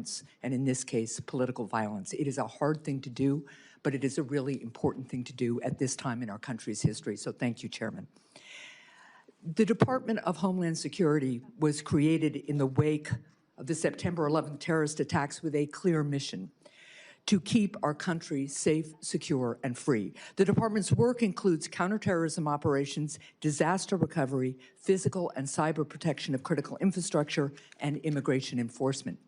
violence, and in this case, political violence. It is a hard thing to do, but it is a really important thing to do at this time in our country's history. So thank you, Chairman. The Department of Homeland Security was created in the wake of the September 11th terrorist attacks with a clear mission: to keep our country safe, secure, and free. The department's work includes counterterrorism operations, disaster recovery, physical and cyber protection of critical infrastructure, and immigration enforcement.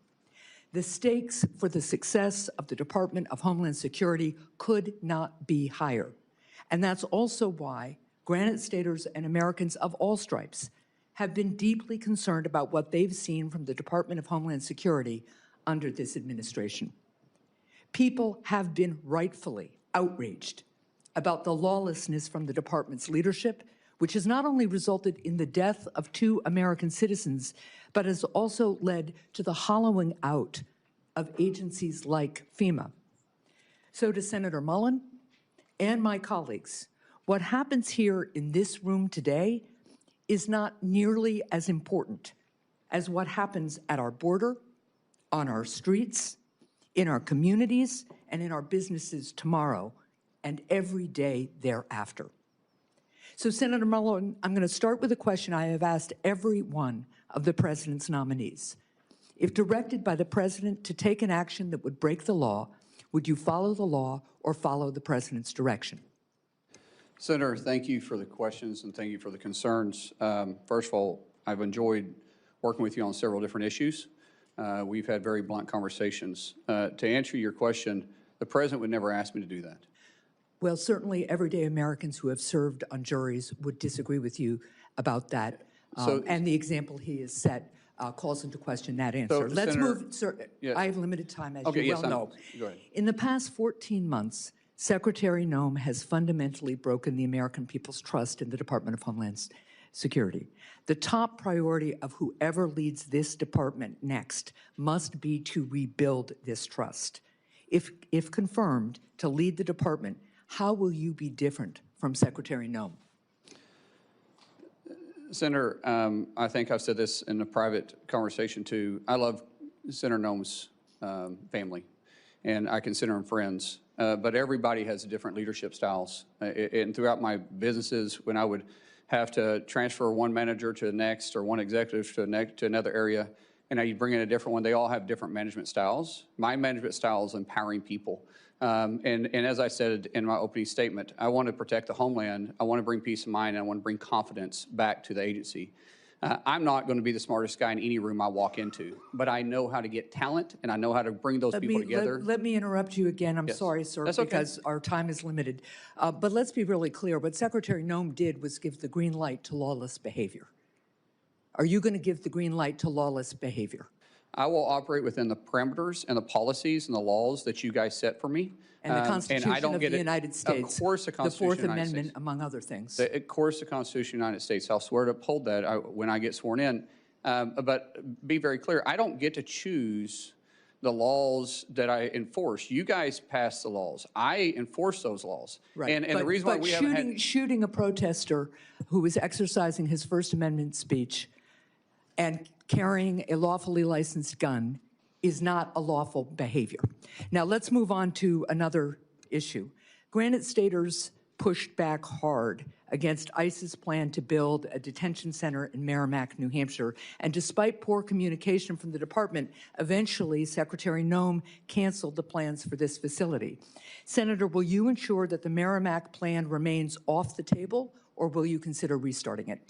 The stakes for the success of the Department of Homeland Security could not be higher. And that's also why Granite Staters and Americans of all stripes have been deeply concerned about what they've seen from the Department of Homeland Security under this administration. People have been rightfully outraged about the lawlessness from the department's leadership, which has not only resulted in the death of 2 American citizens, but has also led to the hollowing out of agencies like FEMA. So to Senator Mullin and my colleagues, what happens here in this room today is not nearly as important as what happens at our border, on our streets, in our communities, and in our businesses tomorrow and every day thereafter. So, Senator Mullin, I'm going to start with a question I have asked every one of the President's nominees. If directed by the President to take an action that would break the law, would you follow the law or follow the President's direction? Senator, thank you for the questions and thank you for the concerns. First of all, I've enjoyed working with you on several different issues. We've had very blunt conversations. To answer your question, the President would never ask me to do that. Well, certainly everyday Americans who have served on juries would disagree with you about that. And the example he has set calls into question that answer. So, Let's Senator, move, sir. Yeah. I have limited time, as okay, you well know. Go ahead. In the past 14 months, Secretary Noem has fundamentally broken the American people's trust in the Department of Homeland Security. The top priority of whoever leads this department next must be to rebuild this trust. If confirmed to lead the department, how will you be different from Secretary Noem? Senator, I think I've said this in a private conversation too. I love Senator Noem's family, and I consider them friends. But everybody has different leadership styles. And throughout my businesses, when I would have to transfer one manager to the next or one executive to another area, and now you bring in a different one, they all have different management styles. My management style is empowering people. And as I said in my opening statement, I want to protect the homeland. I want to bring peace of mind. And I want to bring confidence back to the agency. I'm not going to be the smartest guy in any room I walk into, but I know how to get talent, and I know how to bring those people together. Let me interrupt you again. I'm sorry, sir, because our time is limited. But let's be really clear. What Secretary Noem did was give the green light to lawless behavior. Are you going to give the green light to lawless behavior? I will operate within the parameters and the policies and the laws that you guys set for me. And the Constitution of the United States. Of course, the Constitution the Fourth Amendment, among other things. Of course, the Constitution of the United States. I'll swear to uphold that when I get sworn in. But be very clear, I don't get to choose the laws that I enforce. You guys pass the laws. I enforce those laws. Right. And the reason why we haven't had... shooting a protester who was exercising his First Amendment speech and carrying a lawfully licensed gun is not a lawful behavior. Now, let's move on to another issue. Granite Staters pushed back hard against ICE's plan to build a detention center in Merrimack, New Hampshire. And despite poor communication from the department, eventually Secretary Noem canceled the plans for this facility. Senator, will you ensure that the Merrimack plan remains off the table, or will you consider restarting it?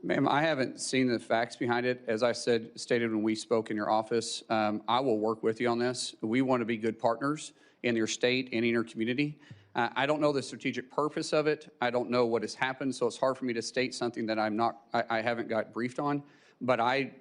Ma'am, I haven't seen the facts behind it. As I stated when we spoke in your office, I will work with you on this. We want to be good partners in your state and in your community. I don't know the strategic purpose of it. I don't know what has happened, so it's hard for me to state something that I haven't got briefed on. But I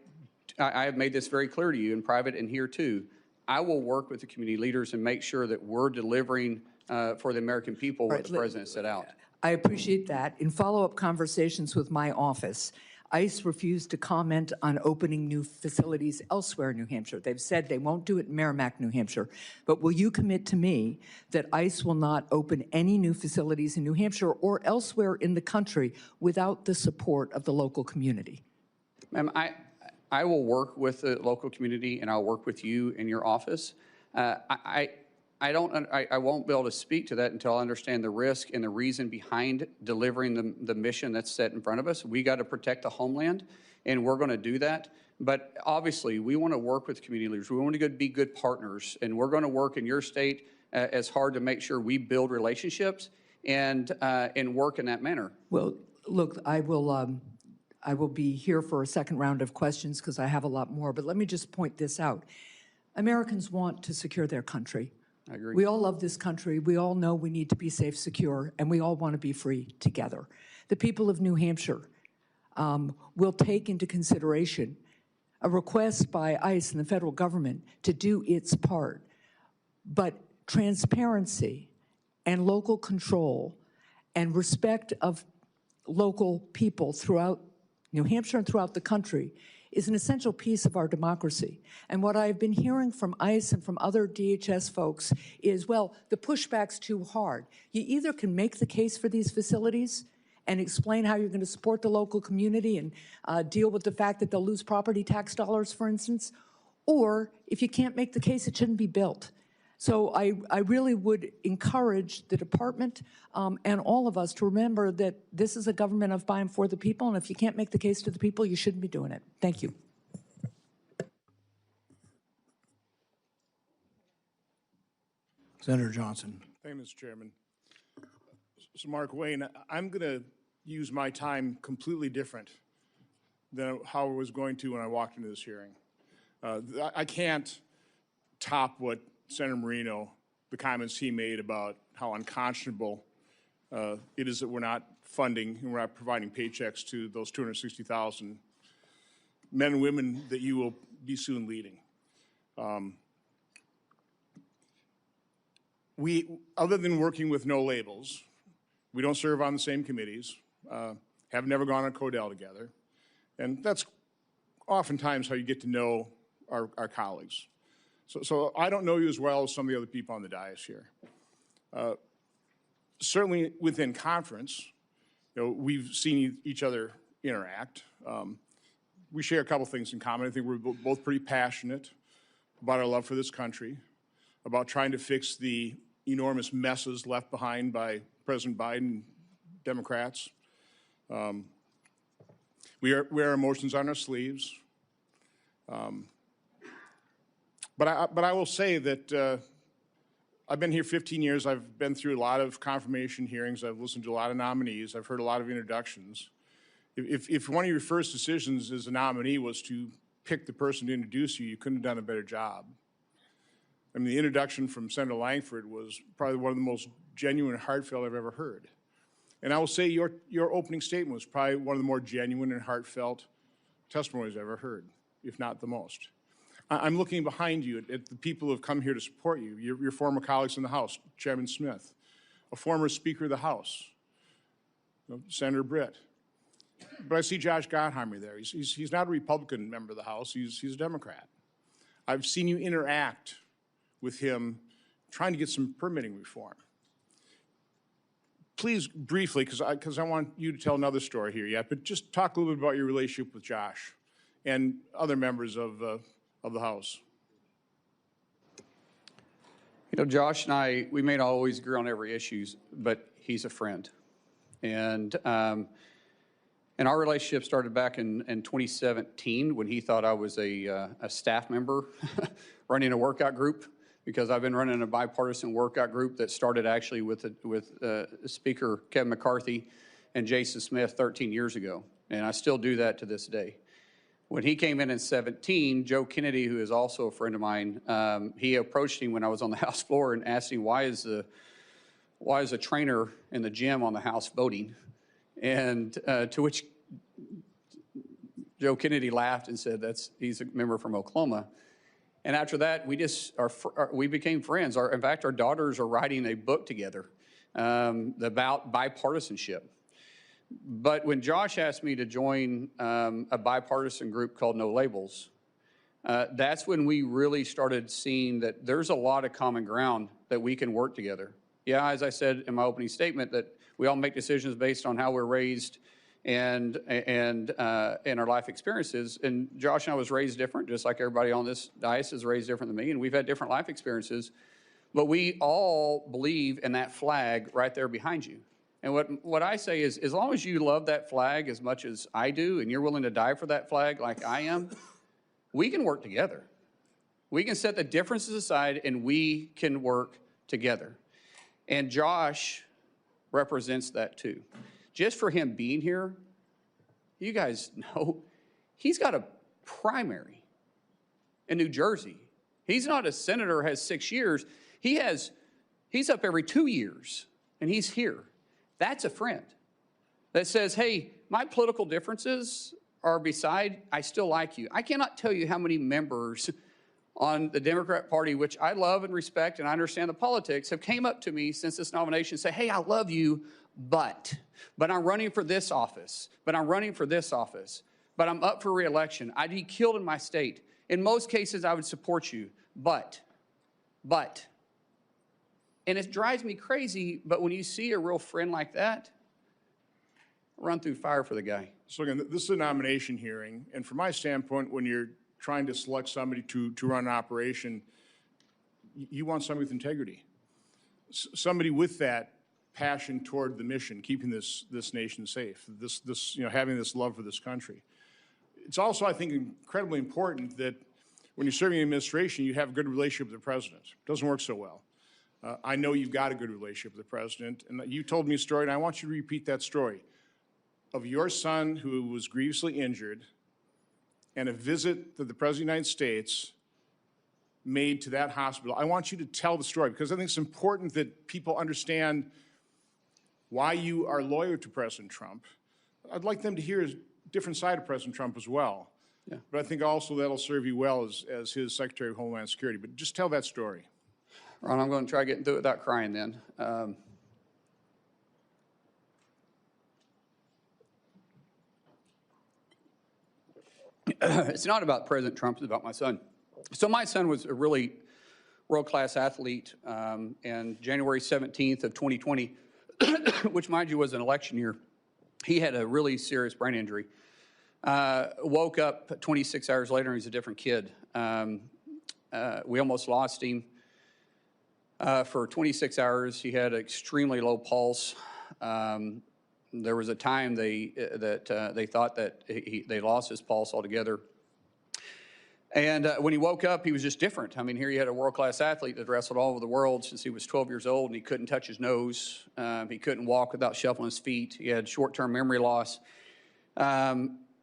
have made this very clear to you in private and here too. I will work with the community leaders and make sure that we're delivering for the American people what the President set out. I appreciate that. In follow-up conversations with my office, ICE refused to comment on opening new facilities elsewhere in New Hampshire. They've said they won't do it in Merrimack, New Hampshire. But will you commit to me that ICE will not open any new facilities in New Hampshire or elsewhere in the country without the support of the local community? Ma'am, I will work with the local community, and I'll work with you in your office. I won't be able to speak to that until I understand the risk and the reason behind delivering the mission that's set in front of us. We got to protect the homeland, and we're going to do that. But obviously, we want to work with community leaders. We want to be good partners, and we're going to work in your state as hard to make sure we build relationships and work in that manner. Well, look, I will be here for a second round of questions because I have a lot more, but let me just point this out. Americans want to secure their country. I agree. We all love this country. We all know we need to be safe, secure, and we all want to be free together. The people of New Hampshire will take into consideration a request by ICE and the federal government to do its part. But transparency and local control and respect of local people throughout New Hampshire and throughout the country is an essential piece of our democracy. And what I've been hearing from ICE and from other DHS folks is, well, the pushback's too hard. You either can make the case for these facilities and explain how you're going to support the local community and deal with the fact that they'll lose property tax dollars, for instance, or if you can't make the case, it shouldn't be built. So I really would encourage the department and all of us to remember that this is a government of by and for the people, and if you can't make the case to the people, you shouldn't be doing it. Thank you. Senator Johnson. Thank you, Mr. Chairman. So, Markwayne, I'm going to use my time completely different than how I was going to when I walked into this hearing. I can't top what Senator Marino, the comments he made about how unconscionable it is that we're not funding and we're not providing paychecks to those 260,000 men and women that you will be soon leading. Other than working with no labels, we don't serve on the same committees, have never gone on Codell together, and that's oftentimes how you get to know our colleagues. So I don't know you as well as some of the other people on the dais here. Certainly within conference, we've seen each other interact. We share a couple things in common. I think we're both pretty passionate about our love for this country, about trying to fix the enormous messes left behind by President Biden, Democrats. We wear emotions on our sleeves. But I will say that I've been here 15 years. I've been through a lot of confirmation hearings. I've listened to a lot of nominees. I've heard a lot of introductions. If one of your first decisions as a nominee was to pick the person to introduce you, you couldn't have done a better job. I mean, the introduction from Senator Langford was probably one of the most genuine and heartfelt I've ever heard. And I will say your opening statement was probably one of the more genuine and heartfelt testimonies I've ever heard, if not the most. I'm looking behind you at the people who have come here to support you, your former colleagues in the House, Chairman Smith, a former Speaker of the House, Senator Britt. But I see Josh Gottheimer there. He's not a Republican member of the House. He's a Democrat. I've seen you interact with him trying to get some permitting reform. Please, briefly, because I want you to tell another story here yet, but just talk a little bit about your relationship with Josh and other members of the House. Josh and I, we may not always agree on every issue, but he's a friend. And our relationship started back in 2017 when he thought I was a staff member running a workout group, because I've been running a bipartisan workout group that started actually with Speaker Kevin McCarthy and Jason Smith 13 years ago. And I still do that to this day. When he came in 17, Joe Kennedy, who is also a friend of mine, he approached him when I was on the House floor and asked him, why is a trainer in the gym on the House voting? And to which Joe Kennedy laughed and said, he's a member from Oklahoma. And after that, we became friends. In fact, our daughters are writing a book together about bipartisanship. But when Josh asked me to join a bipartisan group called No Labels, that's when we really started seeing that there's a lot of common ground that we can work together. Yeah, as I said in my opening statement, that we all make decisions based on how we're raised and our life experiences. And Josh and I was raised different, just like everybody on this dais is raised different than me, and we've had different life experiences. But we all believe in that flag right there behind you. And what I say is, as long as you love that flag as much as I do, and you're willing to die for that flag like I am, we can work together. We can set the differences aside, and we can work together. And Josh represents that too. Just for him being here, you guys know, he's got a primary in New Jersey. He's not a senator, has 6 years. He's up every 2 years, and he's here. That's a friend that says, hey, my political differences are beside, I still like you. I cannot tell you how many members on the Democrat Party, which I love and respect, and I understand the politics, have came up to me since this nomination and say, hey, I love you, but I'm running for this office, but I'm running for this office, but I'm up for re-election. I'd be killed in my state. In most cases, I would support you, but. And it drives me crazy, but when you see a real friend like that, run through fire for the guy. So again, this is a nomination hearing, and from my standpoint, when you're trying to select somebody to run an operation, you want somebody with integrity. Somebody with that passion toward the mission, keeping this nation safe, having this love for this country. It's also, I think, incredibly important that when you're serving in administration, you have a good relationship with the president. It doesn't work so well. I know you've got a good relationship with the president, and you told me a story, and I want you to repeat that story of your son who was grievously injured and a visit that the President of the United States made to that hospital. I want you to tell the story because I think it's important that people understand why you are loyal to President Trump. I'd like them to hear a different side of President Trump as well. Yeah. But I think also that'll serve you well as his Secretary of Homeland Security. But just tell that story. Ron, I'm going to try getting through it without crying then. It's not about President Trump, it's about my son. So my son was a really world-class athlete, and January 17th of 2020, which mind you was an election year, he had a really serious brain injury. Woke up 26 hours later and he's a different kid. We almost lost him. For 26 hours, he had an extremely low pulse. There was a time they thought that they lost his pulse altogether. And when he woke up, he was just different. I mean, here you had a world-class athlete that wrestled all over the world since he was 12 years old, and he couldn't touch his nose. He couldn't walk without shuffling his feet. He had short-term memory loss.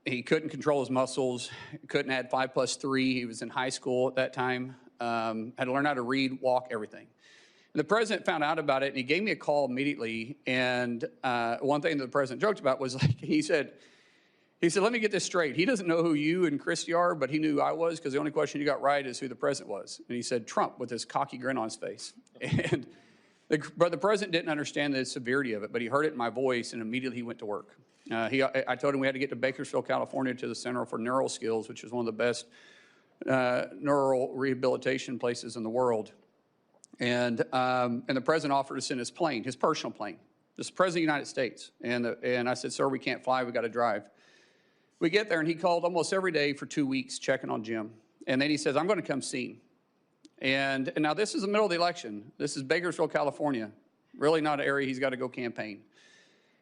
He couldn't control his muscles. Couldn't add 5 plus 3. He was in high school at that time. Had to learn how to read, walk, everything. And the president found out about it, and he gave me a call immediately. And one thing that the president joked about was, like, he said, let me get this straight. He doesn't know who you and Kristi are, but he knew who I was because the only question you got right is who the president was. And he said, Trump, with his cocky grin on his face. And but the president didn't understand the severity of it, but he heard it in my voice, and immediately he went to work. I told him we had to get to Bakersfield, California, to the Center for Neural Skills, which is one of the best neural rehabilitation places in the world. And the president offered to send his plane, his personal plane, this is the president of the United States. And I said, sir, we can't fly, we got to drive. We get there, and he called almost every day for 2 weeks checking on Jim. And then he says, I'm going to come see him. And now this is the middle of the election. This is Bakersfield, California, really not an area he's got to go campaign.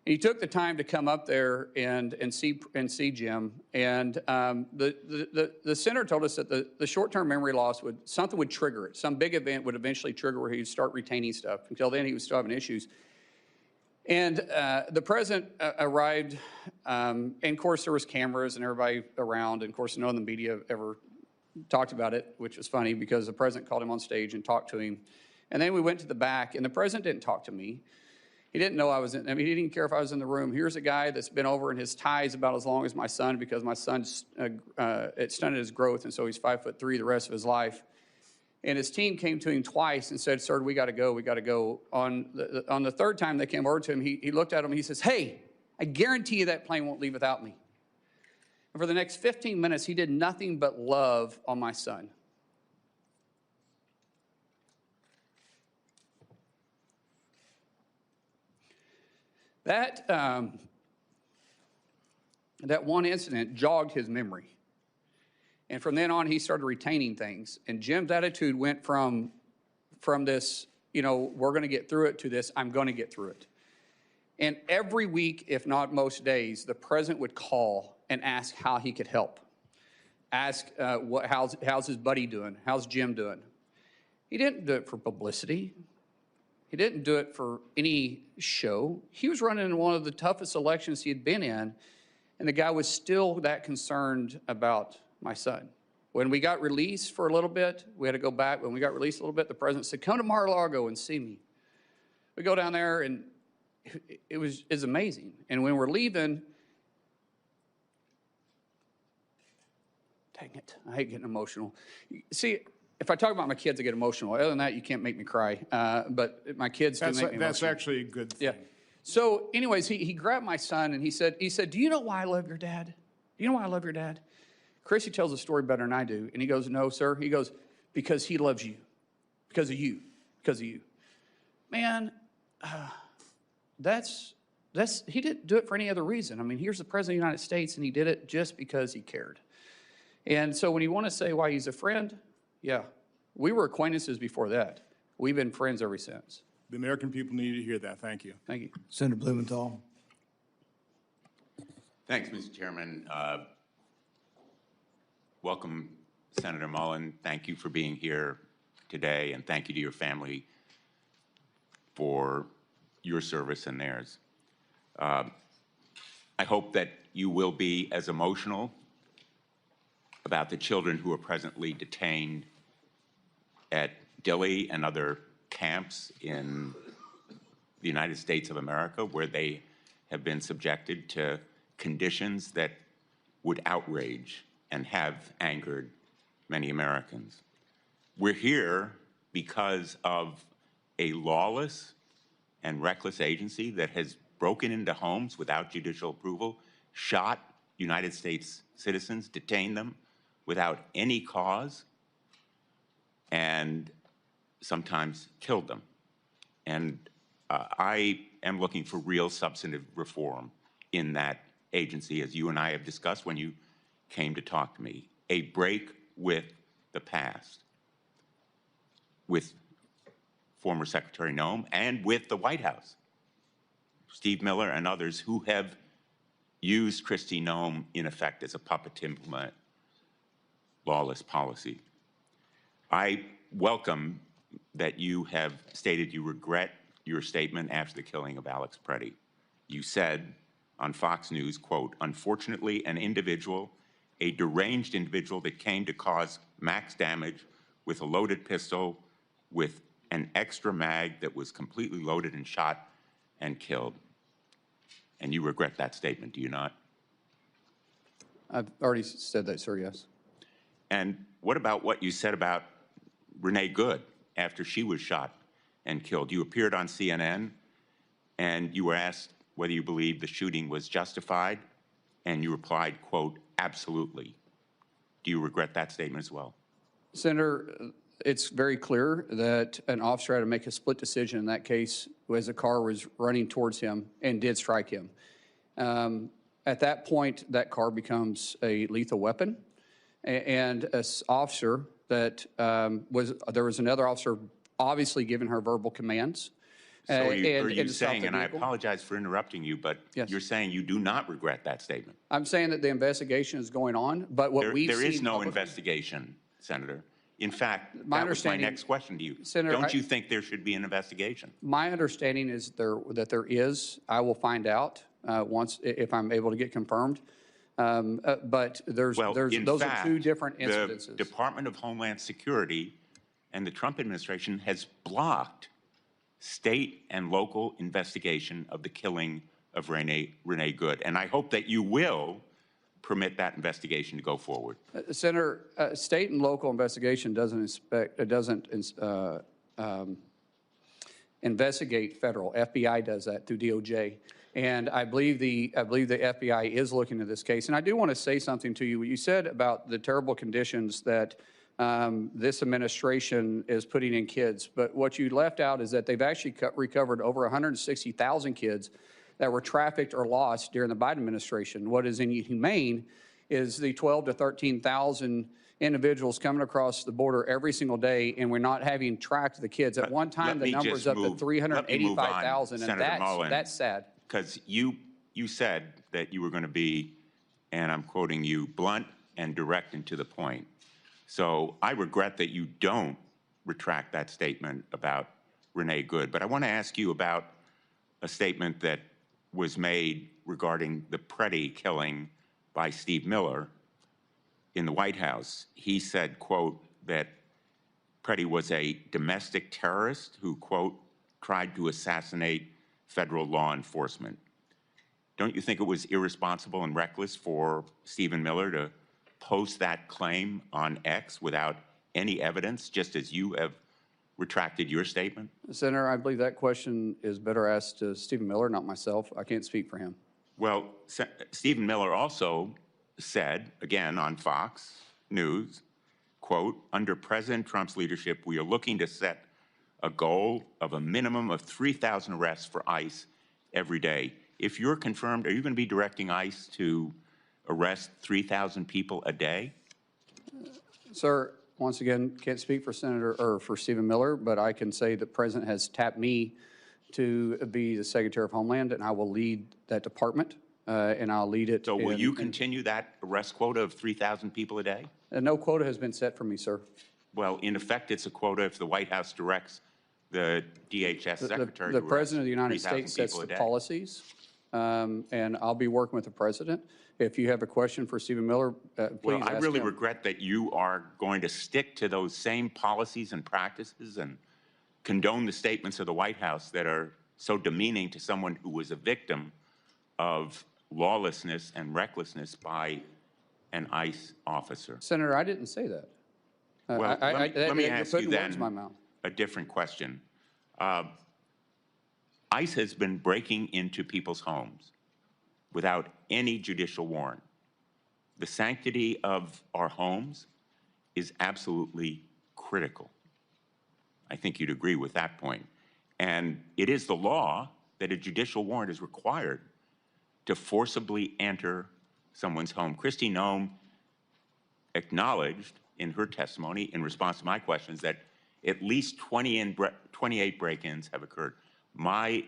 And he took the time to come up there and see Jim. And the senator told us that the short-term memory loss something would trigger it. Some big event would eventually trigger where he'd start retaining stuff. Until then, he was still having issues. And the president arrived, and of course there was cameras and everybody around, and of course none of the media ever talked about it, which was funny because the president called him on stage and talked to him. And then we went to the back, and the president didn't talk to me. He didn't know I was in, I mean, he didn't care if I was in the room. Here's a guy that's been over, and his tie is about as long as my son because my son's, it stunted his growth, and so he's 5'3" the rest of his life. And his team came to him twice and said, sir, we got to go, we got to go. On the third time they came over to him, he looked at him and he says, hey, I guarantee you that plane won't leave without me. And for the next 15 minutes, he did nothing but love on my son. That that one incident jogged his memory. And from then on, he started retaining things. And Jim's attitude went from this, you know, we're going to get through it, to this, I'm going to get through it. And every week, if not most days, the president would call and ask how he could help. Ask how's his buddy doing? How's Jim doing? He didn't do it for publicity. He didn't do it for any show. He was running in one of the toughest elections he had been in, and the guy was still that concerned about my son. When we got released for a little bit, we had to go back. When we got released a little bit, the president said, come to Mar-a-Lago and see me. We go down there, and it's amazing. And when we're leaving, dang it, I hate getting emotional. See, if I talk about my kids, I get emotional. Other than that, you can't make me cry. But my kids do make me emotional. That's actually a good thing. Yeah. So anyways, he grabbed my son and he said, do you know why I love your dad? Do you know why I love your dad? Kristi tells the story better than I do. And he goes, no, sir. He goes, because he loves you. Because of you. Because of you. Man, he didn't do it for any other reason. I mean, here's the President of the United States, and he did it just because he cared. And so when you want to say why he's a friend, yeah, we were acquaintances before that. We've been friends ever since. The American people need to hear that. Thank you. Thank you. Senator Blumenthal. Thanks, Mr. Chairman. Welcome, Senator Mullin. Thank you for being here today, and thank you to your family for your service and theirs. I hope that you will be as emotional about the children who are presently detained at Dilley and other camps in the United States of America, where they have been subjected to conditions that would outrage and have angered many Americans. We're here because of a lawless and reckless agency that has broken into homes without judicial approval, shot United States citizens, detained them without any cause, and sometimes killed them. And I am looking for real substantive reform in that agency, as you and I have discussed when you came to talk to me. A break with the past, with former Secretary Noem and with the White House, Steve Miller and others who have used Kristi Noem in effect as a puppet to implement lawless policy. I welcome that you have stated you regret your statement after the killing of Alex Preddy. You said on Fox News, quote, unfortunately, an individual, a deranged individual that came to cause max damage with a loaded pistol with an extra mag that was completely loaded and shot and killed. And you regret that statement, do you not? I've already said that, sir, yes. And what about what you said about Renee Good after she was shot and killed? You appeared on CNN and you were asked whether you believed the shooting was justified, and you replied, quote, absolutely. Do you regret that statement as well? Senator, It's very clear that an officer had to make a split decision in that case as a car was running towards him and did strike him. At that point, that car becomes a lethal weapon. And an officer that there was another officer obviously giving her verbal commands. So are you saying, and I apologize for interrupting you, but yes, you're saying you do not regret that statement? I'm saying that the investigation is going on, but what we've seen... There is no investigation, Senator. In fact, that was my next question to you. Senator, don't you think there should be an investigation? My understanding is that there is. I will find out if I'm able to get confirmed. But those are two different incidences. The Department of Homeland Security and the Trump administration has blocked state and local investigation of the killing of Renee Good. And I hope that you will permit that investigation to go forward. Senator, state and local investigation doesn't investigate federal. FBI does that through DOJ. And I believe the FBI is looking at this case. And I do want to say something to you. What you said about the terrible conditions that this administration is putting in kids. But what you left out is that they've actually recovered over 160,000 kids that were trafficked or lost during the Biden administration. What is inhumane is the 12 to 13,000 individuals coming across the border every single day, and we're not having tracked the kids. At one time, the number's up to 385,000, and that's sad. Because you said that you were going to be, and I'm quoting you, blunt and direct and to the point. So I regret that you don't retract that statement about Renee Good. But I want to ask you about a statement that was made regarding the Preddy killing by Steve Miller in the White House. He said, quote, that Preddy was a domestic terrorist who, quote, tried to assassinate federal law enforcement. Don't you think it was irresponsible and reckless for Stephen Miller to post that claim on X without any evidence, just as you have retracted your statement? Senator, I believe that question is better asked to Stephen Miller, not myself. I can't speak for him. Well, Stephen Miller also said, again on Fox News, quote, under President Trump's leadership, we are looking to set a goal of a minimum of 3,000 arrests for ICE every day. If you're confirmed, are you going to be directing ICE to arrest 3,000 people a day? Sir, once again, can't speak for for Stephen Miller, but I can say the President has tapped me to be the Secretary of Homeland, and I will lead that department, and I'll lead it. So will you continue that arrest quota of 3,000 people a day? No quota has been set for me, sir. Well, in effect, it's a quota if the White House directs the DHS Secretary The to President of the United 3,000 States sets people a the day. policies, and I'll be working with the President. If you have a question for Stephen Miller, please Well, I ask really him. regret that you are going to stick to those same policies and practices and condone the statements of the White House that are so demeaning to someone who was a victim of lawlessness and recklessness by an ICE officer. Senator, I didn't say that. Well, let me you're ask putting you words in my then mouth. a different question. ICE has been breaking into people's homes without any judicial warrant. The sanctity of our homes is absolutely critical. I think you'd agree with that point. And it is the law that a judicial warrant is required to forcibly enter someone's home. Kristi Noem acknowledged in her testimony in response to my questions that at least 28 break-ins have occurred. My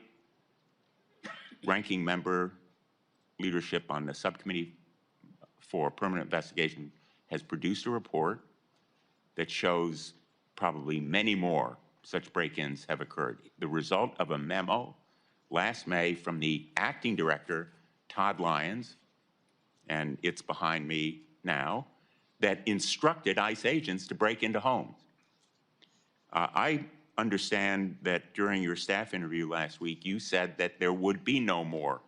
ranking member leadership on the subcommittee for permanent investigation has produced a report that shows probably many more such break-ins have occurred. The result of a memo last May from the acting director, Todd Lyons, and it's behind me now, that instructed ICE agents to break into homes. I understand that during your staff interview last week, you said that there would be no more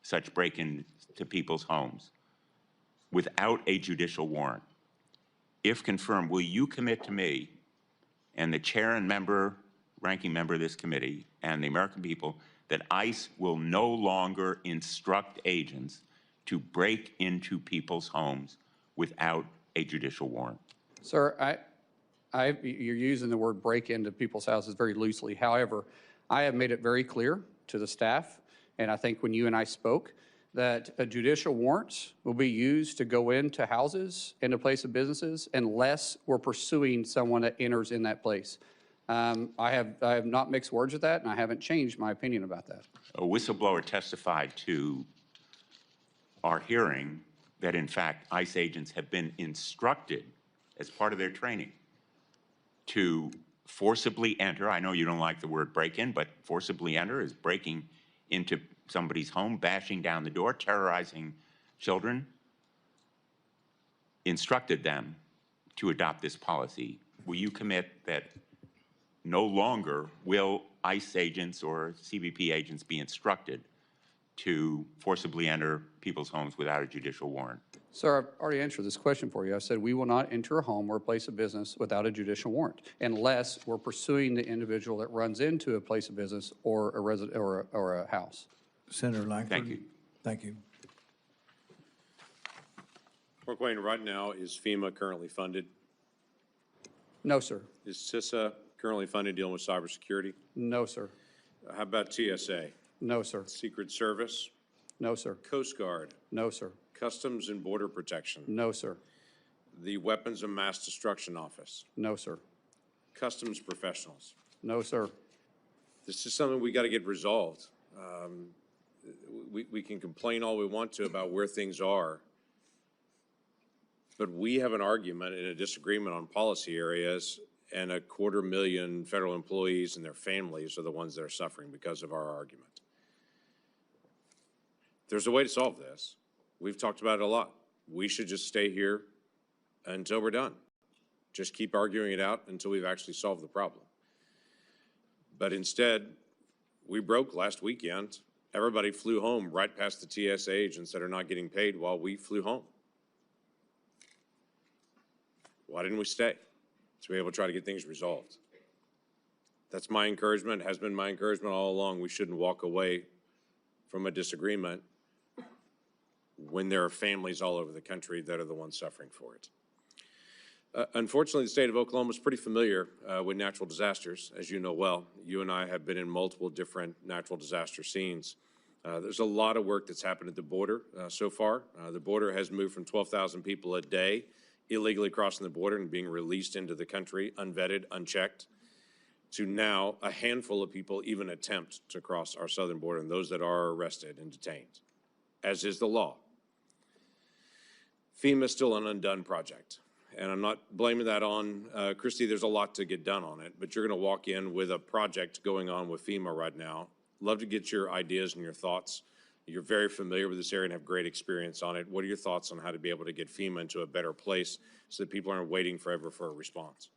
such break-ins to people's homes without a judicial warrant. If confirmed, will you commit to me and the chair and ranking member of this committee and the American people that ICE will no longer instruct agents to break into people's homes without a judicial warrant? Sir, you're using the word break into people's houses very loosely. However, I have made it very clear to the staff, and I think when you and I spoke, that a judicial warrants will be used to go into houses, into place of businesses, unless we're pursuing someone that enters in that place. I have not mixed words with that, and I haven't changed my opinion about that. A whistleblower testified to our hearing that, in fact, ICE agents have been instructed as part of their training to forcibly enter. I know you don't like the word break-in, but forcibly enter is breaking into somebody's home, bashing down the door, terrorizing children, instructed them to adopt this policy. Will you commit that no longer will ICE agents or CBP agents be instructed to forcibly enter people's homes without a judicial warrant? Sir, I've already answered this question for you. I said we will not enter a home or a place of business without a judicial warrant unless we're pursuing the individual that runs into a place of business or a resident or a house. Senator Langford. Thank you. Thank you. Markwayne, right now, is FEMA currently funded? No, sir. Is CISA currently funded dealing with cybersecurity? No, sir. How about TSA? No, sir. Secret Service, No, sir. Coast Guard, No, sir. Customs and Border Protection, No, sir. the Weapons of Mass Destruction Office, No, sir. Customs Professionals. No, sir. This is something we got to get resolved. We can complain all we want to about where things are, but we have an argument and a disagreement on policy areas, and 250,000 federal employees and their families are the ones that are suffering because of our argument. There's a way to solve this. We've talked about it a lot. We should just stay here until we're done. Just keep arguing it out until we've actually solved the problem. But instead, we broke last weekend. Everybody flew home right past the TSA agents that are not getting paid while we flew home. Why didn't we stay? To be able to try to get things resolved. That's my encouragement, has been my encouragement all along. We shouldn't walk away from a disagreement when there are families all over the country that are the ones suffering for it. Unfortunately, the state of Oklahoma is pretty familiar with natural disasters, as you know well. You and I have been in multiple different natural disaster scenes. There's a lot of work that's happened at the border so far. The border has moved from 12,000 people a day illegally crossing the border and being released into the country, unvetted, unchecked, to now a handful of people even attempt to cross our southern border, and those that are arrested and detained, as is the law. FEMA is still an undone project. And I'm not blaming that on Kristi. There's a lot to get done on it, but you're going to walk in with a project going on with FEMA right now. Love to get your ideas and your thoughts. You're very familiar with this area and have great experience on it. What are your thoughts on how to be able to get FEMA into a better place so that people aren't waiting forever for a response?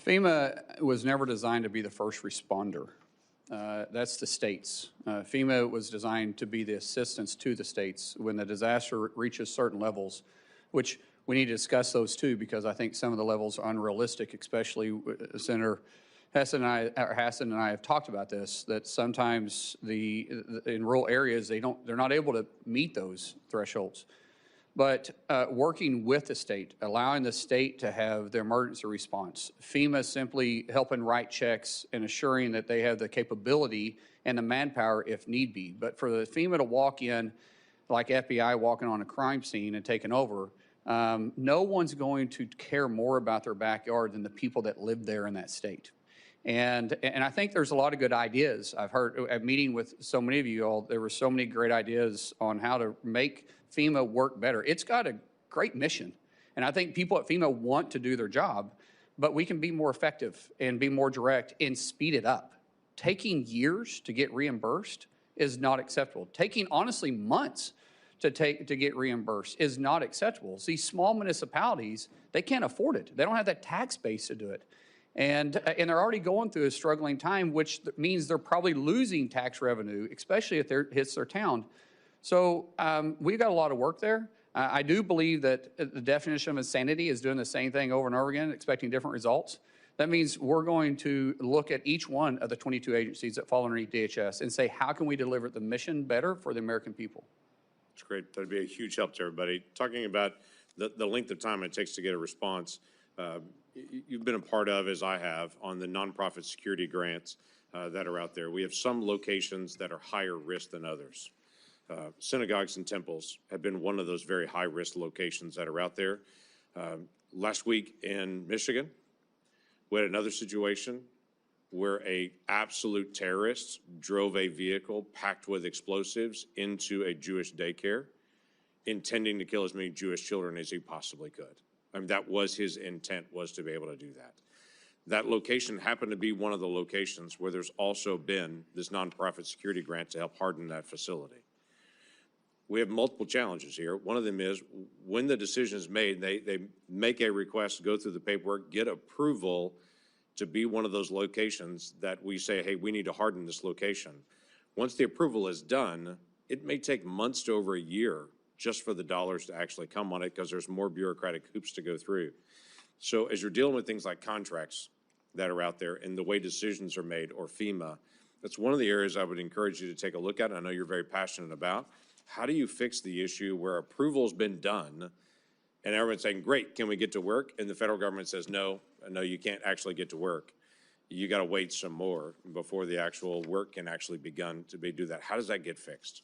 FEMA was never designed to be the first responder. That's the states. FEMA was designed to be the assistance to the states when the disaster reaches certain levels, which we need to discuss those too, because I think some of the levels are unrealistic, especially Senator Hassan and I have talked about this, that sometimes in rural areas, they're not able to meet those thresholds. But working with the state, allowing the state to have their emergency response, FEMA simply helping write checks and assuring that they have the capability and the manpower if need be. But for the FEMA to walk in like FBI walking on a crime scene and taking over, no one's going to care more about their backyard than the people that live there in that state. And I think there's a lot of good ideas. I've heard at meeting with so many of you all, there were so many great ideas on how to make FEMA work better. It's got a great mission. And I think people at FEMA want to do their job, but we can be more effective and be more direct and speed it up. Taking years to get reimbursed is not acceptable. Taking, honestly, months to get reimbursed is not acceptable. See, small municipalities, they can't afford it. They don't have that tax base to do it. And they're already going through a struggling time, which means they're probably losing tax revenue, especially if it hits their town. So we've got a lot of work there. I do believe that the definition of insanity is doing the same thing over and over again, expecting different results. That means we're going to look at each one of the 22 agencies that fall underneath DHS and say, how can we deliver the mission better for the American people? That's great. That'd be a huge help to everybody. Talking about the length of time it takes to get a response, you've been a part of, as I have, on the nonprofit security grants that are out there. We have some locations that are higher risk than others. Synagogues and temples have been one of those very high-risk locations that are out there. Last week in Michigan, we had another situation where an absolute terrorist drove a vehicle packed with explosives into a Jewish daycare, intending to kill as many Jewish children as he possibly could. I mean, that was his intent, was to be able to do that. That location happened to be one of the locations where there's also been this nonprofit security grant to help harden that facility. We have multiple challenges here. One of them is when the decision is made, they make a request, go through the paperwork, get approval to be one of those locations that we say, hey, we need to harden this location. Once the approval is done, it may take months to over a year just for the dollars to actually come on it because there's more bureaucratic hoops to go through. So as you're dealing with things like contracts that are out there and the way decisions are made, or FEMA, that's one of the areas I would encourage you to take a look at. I know you're very passionate about. How do you fix the issue where approval's been done and everyone's saying, great, can we get to work? And the federal government says, no, you can't actually get to work. you got to wait some more before the actual work can actually begin to do that. How does that get fixed?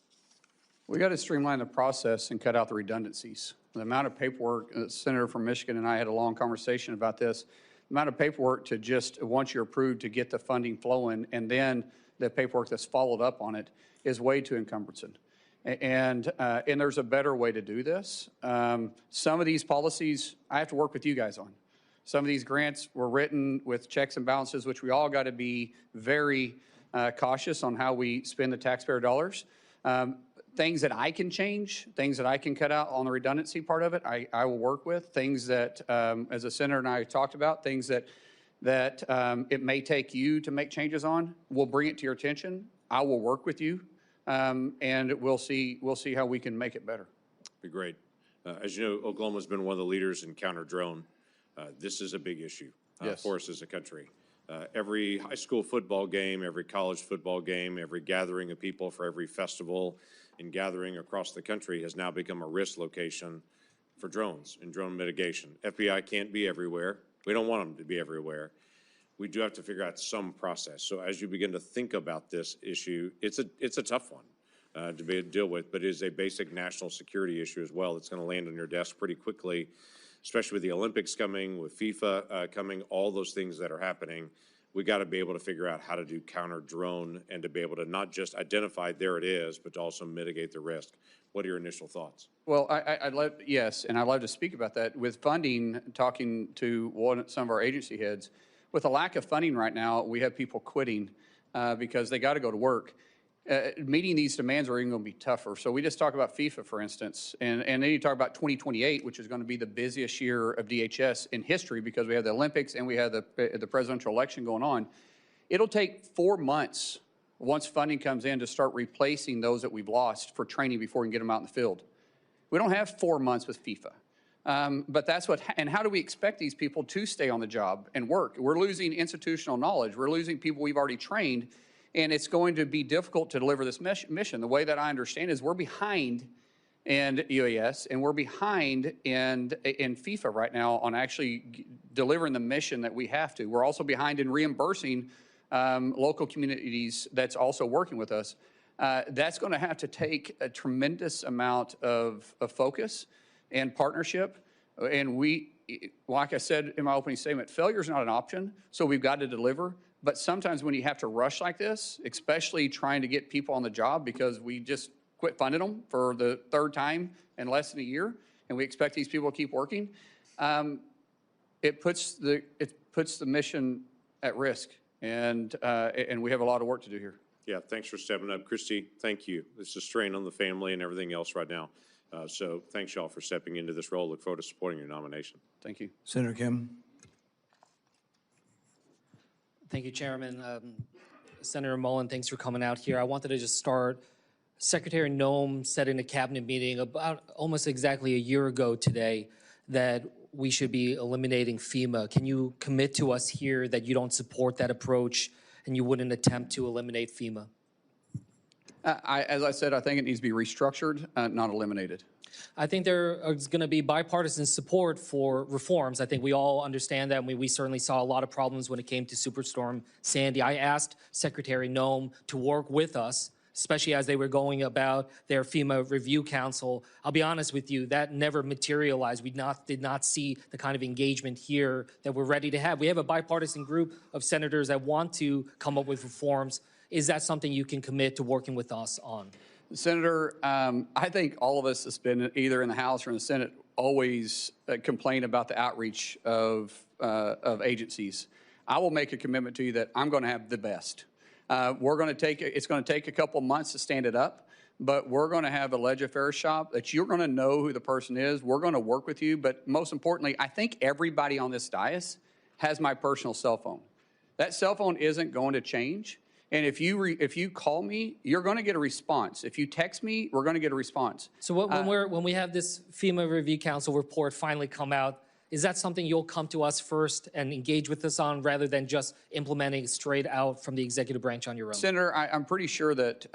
We got to streamline the process and cut out the redundancies. The amount of paperwork, the Senator from Michigan and I had a long conversation about this, the amount of paperwork to just, once you're approved, to get the funding flowing, and then the paperwork that's followed up on it is way too encumbersome. And there's a better way to do this. Some of these policies, I have to work with you guys on. Some of these grants were written with checks and balances, which we all got to be very cautious on how we spend the taxpayer dollars. Things that I can change, things that I can cut out on the redundancy part of it, I will work with. Things that, as the Senator and I talked about, things that it may take you to make changes on, we'll bring it to your attention. I will work with you, and we'll see how we can make it better. Be great. As you know, Oklahoma's been one of the leaders in counter-drone. This is a big issue for us as a country. Every high school football game, every college football game, every gathering of people for every festival and gathering across the country has now become a risk location for drones and drone mitigation. FBI can't be everywhere. We don't want them to be everywhere. We do have to figure out some process. So as you begin to think about this issue, it's a tough one to deal with, but it is a basic national security issue as well. It's going to land on your desk pretty quickly, especially with the Olympics coming, with FIFA coming, all those things that are happening. We got to be able to figure out how to do counter drone and to be able to not just identify there it is, but to also mitigate the risk. What are your initial thoughts? Well, I'd love to speak about that. With funding, talking to some of our agency heads, with a lack of funding right now, we have people quitting because they got to go to work. Meeting these demands are even going to be tougher. So we just talk about FIFA, for instance, and then you talk about 2028, which is going to be the busiest year of DHS in history because we have the Olympics and we have the presidential election going on. It'll take 4 months once funding comes in to start replacing those that we've lost for training before we can get them out in the field. We don't have 4 months with FIFA. But that's and how do we expect these people to stay on the job and work? We're losing institutional knowledge. We're losing people we've already trained. And it's going to be difficult to deliver this mission. The way that I understand is we're behind in UAS and we're behind in FIFA right now on actually delivering the mission that we have to. We're also behind in reimbursing local communities that's also working with us. That's going to have to take a tremendous amount of focus and partnership. And like I said in my opening statement, failure is not an option, so we've got to deliver. But sometimes when you have to rush like this, especially trying to get people on the job because we just quit funding them for the third time in less than a year, and we expect these people to keep working, it puts the mission at risk, and we have a lot of work to do here. Yeah, thanks for stepping up. Kristi, thank you. This is a strain on the family and everything else right now. So thanks, y'all, for stepping into this role. Look forward to supporting your nomination. Thank you. Senator Kim. Thank you, Chairman. Senator Mullin, thanks for coming out here. I wanted to just start. Secretary Noem said in a cabinet meeting about almost exactly a year ago today that we should be eliminating FEMA. Can you commit to us here that you don't support that approach and you wouldn't attempt to eliminate FEMA? As I said, I think it needs to be restructured, not eliminated. I think there is going to be bipartisan support for reforms. I think we all understand that. We certainly saw a lot of problems when it came to Superstorm Sandy. I asked Secretary Noem to work with us, especially as they were going about their FEMA Review Council. I'll be honest with you, that never materialized. We did not see the kind of engagement here that we're ready to have. We have a bipartisan group of senators that want to come up with reforms. Is that something you can commit to working with us on? Senator, I think all of us that's been either in the House or in the Senate always complain about the outreach of agencies. I will make a commitment to you that I'm going to have the best. It's going to take a couple months to stand it up, but we're going to have a ledge affairs shop that you're going to know who the person is. We're going to work with you, but most importantly, I think everybody on this dais has my personal cell phone. That cell phone isn't going to change. And if you call me, you're going to get a response. If you text me, we're going to get a response. So when we have this FEMA Review Council report finally come out, is that something you'll come to us first and engage with us on rather than just implementing straight out from the executive branch on your own? Senator, I'm pretty sure that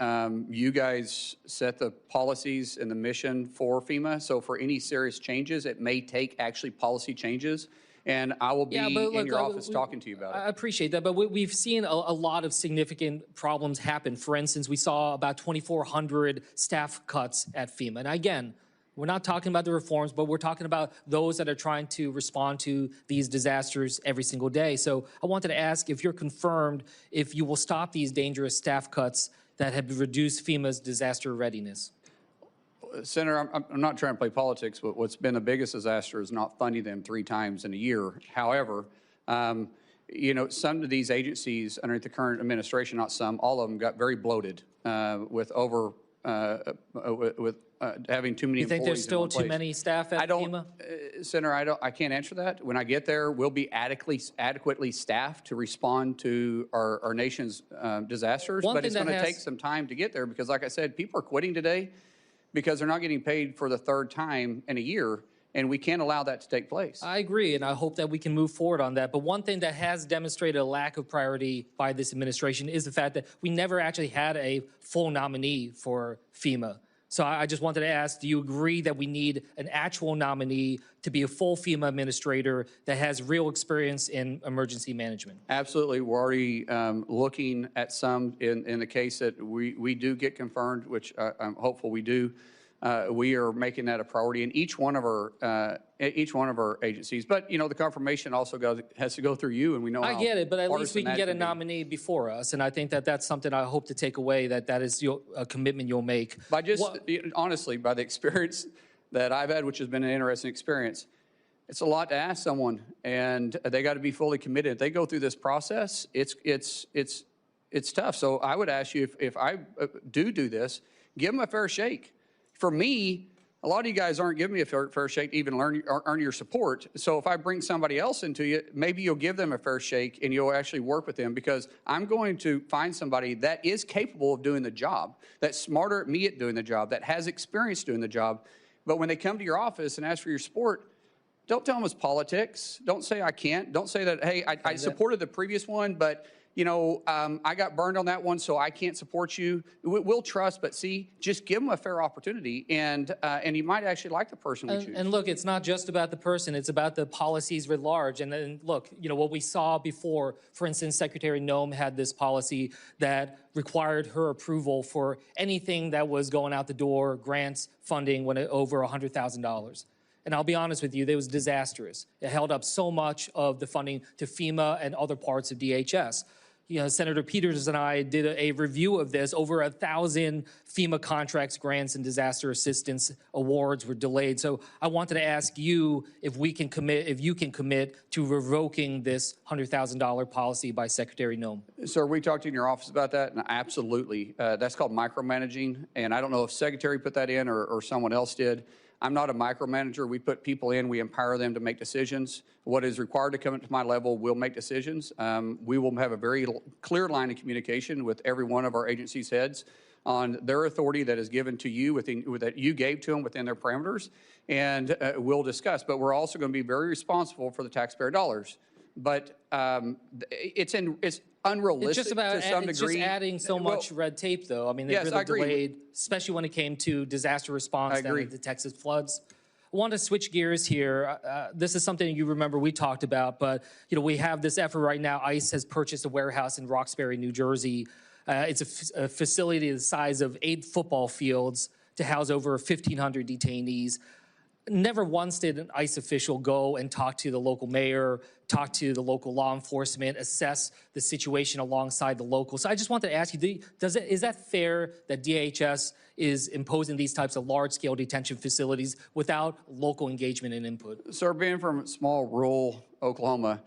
you guys set the policies and the mission for FEMA. So for any serious changes, it may take actually policy changes. And I will be Yeah, but in look, your office talking to you about it. I appreciate that, but we've seen a lot of significant problems happen. For instance, we saw about 2,400 staff cuts at FEMA. And again, we're not talking about the reforms, but we're talking about those that are trying to respond to these disasters every single day. So I wanted to ask if you're confirmed if you will stop these dangerous staff cuts that have reduced FEMA's disaster readiness. Senator, I'm not trying to play politics, but what's been the biggest disaster is not funding them 3 times in a year. However, you know, some of these agencies underneath the current administration, not some, all of them got very bloated with having too many employees. You think there's still too many staff at FEMA? Senator, I can't answer that. When I get there, we'll be adequately staffed to respond to our nation's disasters. But it's going to take some time to get there because, like I said, people are quitting today because they're not getting paid for the 3rd time in a year, and we can't allow that to take place. I agree, and I hope that we can move forward on that. But one thing that has demonstrated a lack of priority by this administration is the fact that we never actually had a full nominee for FEMA. So I just wanted to ask, do you agree that we need an actual nominee to be a full FEMA administrator that has real experience in emergency management? Absolutely. We're already looking at some in the case that we do get confirmed, which I'm hopeful we do. We are making that a priority in each one of our agencies. But, you know, the confirmation also has to go through you, and we know I get it, but at least we partisan can that get a can be. nominee before us, and I think that that's something I hope to take away, that is a commitment you'll make. By honestly, by the experience that I've had, which has been an interesting experience, it's a lot to ask someone, and they got to be fully committed. If they go through this process, it's tough. So I would ask you, if I do this, give them a fair shake. For me, a lot of you guys aren't giving me a fair shake to even earn your support. So if I bring somebody else into you, maybe you'll give them a fair shake and you'll actually work with them, because I'm going to find somebody that is capable of doing the job, that's smarter at me at doing the job, that has experience doing the job. But when they come to your office and ask for your support, don't tell them it's politics. Don't say I can't. Don't say that, hey, I supported the previous one, but you know, I got burned on that one, so I can't support you. We'll trust, but see, just give them a fair opportunity, and you might actually like the person we choose. And look, it's not just about the person; it's about the policies writ large. And then, look, you know what we saw before. For instance, Secretary Noem had this policy that required her approval for anything that was going out the door, grants, funding, when it over $100,000. And I'll be honest with you, it was disastrous. It held up so much of the funding to FEMA and other parts of DHS. You know, Senator Peters and I did a review of this. Over 1,000 FEMA contracts, grants, and disaster assistance awards were delayed. So I wanted to ask you if you can commit to revoking this $100,000 policy by Secretary Noem. Sir, we talked in your office about that, and absolutely. That's called micromanaging, and I don't know if Secretary put that in or someone else did. I'm not a micromanager. We put people in, we empower them to make decisions. What is required to come up to my level will make decisions. We will have a very clear line of communication with every one of our agency's heads on their authority that is given to you, that you gave to them within their parameters, and we'll discuss. But we're also going to be very responsible for the taxpayer dollars. But it's unrealistic to some degree. It's just adding so much red tape, though. I mean, they really delayed, especially when it came to disaster response down at the Texas floods. I want to switch gears here. This is something you remember we talked about, but you know, we have this effort right now. ICE has purchased a warehouse in Roxbury, New Jersey. It's a facility the size of 8 football fields to house over 1,500 detainees. Never once did an ICE official go and talk to the local mayor, talk to the local law enforcement, assess the situation alongside the locals. So I just wanted to ask you, is that fair that DHS is imposing these types of large-scale detention facilities without local engagement and input? Sir, being from small rural Oklahoma,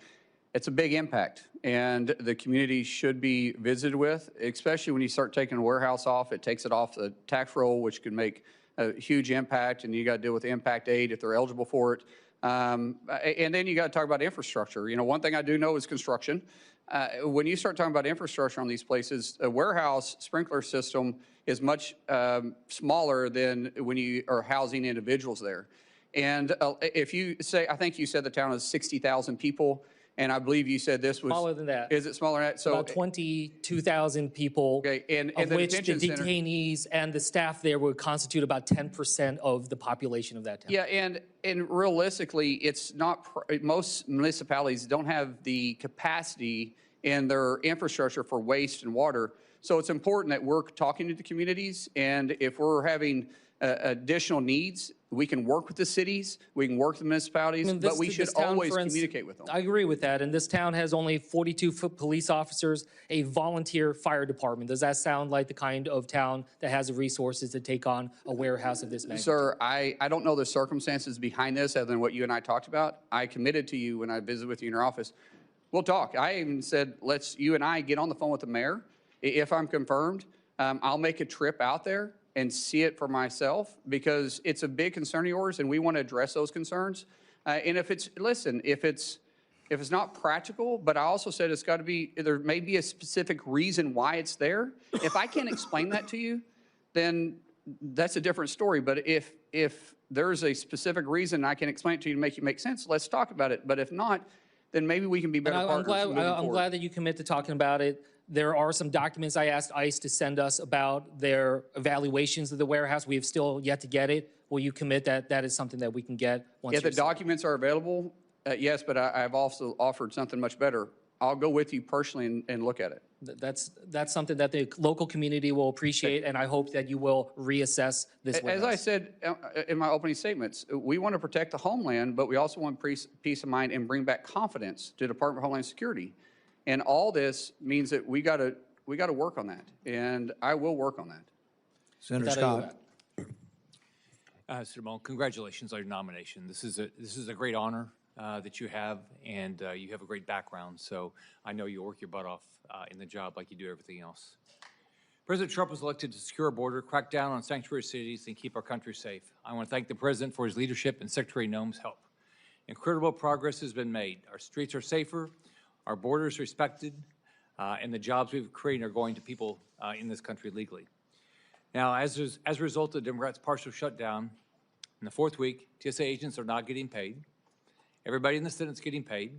it's a big impact, and the community should be visited with, especially when you start taking a warehouse off. It takes it off the tax roll, which could make a huge impact, and you got to deal with the impact aid if they're eligible for it. And then you got to talk about infrastructure. You know, one thing I do know is construction. When you start talking about infrastructure on these places, a warehouse sprinkler system is much smaller than when you are housing individuals there. And if you say, I think you said the town has 60,000 people, And I believe you said this was. Smaller than that. Is it smaller than that? So About 22,000 people, Okay, and of the which the detention center- detainees and the staff there would constitute about 10% of the population of that town. Yeah, and realistically, it's not, most municipalities don't have the capacity in their infrastructure for waste and water. So it's important that we're talking to the communities, and if we're having additional needs, we can work with the cities, we can work with the municipalities, but we should always communicate with them. I agree with that, and this town has only 42 police officers, a volunteer fire department. Does that sound like the kind of town that has the resources to take on a warehouse of this magnitude? Sir, I don't know the circumstances behind this other than what you and I talked about. I committed to you when I visited with you in your office. We'll talk. I even said, you and I get on the phone with the mayor. If I'm confirmed, I'll make a trip out there and see it for myself, because it's a big concern of yours and we want to address those concerns. And if it's not practical, but I also said it's got to be, there may be a specific reason why it's there. If I can't explain that to you, then that's a different story. But if there's a specific reason I can explain it to you to make it make sense, let's talk about it. But if not, then maybe we can be better partners moving forward. I'm glad that you commit to talking about it. There are some documents I asked ICE to send us about their evaluations of the warehouse. We have still yet to get it. Will you commit that that is something that we can get once? If the documents are available, yes, but I've also offered something much better. I'll go with you personally and look at it. That's something that the local community will appreciate, and I hope that you will reassess this warehouse. As I said in my opening statements, we want to protect the homeland, but we also want peace of mind and bring back confidence to the Department of Homeland Security. And all this means that we got to work on that, and I will work on that. Senator Scott. Senator Mullin, congratulations on your nomination. This is a great honor that you have, and you have a great background. So I know you'll work your butt off in the job like you do everything else. President Trump was elected to secure our border, crack down on sanctuary cities, and keep our country safe. I want to thank the President for his leadership and Secretary Noem's help. Incredible progress has been made. Our streets are safer, our borders respected, and the jobs we've created are going to people in this country legally. Now, as a result of the Democrats' partial shutdown, in the fourth week, TSA agents are not getting paid. Everybody in the Senate's getting paid.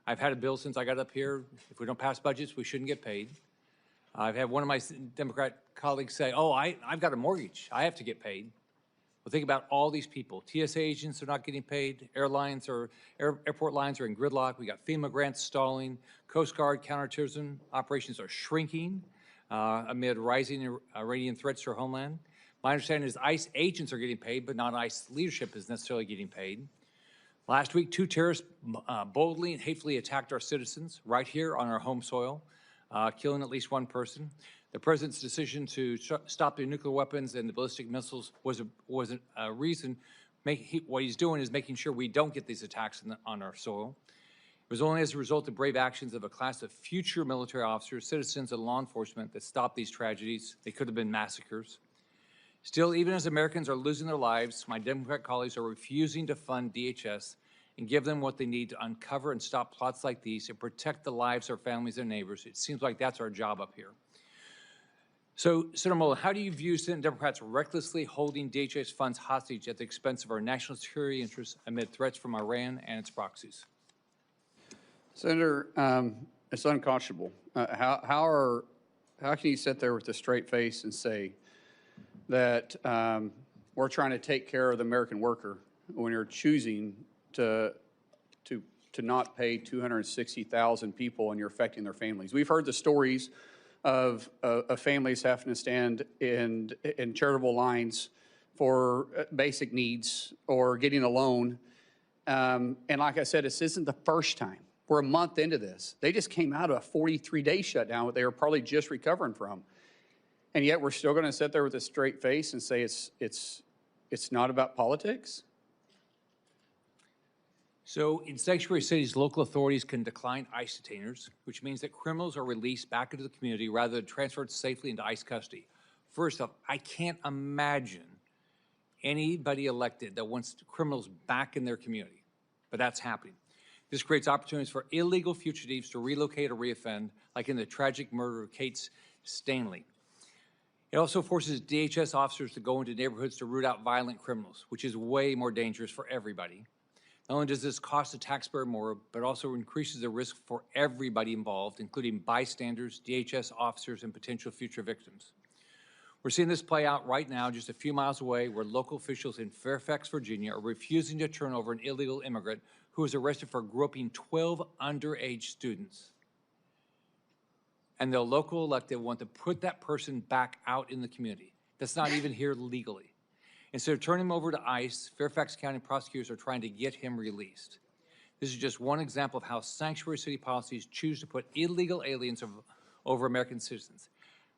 I've had a bill since I got up here. If we don't pass budgets, we shouldn't get paid. I've had one of my Democrat colleagues say, oh, I've got a mortgage. I have to get paid. Well, think about all these people. TSA agents are not getting paid. Airlines or airport lines are in gridlock. We got FEMA grants stalling. Coast Guard counterterrorism operations are shrinking amid rising Iranian threats to our homeland. My understanding is ICE agents are getting paid, but not ICE leadership is necessarily getting paid. Last week, 2 terrorists boldly and hatefully attacked our citizens right here on our home soil, killing at least 1 person. The President's decision to stop the nuclear weapons and the ballistic missiles was a reason. What he's doing is making sure we don't get these attacks on our soil. It was only as a result of brave actions of a class of future military officers, citizens, and law enforcement that stopped these tragedies. They could have been massacres. Still, even as Americans are losing their lives, my Democrat colleagues are refusing to fund DHS and give them what they need to uncover and stop plots like these and protect the lives of our families and neighbors. It seems like that's our job up here. So, Senator Mullin, how do you view Senate Democrats recklessly holding DHS funds hostage at the expense of our national security interests amid threats from Iran and its proxies? Senator, it's unconscionable. How can you sit there with a straight face and say that we're trying to take care of the American worker when you're choosing to not pay 260,000 people and you're affecting their families? We've heard the stories of families having to stand in charitable lines for basic needs or getting a loan. And like I said, this isn't the first time. We're a month into this. They just came out of a 43-day shutdown that they were probably just recovering from. And yet we're still going to sit there with a straight face and say it's not about politics? So in sanctuary cities, local authorities can decline ICE detainers, which means that criminals are released back into the community rather than transferred safely into ICE custody. First off, I can't imagine anybody elected that wants criminals back in their community, but that's happening. This creates opportunities for illegal fugitives to relocate or reoffend, like in the tragic murder of Kate Stanley. It also forces DHS officers to go into neighborhoods to root out violent criminals, which is way more dangerous for everybody. Not only does this cost the taxpayer more, but also increases the risk for everybody involved, including bystanders, DHS officers, and potential future victims. We're seeing this play out right now just a few miles away, where local officials in Fairfax, Virginia are refusing to turn over an illegal immigrant who was arrested for groping 12 underage students. And the local elected want to put that person back out in the community. That's not even here legally. Instead of turning him over to ICE, Fairfax County prosecutors are trying to get him released. This is just one example of how sanctuary city policies choose to put illegal aliens over American citizens.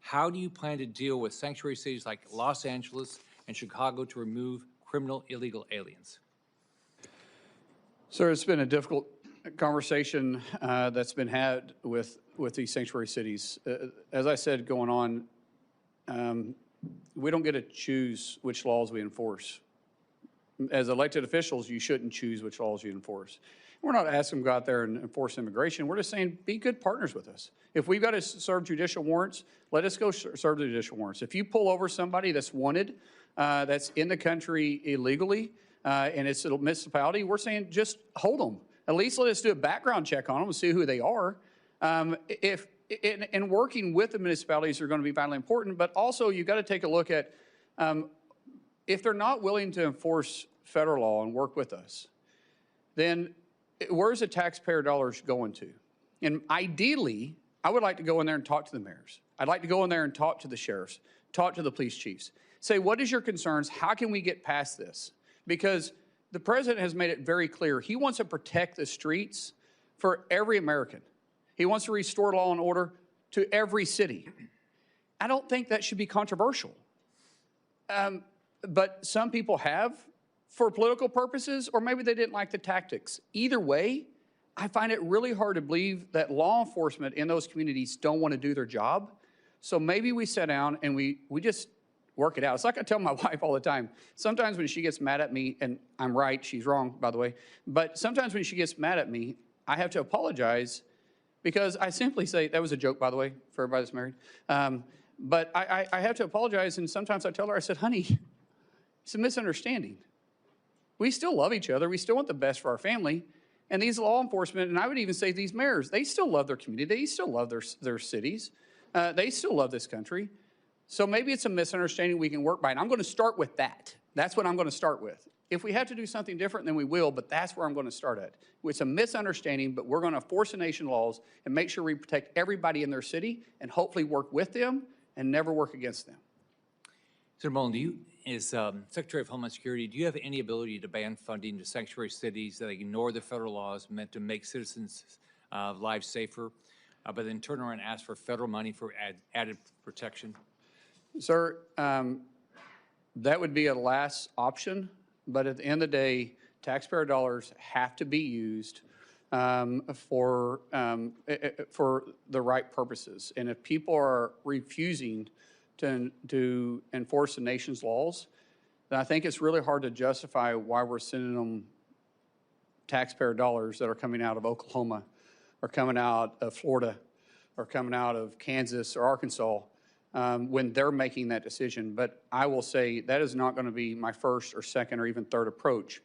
How do you plan to deal with sanctuary cities like Los Angeles and Chicago to remove criminal illegal aliens? Sir, it's been a difficult conversation that's been had with these sanctuary cities. As I said going on, we don't get to choose which laws we enforce. As elected officials, you shouldn't choose which laws you enforce. We're not asking them to go out there and enforce immigration. We're just saying, be good partners with us. If we've got to serve judicial warrants, let us go serve the judicial warrants. If you pull over somebody that's wanted, that's in the country illegally, and it's a municipality, we're saying just hold them. At least let us do a background check on them and see who they are. And working with the municipalities are going to be vitally important, but also you've got to take a look at if they're not willing to enforce federal law and work with us, then where's the taxpayer dollars going to? And ideally, I would like to go in there and talk to the mayors. I'd like to go in there and talk to the sheriffs, talk to the police chiefs. Say, what is your concerns? How can we get past this? Because the president has made it very clear he wants to protect the streets for every American. He wants to restore law and order to every city. I don't think that should be controversial. But some people have for political purposes, or maybe they didn't like the tactics. Either way, I find it really hard to believe that law enforcement in those communities don't want to do their job. So maybe we sit down and we just work it out. It's like I tell my wife all the time. Sometimes when she gets mad at me, and I'm right, she's wrong, by the way, but sometimes when she gets mad at me, I have to apologize because I simply say, that was a joke, by the way, for everybody that's married. But I have to apologize, and sometimes I tell her, I said, honey, it's a misunderstanding. We still love each other. We still want the best for our family. And these law enforcement, and I would even say these mayors, they still love their community. They still love their cities. They still love this country. So maybe it's a misunderstanding we can work by. And I'm going to start with that. That's what I'm going to start with. If we have to do something different, then we will, but that's where I'm going to start at. It's a misunderstanding, but we're going to force the nation laws and make sure we protect everybody in their city and hopefully work with them and never work against them. Senator Mullin, as Secretary of Homeland Security, do you have any ability to ban funding to sanctuary cities that ignore the federal laws meant to make citizens' lives safer, but then turn around and ask for federal money for added protection? Sir, that would be a last option, but at the end of the day, taxpayer dollars have to be used for the right purposes. And if people are refusing to enforce the nation's laws, then I think it's really hard to justify why we're sending them taxpayer dollars that are coming out of Oklahoma or coming out of Florida or coming out of Kansas or Arkansas when they're making that decision. But I will say that is not going to be my first or second or even third approach,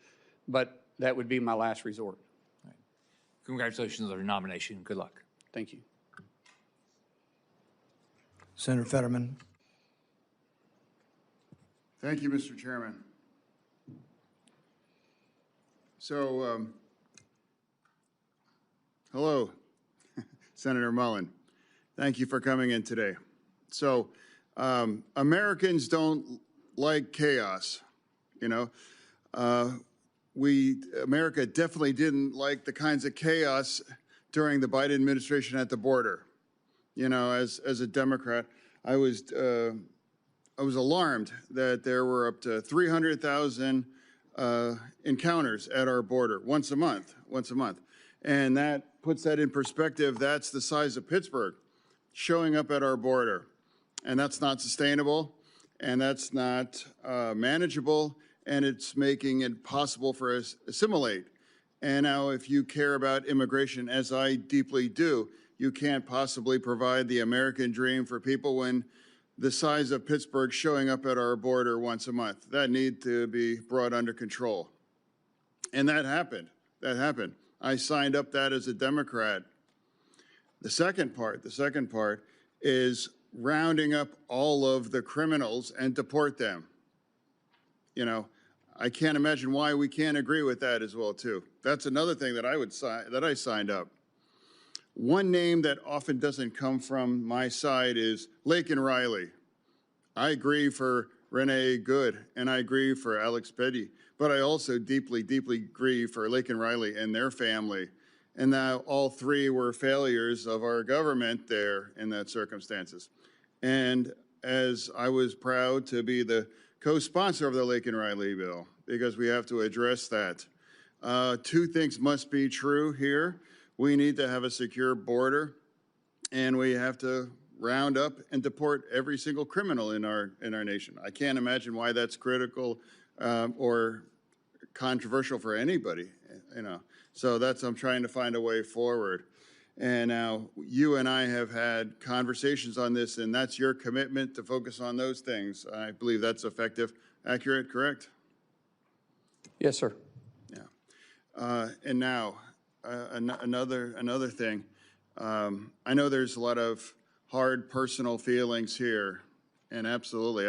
but that would be my last resort. Right. Congratulations on your nomination. Good luck. Thank you. Senator Fetterman. Thank you, Mr. Chairman. So, hello, Senator Mullin. Thank you for coming in today. So, Americans don't like chaos, you know. America definitely didn't like the kinds of chaos during the Biden administration at the border. You know, as a Democrat, I was alarmed that there were up to 300,000 encounters at our border once a month. And that puts that in perspective. That's the size of Pittsburgh showing up at our border. And that's not sustainable, and that's not manageable, and it's making it possible for us to assimilate. And now if you care about immigration, as I deeply do, you can't possibly provide the American dream for people when the size of Pittsburgh showing up at our border once a month. That needs to be brought under control. And that happened. that happen. I signed up that as a Democrat. The second part is rounding up all of the criminals and deport them. You know, I can't imagine why we can't agree with that as well too. That's another thing that I signed up. One name that often doesn't come from my side is Laken Riley. I agree for Renee Good and I agree for Alex Petty, but I also deeply, deeply agree for Laken Riley and their family. And now all three were failures of our government there in that circumstances. And as I was proud to be the co-sponsor of the Laken Riley bill, because we have to address that. Two things must be true here. We need to have a secure border, and we have to round up and deport every single criminal in our nation. I can't imagine why that's critical or controversial for anybody, you know. So I'm trying to find a way forward. And now you and I have had conversations on this, and that's your commitment to focus on those things. I believe that's effective, accurate, correct? Yes, sir. Yeah. And now another thing. I know there's a lot of hard personal feelings here, and absolutely,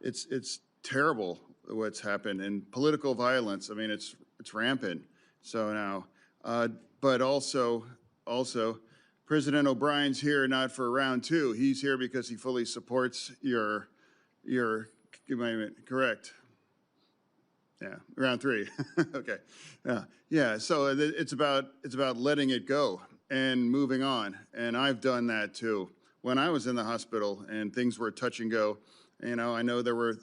it's terrible what's happened, and political violence. I mean, it's rampant. So now, but also, President O'Brien's here not for round two. He's here because he fully supports your amendment. Correct. Yeah, round three. Okay. Yeah. So it's about letting it go and moving on. And I've done that too. When I was in the hospital and things were touch and go, you know, I know there were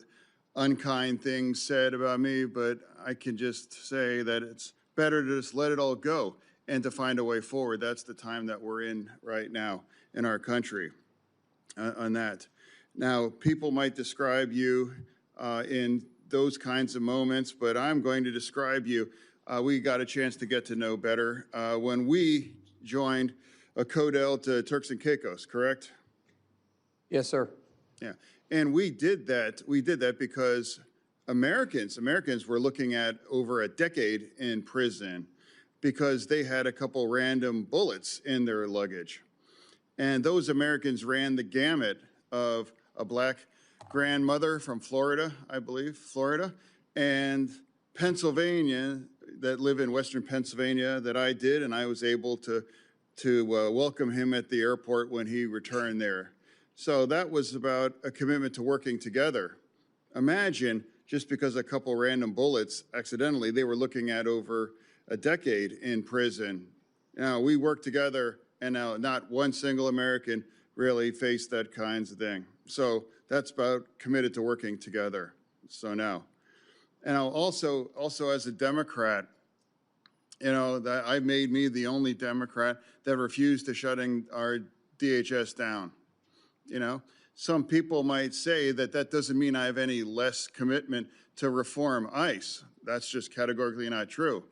unkind things said about me, but I can just say that it's better to just let it all go and to find a way forward. That's the time that we're in right now in our country on that. Now, people might describe you in those kinds of moments, but I'm going to describe you. We got a chance to get to know better when we joined a Codel to Turks and Caicos, correct? Yes, sir. Yeah, and we did that because Americans were looking at over a decade in prison because they had a couple random bullets in their luggage. And those Americans ran the gamut of a black grandmother from Florida, I believe, and Pennsylvania, that live in Western Pennsylvania that I did, and I was able to welcome him at the airport when he returned there. So that was about a commitment to working together. Imagine just because a couple random bullets accidentally, they were looking at over a decade in prison. Now we worked together, and now not one single American really faced that kinds of thing. So that's about committed to working together. So now, and also as a Democrat, you know, that I made me the only Democrat that refused to shutting our DHS down. You know, some people might say that that doesn't mean I have any less commitment to reform ICE. That's just categorically not true.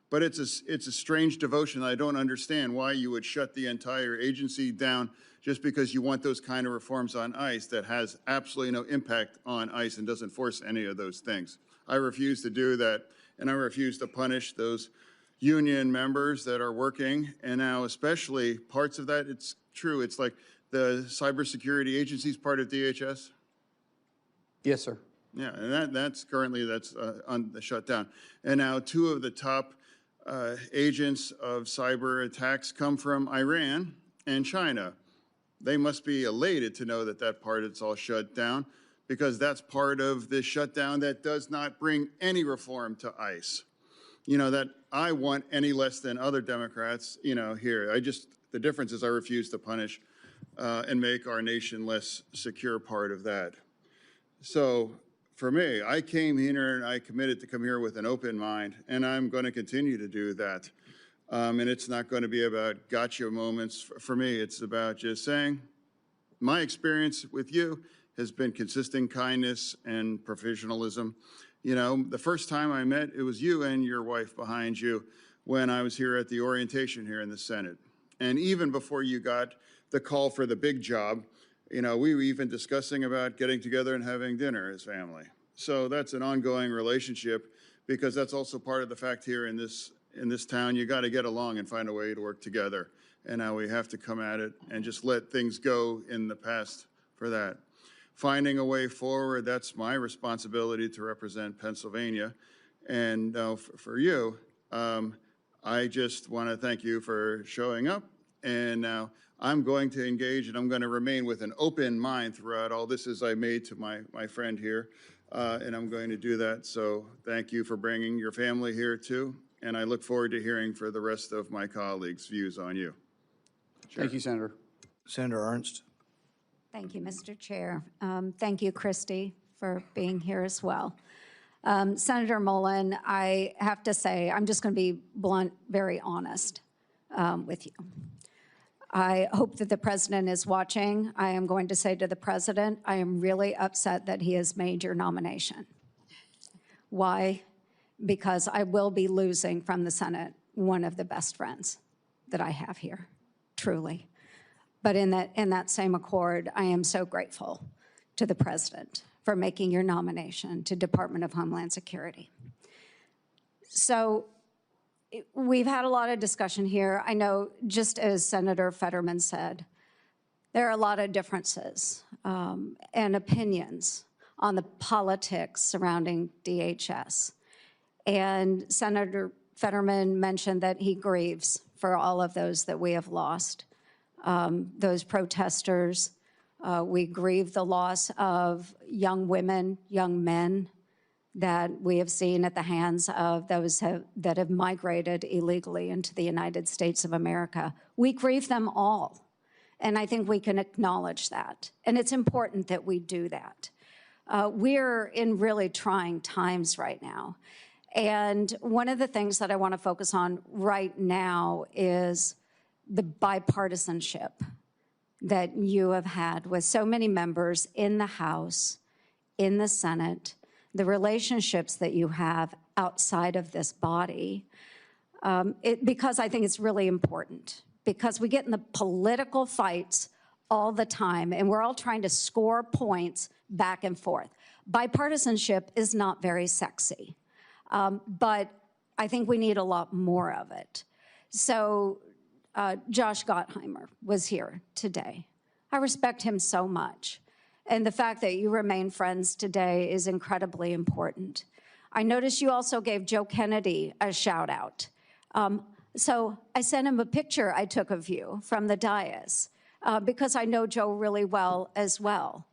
But it's a strange devotion. I don't understand why you would shut the entire agency down just because you want those kind of reforms on ICE that has absolutely no impact on ICE and doesn't force any of those things. I refuse to do that, and I refuse to punish those union members that are working. And now especially parts of that, it's true. It's like the cybersecurity agency is part of DHS. Yes, sir. Yeah, and that's currently on the shutdown. And now two of the top agents of cyber attacks come from Iran and China. They must be elated to know that that part is all shut down, because that's part of the shutdown that does not bring any reform to ICE. You know, that I want any less than other Democrats, you know, here. The difference is I refuse to punish and make our nation less secure part of that. So for me, I came here and I committed to come here with an open mind, and I'm going to continue to do that. And it's not going to be about gotcha moments. For me, it's about just saying, my experience with you has been consistent kindness and professionalism. You know, the first time I met, it was you and your wife behind you when I was here at the orientation here in the Senate. And even before you got the call for the big job, you know, we were even discussing about getting together and having dinner as family. So that's an ongoing relationship. because that's also part of the fact here in this town. You got to get along and find a way to work together. And now we have to come at it and just let things go in the past for that. Finding a way forward, that's my responsibility to represent Pennsylvania. And for you, I just want to thank you for showing up. And now I'm going to engage, and I'm going to remain with an open mind throughout all this as I made to my friend here. And I'm going to do that. So thank you for bringing your family here too. And I look forward to hearing for the rest of my colleagues' views on you. Thank you, Senator. Senator Ernst. Thank you, Mr. Chair. Thank you, Kristi, for being here as well. Senator Mullin, I have to say, I'm just going to be blunt, very honest with you. I hope that the president is watching. I am going to say to the president, I am really upset that he has made your nomination. Why? Because I will be losing from the Senate one of the best friends that I have here, truly. But in that same accord, I am so grateful to the president for making your nomination to Department of Homeland Security. So we've had a lot of discussion here. I know, just as Senator Fetterman said, there are a lot of differences and opinions on the politics surrounding DHS. And Senator Fetterman mentioned that he grieves for all of those that we have lost. Those protesters, we grieve the loss of young women, young men that we have seen at the hands of those that have migrated illegally into the United States of America. We grieve them all, and I think we can acknowledge that. And it's important that we do that. We're in really trying times right now. And one of the things that I want to focus on right now is the bipartisanship that you have had with so many members in the House, in the Senate, the relationships that you have outside of this body, because I think it's really important, because we get in the political fights all the time, and we're all trying to score points back and forth. Bipartisanship is not very sexy, but I think we need a lot more of it. So Josh Gottheimer was here today. I respect him so much. And the fact that you remain friends today is incredibly important. I noticed you also gave Joe Kennedy a shout out. So I sent him a picture I took of you from the dais because I know Joe really well as well.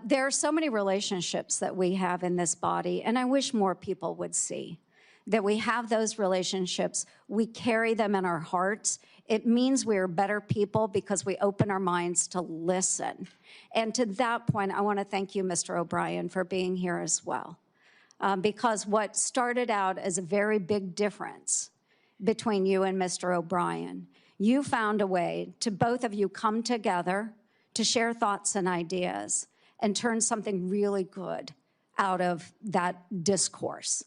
There are so many relationships that we have in this body, and I wish more people would see that we have those relationships. We carry them in our hearts. It means we are better people because we open our minds to listen. And to that point, I want to thank you, Mr. O'Brien, for being here as well. Because what started out as a very big difference between you and Mr. O'Brien, you found a way to both of you come together to share thoughts and ideas and turn something really good out of that discourse.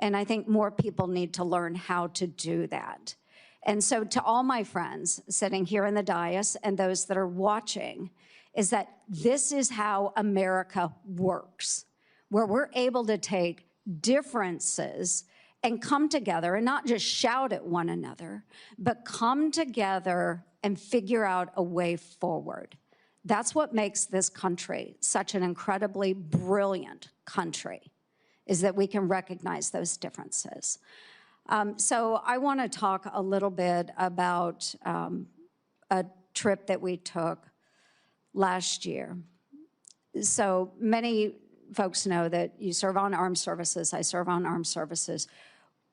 And I think more people need to learn how to do that. And so to all my friends sitting here in the dais and those that are watching, is that this is how America works, where we're able to take differences and come together and not just shout at one another, but come together and figure out a way forward. That's what makes this country such an incredibly brilliant country, is that we can recognize those differences. So I want to talk a little bit about a trip that we took last year. So many folks know that you serve on armed services, I serve on armed services.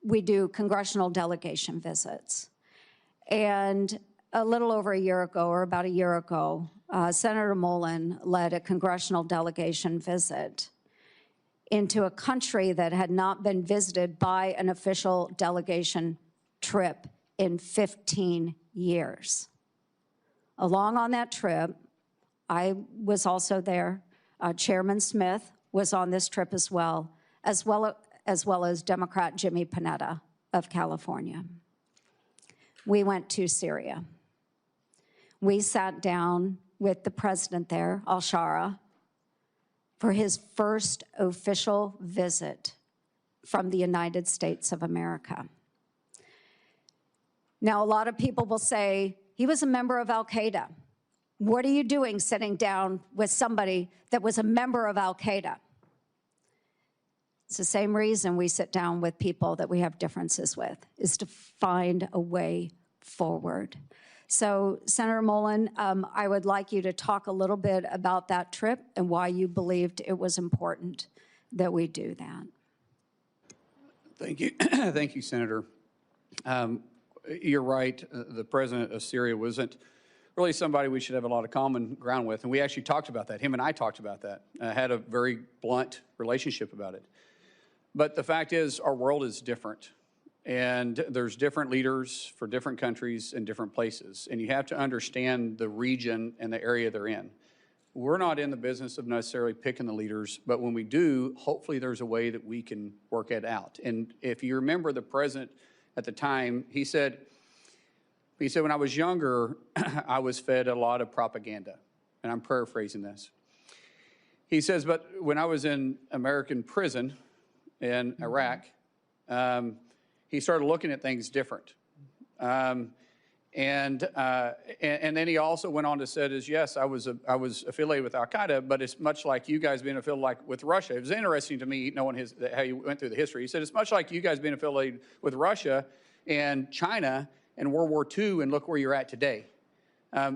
We do congressional delegation visits. And a little over a year ago, or about a year ago, Senator Mullin led a congressional delegation visit into a country that had not been visited by an official delegation trip in 15 years. Along on that trip, I was also there. Chairman Smith was on this trip as well as Democrat Jimmy Panetta of California. We went to Syria. We sat down with the president there, al-Shara, for his first official visit from the United States of America. Now, a lot of people will say, he was a member of Al-Qaeda. What are you doing sitting down with somebody that was a member of Al-Qaeda? It's the same reason we sit down with people that we have differences with, is to find a way forward. So, Senator Mullin, I would like you to talk a little bit about that trip and why you believed it was important that we do that. Thank you. Thank you, Senator. You're right. The president of Syria wasn't really somebody we should have a lot of common ground with, and we actually talked about that. Him and I talked about that, had a very blunt relationship about it. But the fact is, our world is different, and there's different leaders for different countries and different places, and you have to understand the region and the area they're in. We're not in the business of necessarily picking the leaders, but when we do, hopefully there's a way that we can work it out. And if you remember the president at the time, he said, when I was younger, I was fed a lot of propaganda, and I'm paraphrasing this. He says, but when I was in American prison in Iraq, he started looking at things different. And then he also went on to say, yes, I was affiliated with Al-Qaeda, but it's much like you guys being affiliated with Russia. It was interesting to me knowing how you went through the history. He said, it's much like you guys being affiliated with Russia and China and World War II, and look where you're at today.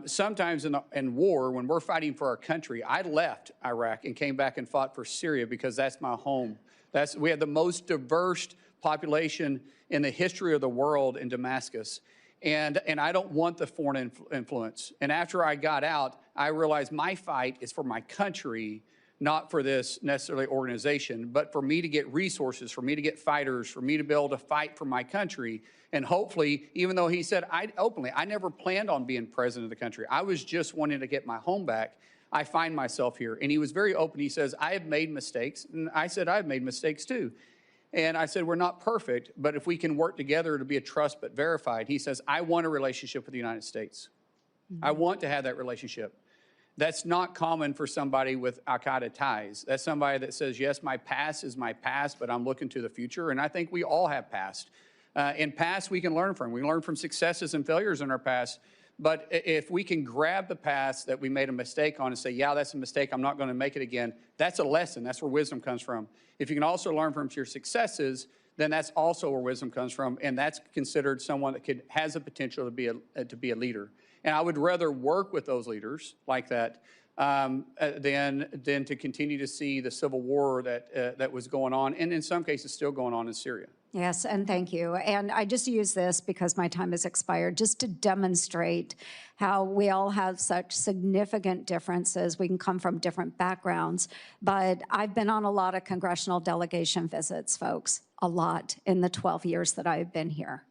Sometimes in war, when we're fighting for our country, I left Iraq and came back and fought for Syria because that's my home. We have the most diverse population in the history of the world in Damascus. And I don't want the foreign influence. And after I got out, I realized my fight is for my country, not for this necessarily organization, but for me to get resources, for me to get fighters, for me to be able to fight for my country. And hopefully, even though he said openly, I never planned on being president of the country. I was just wanting to get my home back. I find myself here. And he was very open. He says, I have made mistakes. And I said, I've made mistakes too. And I said, we're not perfect, but if we can work together to be a trust but verified. He says, I want a relationship with the United States. I want to have that relationship. That's not common for somebody with Al-Qaeda ties. That's somebody that says, yes, my past is my past, but I'm looking to the future. And I think we all have past. In past, we can learn from. We can learn from successes and failures in our past. But if we can grab the past that we made a mistake on and say, yeah, that's a mistake, I'm not going to make it again, that's a lesson. That's where wisdom comes from. If you can also learn from your successes, then that's also where wisdom comes from, and that's considered someone that has the potential to be a leader. And I would rather work with those leaders like that than to continue to see the civil war that was going on, and in some cases still going on in Syria. Yes, and thank you. And I just use this because my time has expired, just to demonstrate how we all have such significant differences. We can come from different backgrounds, but I've been on a lot of congressional delegation visits, folks, a lot in the 12 years that I've been here.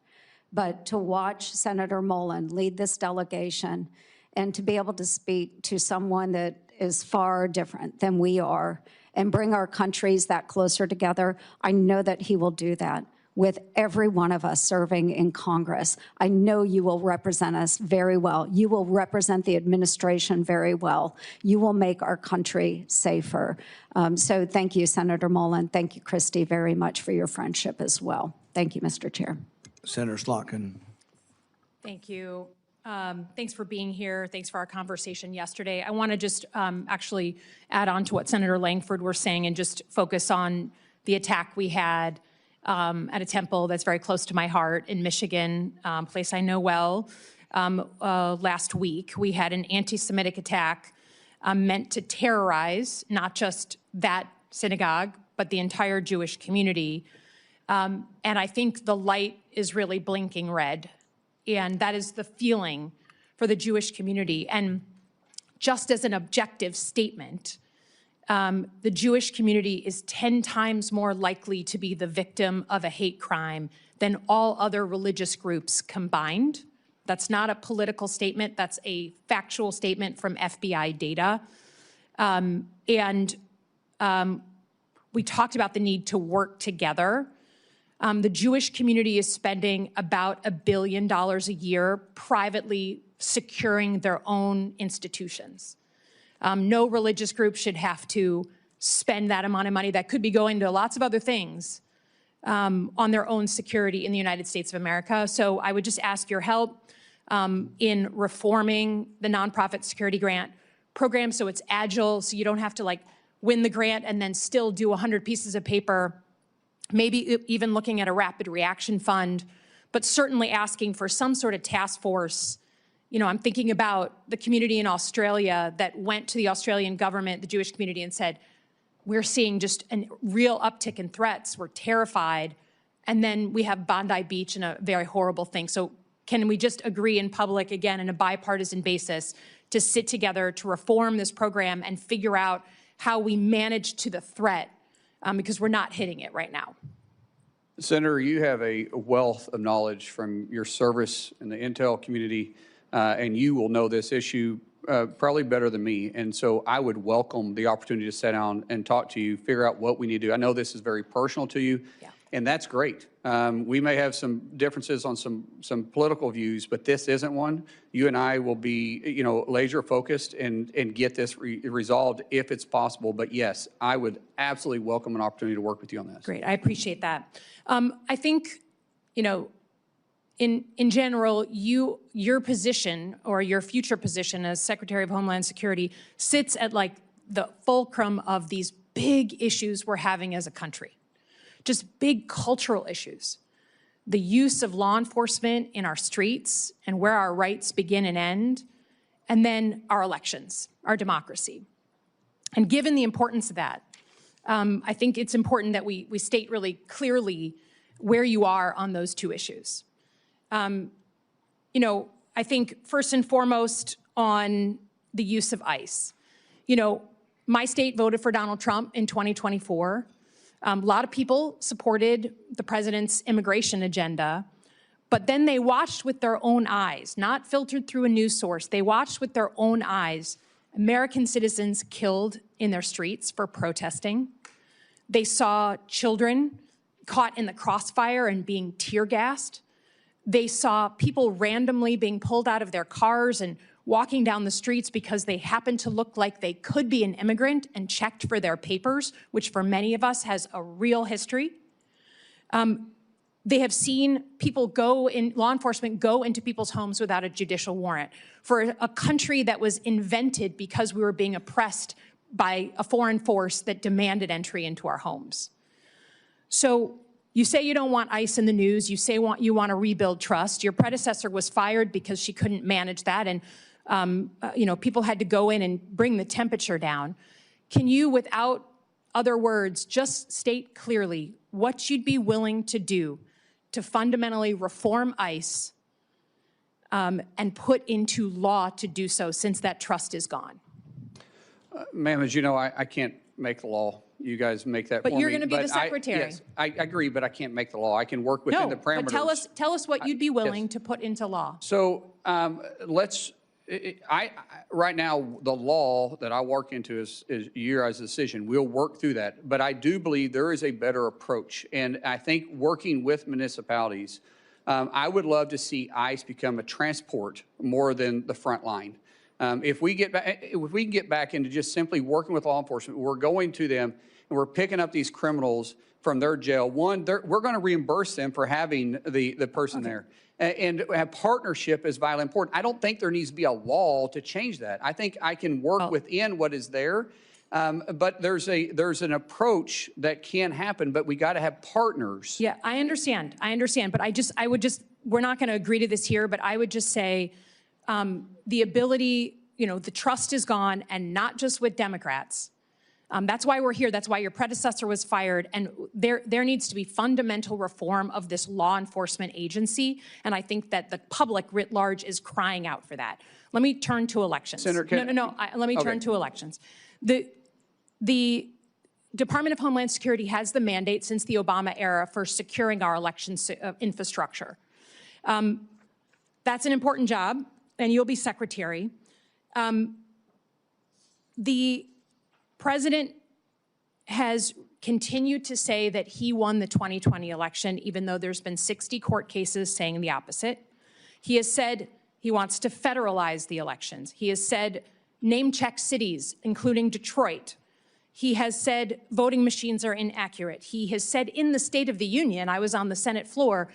But to watch Senator Mullin lead this delegation and to be able to speak to someone that is far different than we are and bring our countries that closer together, I know that he will do that with every one of us serving in Congress. I know you will represent us very well. You will represent the administration very well. You will make our country safer. So thank you, Senator Mullin. Thank you, Kristi, very much for your friendship as well. Thank you, Mr. Chair. Senator Slotkin. Thank you. Thanks for being here. Thanks for our conversation yesterday. I want to just actually add on to what Senator Langford was saying and just focus on the attack we had at a temple that's very close to my heart in Michigan, place I know well. Last week, we had an anti-Semitic attack meant to terrorize not just that synagogue, but the entire Jewish community. And I think the light is really blinking red. And that is the feeling for the Jewish community. And just as an objective statement, the Jewish community is 10 times more likely to be the victim of a hate crime than all other religious groups combined. That's not a political statement. That's a factual statement from FBI data. We talked about the need to work together. The Jewish community is spending about $1 billion a year privately securing their own institutions. No religious group should have to spend that amount of money that could be going to lots of other things on their own security in the United States of America. So I would just ask your help in reforming the nonprofit security grant program so it's agile, so you don't have to like win the grant and then still do 100 pieces of paper, maybe even looking at a rapid reaction fund, but certainly asking for some sort of task force. You know, I'm thinking about the community in Australia that went to the Australian government, the Jewish community, and said, we're seeing just a real uptick in threats. We're terrified. And then we have Bondi Beach and a very horrible thing. So can we just agree in public, again, on a bipartisan basis, to sit together to reform this program and figure out how we manage to the threat, because we're not hitting it right now. Senator, you have a wealth of knowledge from your service in the intel community, and you will know this issue probably better than me. And so I would welcome the opportunity to sit down and talk to you, figure out what we need to do. I know this is very personal to you, and that's great. We may have some differences on some political views, but this isn't one. You and I will be, you know, laser focused and get this resolved if it's possible. But yes, I would absolutely welcome an opportunity to work with you on this. Great, I appreciate that. I think, you know, in general, your position or your future position as Secretary of Homeland Security sits at like the fulcrum of these big issues we're having as a country. Just big cultural issues. The use of law enforcement in our streets and where our rights begin and end, and then our elections, our democracy. And given the importance of that, I think it's important that we state really clearly where you are on those two issues. You know, I think first and foremost on the use of ICE. You know, my state voted for Donald Trump in 2024. A lot of people supported the president's immigration agenda, but then they watched with their own eyes, not filtered through a news source. They watched with their own eyes American citizens killed in their streets for protesting. They saw children caught in the crossfire and being tear gassed. They saw people randomly being pulled out of their cars and walking down the streets because they happened to look like they could be an immigrant and checked for their papers, which for many of us has a real history. They have seen people law enforcement go into people's homes without a judicial warrant for a country that was invented because we were being oppressed by a foreign force that demanded entry into our homes. So you say you don't want ICE in the news. You say you want to rebuild trust. Your predecessor was fired because she couldn't manage that, and you know, people had to go in and bring the temperature down. Can you, without other words, just state clearly what you'd be willing to do to fundamentally reform ICE and put into law to do so, since that trust is gone? Ma'am, as you know, I can't make the law. You guys make that for me. But you're going to be the secretary. Yes, I agree, but I can't make the law. I can work within the parameters. No, but tell us what you'd be willing to put into law. So right now, the law that I work into is your guys' decision. We'll work through that. But I do believe there is a better approach. And I think working with municipalities, I would love to see ICE become a transport more than the front line. If we can get back into just simply working with law enforcement, we're going to them and we're picking up these criminals from their jail. One, we're going to reimburse them for having the person there. And have partnership is vitally important. I don't think there needs to be a law to change that. I think I can work within what is there, but there's an approach that can happen, but we got to have partners. Yeah, I understand, but we're not going to agree to this here, but I would just say the ability, you know, the trust is gone, and not just with Democrats. That's why we're here. That's why your predecessor was fired. And there needs to be fundamental reform of this law enforcement agency. And I think that the public writ large is crying out for that. Let me turn to elections. Senator, let me turn to elections. The Department of Homeland Security has the mandate since the Obama era for securing our election infrastructure. That's an important job, and you'll be secretary. The president has continued to say that he won the 2020 election, even though there's been 60 court cases saying the opposite. He has said he wants to federalize the elections. He has said name check cities, including Detroit. He has said voting machines are inaccurate. He has said in the State of the Union, I was on the Senate floor,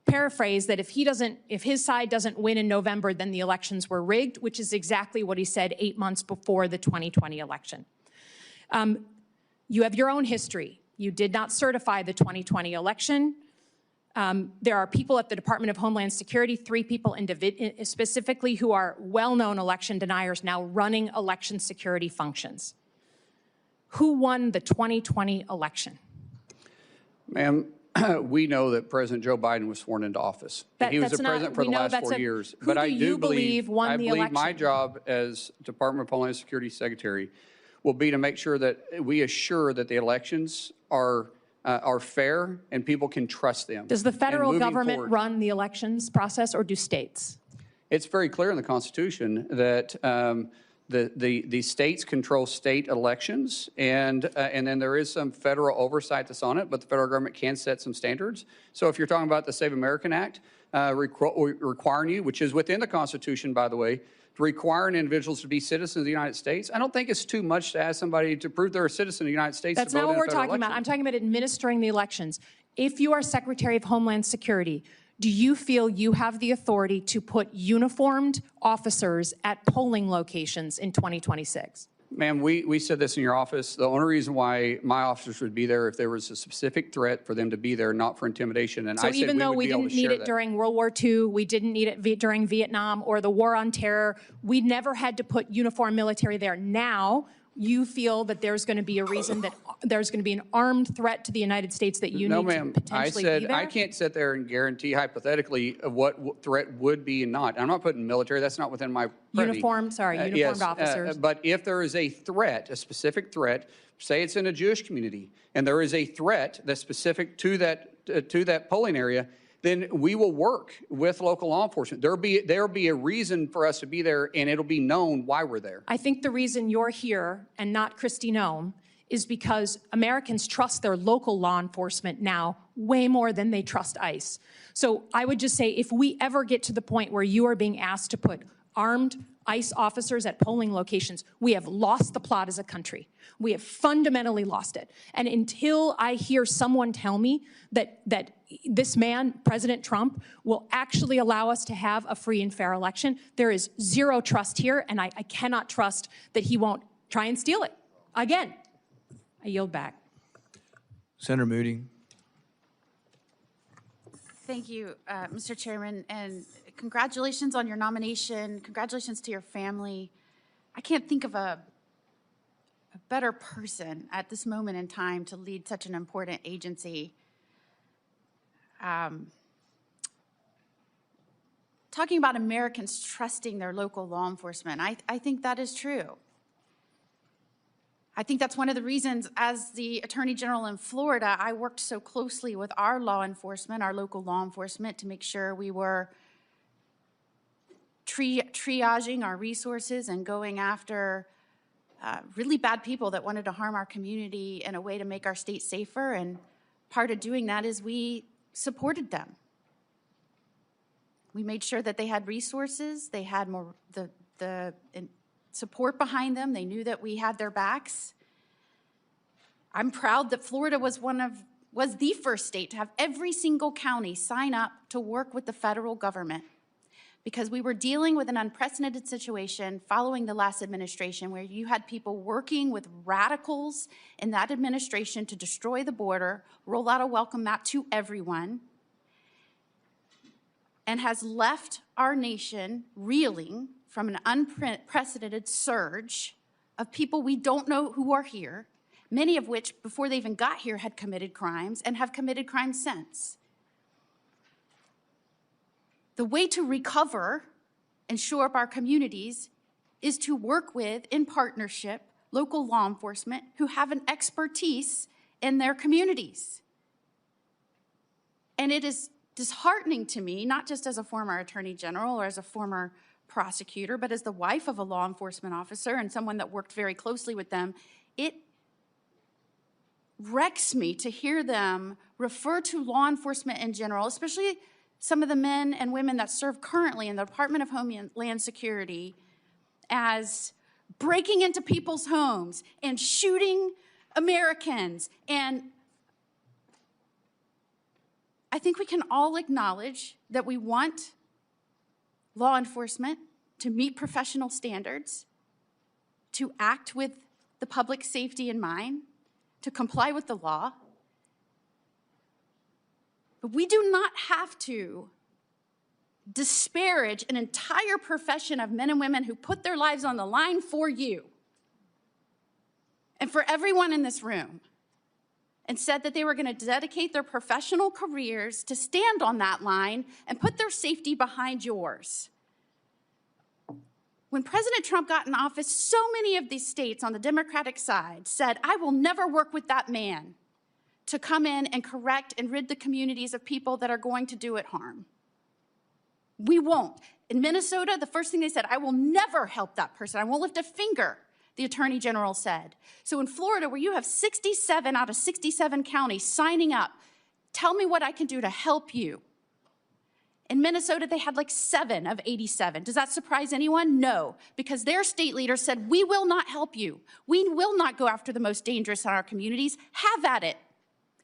paraphrase that if his side doesn't win in November, then the elections were rigged, which is exactly what he said 8 months before the 2020 election. You have your own history. You did not certify the 2020 election. There are people at the Department of Homeland Security, 3 people specifically, who are well-known election deniers now running election security functions. Who won the 2020 election? Ma'am, we know that President Joe Biden was sworn into office. He was the president for the last 4 years. But I do believe my job as Department of Homeland Security Secretary will be to make sure that we assure that the elections are fair and people can trust them. Does the federal government run the elections process, or do states? It's very clear in the Constitution that the states control state elections, and then there is some federal oversight that's on it, but the federal government can set some standards. So if you're talking about the Save American Act requiring you, which is within the Constitution, by the way, requiring individuals to be citizens of the United States, I don't think it's too much to ask somebody to prove they're a citizen of the United States. That's not what we're talking about. I'm talking about administering the elections. If you are Secretary of Homeland Security, do you feel you have the authority to put uniformed officers at polling locations in 2026? Ma'am, we said this in your office. The only reason why my officers would be there if there was a specific threat for them to be there, not for intimidation. And so I said even though we didn't need it during World War II, we didn't need it during Vietnam or the War on Terror, we never had to put uniformed military there. Now, you feel that there's going to be a reason that there's going to be an armed threat to the United States that you need to potentially be there? No, ma'am. I can't sit there and guarantee hypothetically of what threat would be and not. I'm not putting military. That's not within my purview. Uniformed officers. But if there is a threat, a specific threat, say it's in a Jewish community, and there is a threat that's specific to that polling area, then we will work with local law enforcement. There'll be a reason for us to be there, and it'll be known why we're there. I think the reason you're here and not Kristi Noem is because Americans trust their local law enforcement now way more than they trust ICE. So I would just say, if we ever get to the point where you are being asked to put armed ICE officers at polling locations, we have lost the plot as a country. We have fundamentally lost it. And until I hear someone tell me that this man, President Trump, will actually allow us to have a free and fair election, there is zero trust here, and I cannot trust that he won't try and steal it. Again, I yield back. Senator Moody. Thank you, Mr. Chairman, and congratulations on your nomination. Congratulations to your family. I can't think of a better person at this moment in time to lead such an important agency. Talking about Americans trusting their local law enforcement, I think that is true. I think that's one of the reasons, as the Attorney General in Florida, I worked so closely with our law enforcement, our local law enforcement, to make sure we were triaging our resources and going after really bad people that wanted to harm our community in a way to make our state safer. And part of doing that is we supported them. We made sure that they had resources, they had more the support behind them. They knew that we had their backs. I'm proud that Florida was the first state to have every single county sign up to work with the federal government, because we were dealing with an unprecedented situation following the last administration where you had people working with radicals in that administration to destroy the border, roll out a welcome mat to everyone, and has left our nation reeling from an unprecedented surge of people we don't know who are here, many of which, before they even got here, had committed crimes and have committed crimes since. The way to recover and shore up our communities is to work with, in partnership, local law enforcement who have an expertise in their communities. And it is disheartening to me, not just as a former attorney general or as a former prosecutor, but as the wife of a law enforcement officer and someone that worked very closely with them, it wrecks me to hear them refer to law enforcement in general, especially some of the men and women that serve currently in the Department of Homeland Security, as breaking into people's homes and shooting Americans. And I think we can all acknowledge that we want law enforcement to meet professional standards, to act with the public safety in mind, to comply with the law. But we do not have to disparage an entire profession of men and women who put their lives on the line for you and for everyone in this room, and said that they were going to dedicate their professional careers to stand on that line and put their safety behind yours. When President Trump got in office, so many of these states on the Democratic side said, I will never work with that man to come in and correct and rid the communities of people that are going to do it harm. We won't. In Minnesota, the first thing they said, I will never help that person. I won't lift a finger, the Attorney General said. So in Florida, where you have 67 out of 67 counties signing up, tell me what I can do to help you. In Minnesota, they had like 7 of 87. Does that surprise anyone? No, because their state leader said, we will not help you. We will not go after the most dangerous in our communities. Have at it.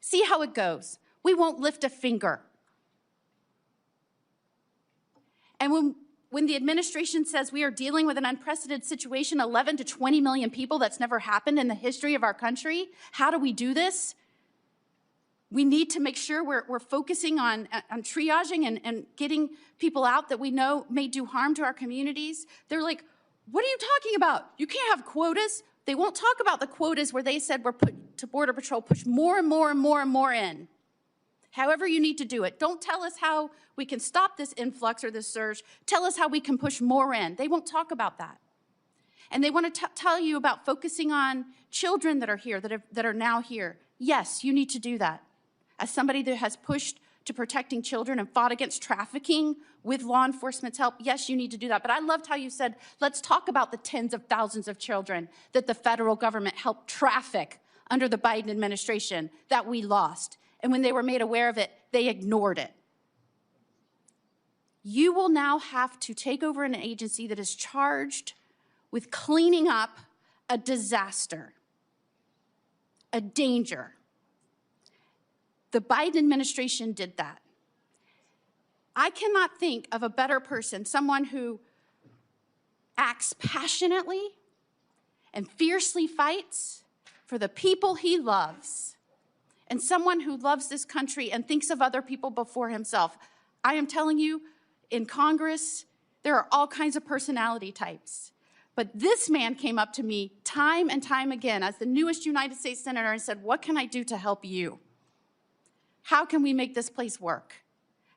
See how it goes. We won't lift a finger. And when the administration says we are dealing with an unprecedented situation, 11 to 20 million people, that's never happened in the history of our country, how do we do this? We need to make sure we're focusing on triaging and getting people out that we know may do harm to our communities. They're like, what are you talking about? You can't have quotas. They won't talk about the quotas where they said we're put to Border Patrol, push more and more and more and more in. However you need to do it. Don't tell us how we can stop this influx or this surge. Tell us how we can push more in. They won't talk about that. And they want to tell you about focusing on children that are here, that are now here. Yes, you need to do that. As somebody that has pushed to protecting children and fought against trafficking with law enforcement's help, yes, you need to do that. But I loved how you said, let's talk about the tens of thousands of children that the federal government helped traffic under the Biden administration that we lost. And when they were made aware of it, they ignored it. You will now have to take over an agency that is charged with cleaning up a disaster, a danger. The Biden administration did that. I cannot think of a better person, someone who acts passionately and fiercely fights for the people he loves, and someone who loves this country and thinks of other people before himself. I am telling you, in Congress, there are all kinds of personality types. But this man came up to me time and time again as the newest United States Senator and said, what can I do to help you? How can we make this place work?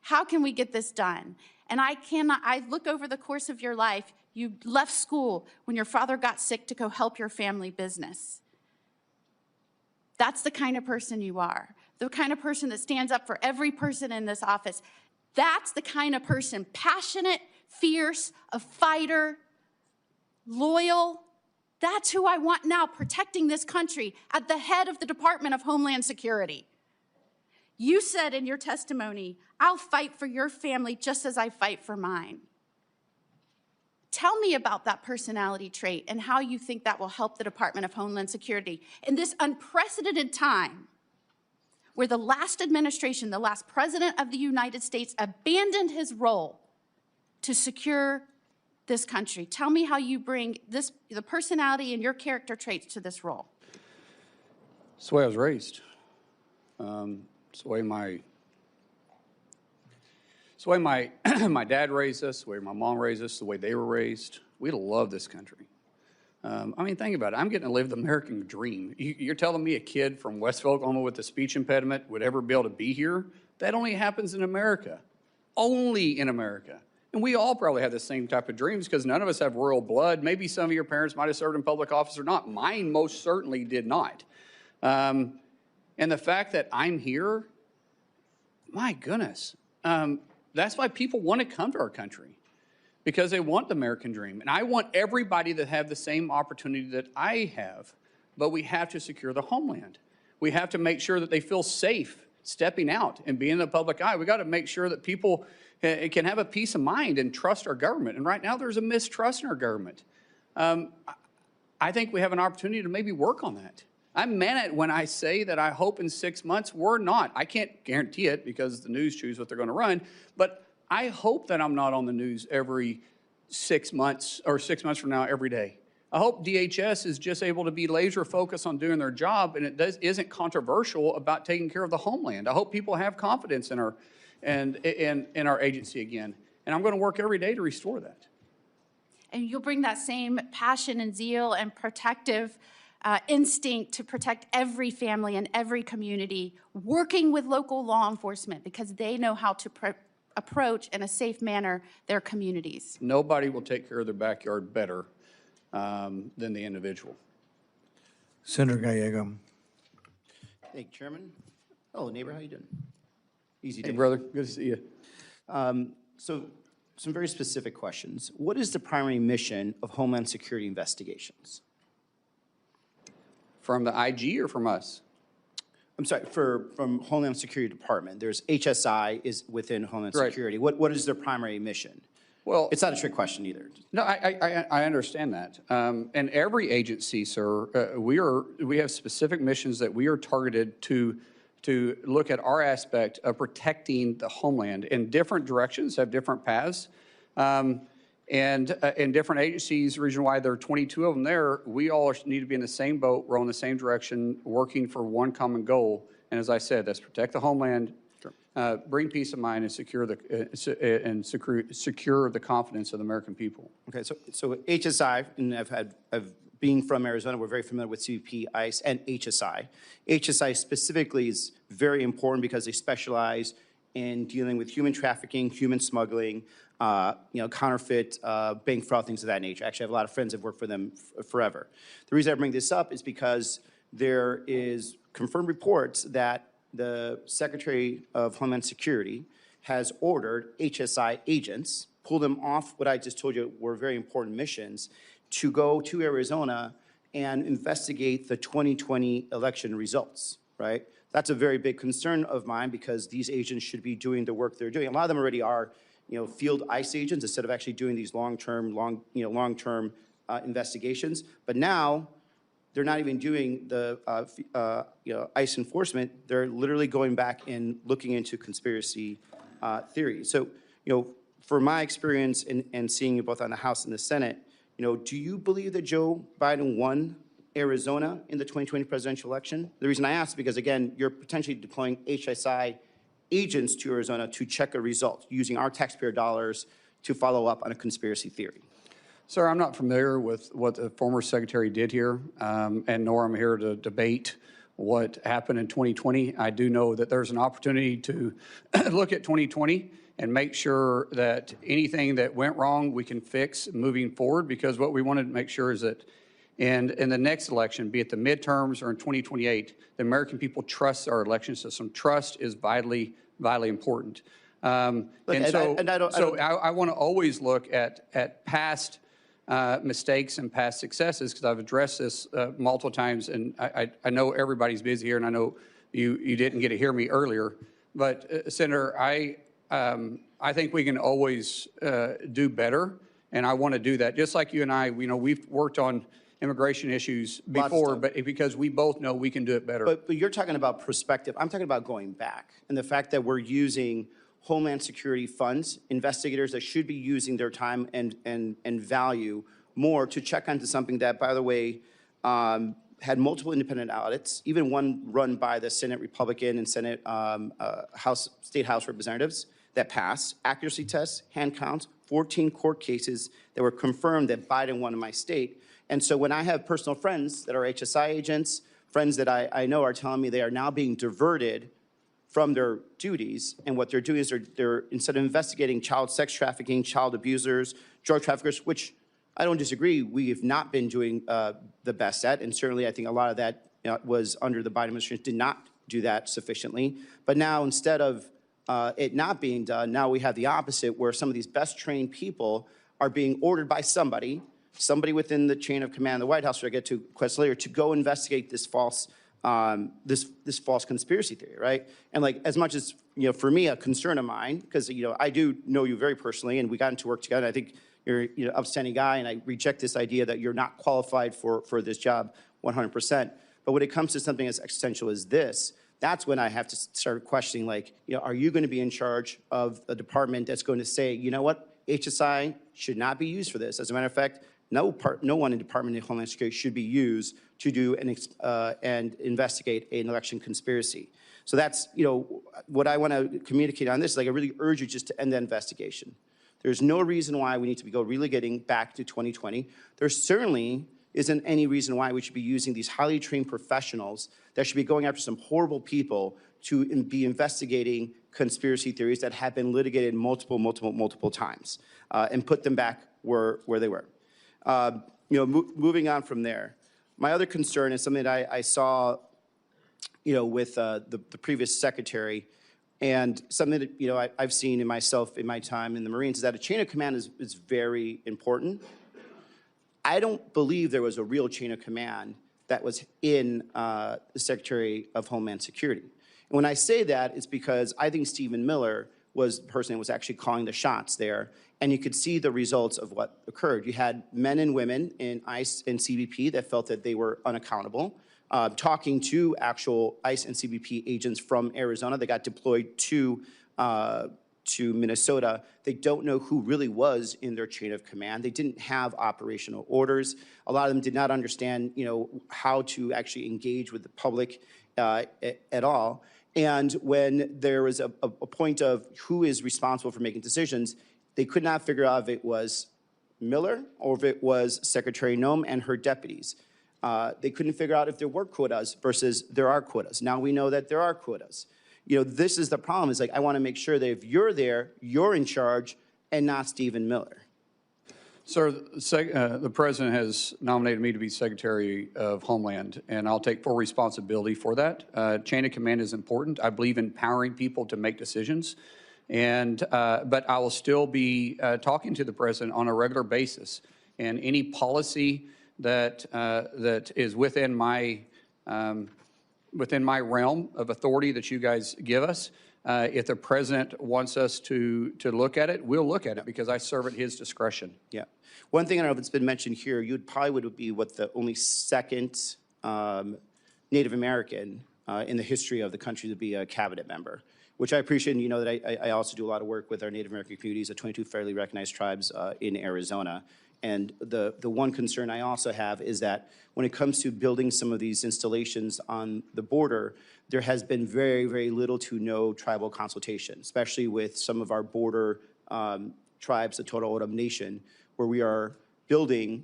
How can we get this done? And I look over the course of your life, you left school when your father got sick to go help your family business. That's the kind of person you are, the kind of person that stands up for every person in this office. That's the kind of person, passionate, fierce, a fighter, loyal. That's who I want now protecting this country at the head of the Department of Homeland Security. You said in your testimony, I'll fight for your family just as I fight for mine. Tell me about that personality trait and how you think that will help the Department of Homeland Security in this unprecedented time where the last administration, the last president of the United States abandoned his role to secure this country. Tell me how you bring the personality and your character traits to this role. It's the way I was raised. It's the way my dad raised us, the way my mom raised us, the way they were raised. We love this country. I mean, think about it. I'm getting to live the American dream. You're telling me a kid from Westville, Oklahoma with a speech impediment would ever be able to be here? That only happens in America. Only in America. And we all probably have the same type of dreams because none of us have royal blood. Maybe some of your parents might have served in public office or not. Mine most certainly did not. And the fact that I'm here, my goodness, that's why people want to come to our country, because they want the American dream. And I want everybody to have the same opportunity that I have, but we have to secure the homeland. We have to make sure that they feel safe stepping out and being in the public eye. We got to make sure that people can have a peace of mind and trust our government. And right now there's a mistrust in our government. I think we have an opportunity to maybe work on that. I meant it when I say that I hope in 6 months we're not. I can't guarantee it because the news choose what they're going to run, but I hope that I'm not on the news every 6 months or 6 months from now every day. I hope DHS is just able to be laser focused on doing their job and it isn't controversial about taking care of the homeland. I hope people have confidence in our agency again. And I'm going to work every day to restore that. And you'll bring that same passion and zeal and protective instinct to protect every family and every community, working with local law enforcement because they know how to approach in a safe manner their communities. Nobody will take care of their backyard better than the individual. Senator Gallego. Thank you, Chairman. Hello, neighbor. How you doing? Easy day. Hey, brother. Good to see you. So some very specific questions. What is the primary mission of Homeland Security investigations? From the IG or from us? I'm sorry, from Homeland Security Department. There's HSI is within Homeland Right. Security. What is their primary mission? Well, It's not a trick question either. no, I understand that. And every agency, sir, we have specific missions that we are targeted to look at our aspect of protecting the homeland. In different directions, have different paths. And in different agencies, the reason why there are 22 of them there, we all need to be in the same boat, row in the same direction, working for one common goal. And as I said, that's protect the homeland, bring peace of mind, and secure the confidence of the American people. Okay, so HSI, and being from Arizona, we're very familiar with CBP, ICE, and HSI. HSI specifically is very important because they specialize in dealing with human trafficking, human smuggling, counterfeit, bank fraud, things of that nature. Actually, I have a lot of friends that have worked for them forever. The reason I bring this up is because there is confirmed reports that the Secretary of Homeland Security has ordered HSI agents, pull them off what I just told you were very important missions, to go to Arizona and investigate the 2020 election results, right? That's a very big concern of mine because these agents should be doing the work they're doing. A lot of them already are, field ICE agents instead of actually doing these long-term investigations. But now they're not even doing the ICE enforcement. They're literally going back and looking into conspiracy theories. So, for my experience and seeing you both on the House and the Senate, do you believe that Joe Biden won Arizona in the 2020 presidential election? The reason I ask is because, again, you're potentially deploying HSI agents to Arizona to check a result using our taxpayer dollars to follow up on a conspiracy theory. Sir, I'm not familiar with what the former secretary did here, and nor am I here to debate what happened in 2020. I do know that there's an opportunity to look at 2020 and make sure that anything that went wrong we can fix moving forward, because what we wanted to make sure is that in the next election, be it the midterms or in 2028, the American people trust our election system. Trust is vitally important. I want to always look at past mistakes and past successes, because I've addressed this multiple times, and I know everybody's busy here, and I know you didn't get to hear me earlier. But Senator, I think we can always do better, and I want to do that. Just like you and I, we've worked on immigration issues before, but because we both know we can do it better. But you're talking about perspective. I'm talking about going back, and the fact that we're using Homeland Security funds, investigators that should be using their time and value more to check onto something that, by the way, had multiple independent audits, even one run by the Senate Republican and Senate State House representatives that passed, accuracy tests, hand counts, 14 court cases that were confirmed that Biden won in my state. And so when I have personal friends that are HSI agents, friends that I know are telling me they are now being diverted from their duties, and what they're doing is they're instead of investigating child sex trafficking, child abusers, drug traffickers, which I don't disagree, we have not been doing the best at, and certainly I think a lot of that was under the Biden administration, did not do that sufficiently. But now instead of it not being done, now we have the opposite, where some of these best trained people are being ordered by somebody within the chain of command of the White House, which I get to question later, to go investigate this false this false conspiracy theory, right? And like, as much as, for me, a concern of mine, because, I do know you very personally, and we got into work together, I think, you're an upstanding guy, and I reject this idea that you're not qualified for this job 100%. But when it comes to something as existential as this, that's when I have to start questioning, like, are you going to be in charge of a department that's going to say, you know what, HSI should not be used for this? As a matter of fact, no one in Department of Homeland Security should be used to do and investigate an election conspiracy. So that's, what I want to communicate on this is, like, I really urge you just to end the investigation. There's no reason why we need to be relegating back to 2020. There certainly isn't any reason why we should be using these highly trained professionals that should be going after some horrible people to be investigating conspiracy theories that have been litigated multiple times, and put them back where they were. Moving on from there, my other concern is something that I saw, with the previous secretary, and something that I've seen in myself in my time in the Marines, is that a chain of command is very important. I don't believe there was a real chain of command that was in the Secretary of Homeland Security. And when I say that, it's because I think Stephen Miller was the person that was actually calling the shots there, and you could see the results of what occurred. You had men and women in ICE and CBP that felt that they were unaccountable, talking to actual ICE and CBP agents from Arizona that got deployed to Minnesota. They don't know who really was in their chain of command. They didn't have operational orders. A lot of them did not understand, how to actually engage with the public at all. And when there was a point of who is responsible for making decisions, they could not figure out if it was Miller or if it was Secretary Noem and her deputies. They couldn't figure out if there were quotas versus there are quotas. Now we know that there are quotas. This is the problem. Is like, I want to make sure that if you're there, you're in charge and not Stephen Miller. Sir, the President has nominated me to be Secretary of Homeland, and I'll take full responsibility for that. Chain of command is important. I believe in empowering people to make decisions, but I will still be talking to the President on a regular basis, and any policy that is within my realm of authority that you guys give us. If the President wants us to look at it, we'll look at it, because I serve at his discretion. Yeah. One thing I don't know if it's been mentioned here, you probably would be the only second Native American in the history of the country to be a cabinet member, which I appreciate. And you know that I also do a lot of work with our Native American communities, the 22 federally recognized tribes in Arizona. And the one concern I also have is that when it comes to building some of these installations on the border, there has been very, very little to no tribal consultation, especially with some of our border tribes, the Totowa O'odham Nation, where we are building